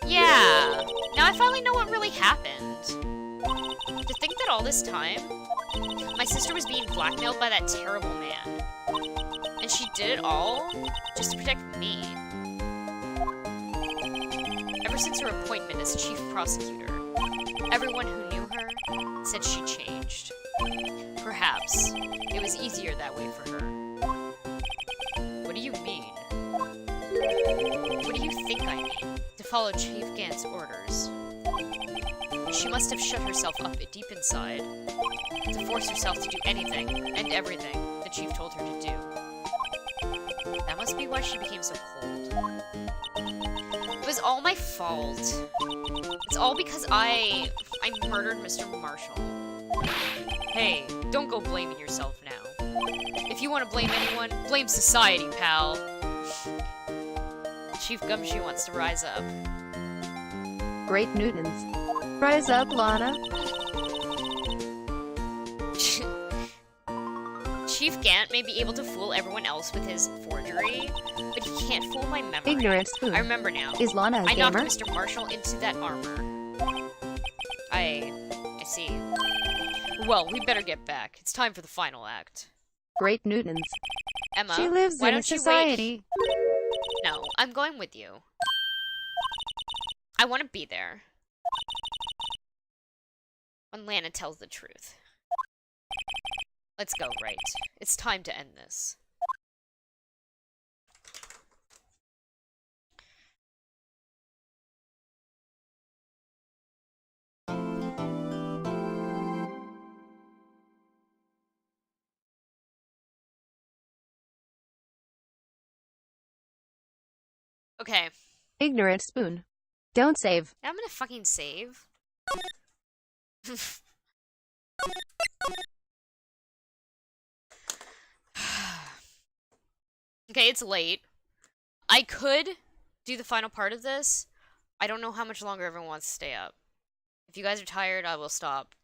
Yeah. Now I finally know what really happened. To think that all this time, my sister was being blackmailed by that terrible man. And she did it all just to protect me. Ever since her appointment as chief prosecutor, everyone who knew her said she changed. Perhaps it was easier that way for her. What do you mean? What do you think I mean? To follow Chief Gant's orders. She must have shut herself up deep inside to force herself to do anything and everything the chief told her to do. That must be why she became so cold. It was all my fault. It's all because I murdered Mr. Marshall. Hey, don't go blaming yourself now. If you want to blame anyone, blame society, pal. Chief Gumshoe wants to rise up. Great Newtons. Rise up, Lana. Chief Gant may be able to fool everyone else with his forgery, but he can't fool my memory. Ignorant spoon. I remember now. Is Lana a I knocked gamer? Mr. Marshall into that armor. I see. Well, we better get back. It's time for the final act. Great Newtons. Emma, She lives why in a don't you wait? society. No, I'm going with you. I want to be there. When Lana tells the truth. Let's go, Wright. It's time to end this. Okay. Ignorant spoon. Don't save. I'm gonna fucking save. Okay, it's late. I could do the final part of this. I don't know how much longer everyone wants to stay up. If you guys are tired, I will stop.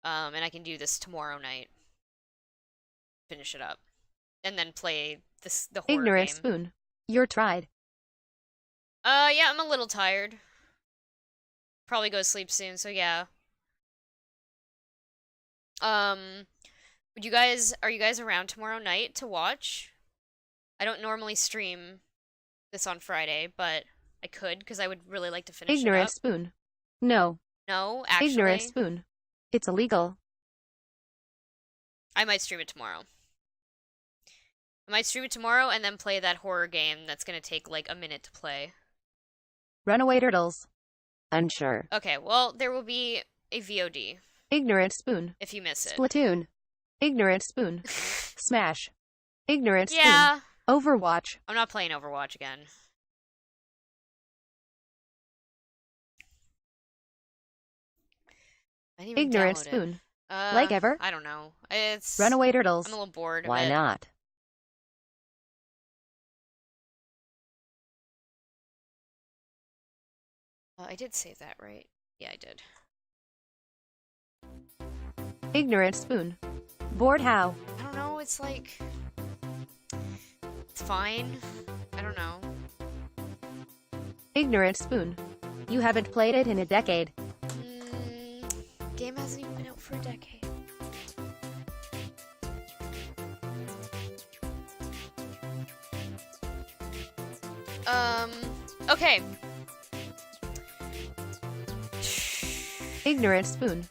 And I can do this tomorrow night. Finish it up. And then play the horror Ignorant game. spoon. You're tried. Yeah, I'm a little tired. Probably go to sleep soon, so yeah. Are you guys around tomorrow night to watch? I don't normally stream this on Friday, but I could, because I would really like to finish Ignorant it up. spoon. No. No, actually. Ignorant spoon. It's illegal. I might stream it tomorrow. I might stream it tomorrow and then play that horror game that's gonna take like a minute to play. Runaway turtles. Unsure. Okay, well, there will be a VOD Ignorant spoon. if you miss it. Splatoon. Ignorant spoon. Smash. Ignorant spoon. Yeah, Overwatch. I'm not playing Overwatch again. I didn't even Ignorant download it. spoon. Like ever? I don't know. It's Runaway turtles. I'm a little bored of Why it. not? I did save that, right? Yeah, I did. Ignorant spoon. Bored how? I don't know, it's like... It's fine. I don't know. Ignorant spoon. You haven't played it in a decade. Game hasn't even been out for a decade. Okay. Ignorant spoon.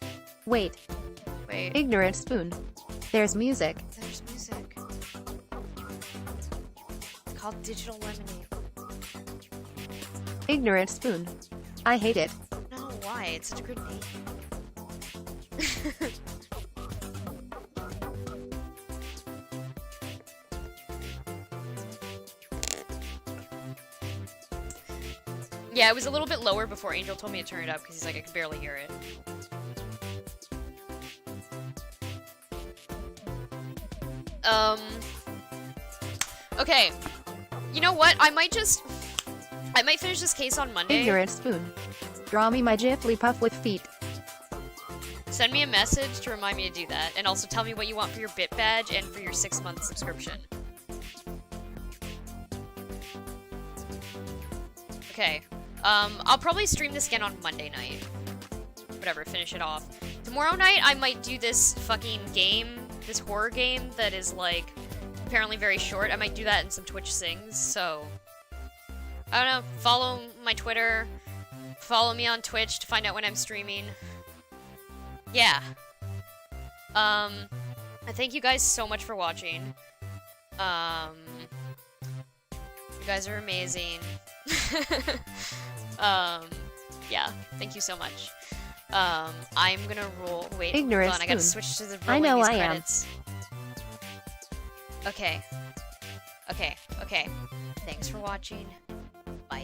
Wait. Wait. Ignorant spoon. There's music. There's music. Called Digital Lemonade. Ignorant spoon. I hate it. No, why? It's such a good name. Yeah, it was a little bit lower before Angel told me to turn it up because he's like, I could barely hear it. Okay. You know what? I might finish this case on Monday. Ignorant spoon. Draw me my Jiffly-Puff with feet. Send me a message to remind me to do that, and also tell me what you want for your bit badge and for your 6-month subscription. Okay. I'll probably stream this again on Monday night. Whatever, finish it off. Tomorrow night, I might do this fucking game, this horror game that is, like, apparently very short. I might do that in some Twitch sings, so... I don't know, follow my Twitter, follow me on Twitch to find out when I'm streaming. Yeah. I thank you guys so much for watching. You guys are amazing. Yeah, thank you so much. I'm gonna roll. Wait, Ignorant hold on, I gotta spoon. switch to the I rolling know these I am. credits. Okay. Okay, okay. Thanks for watching. Bye.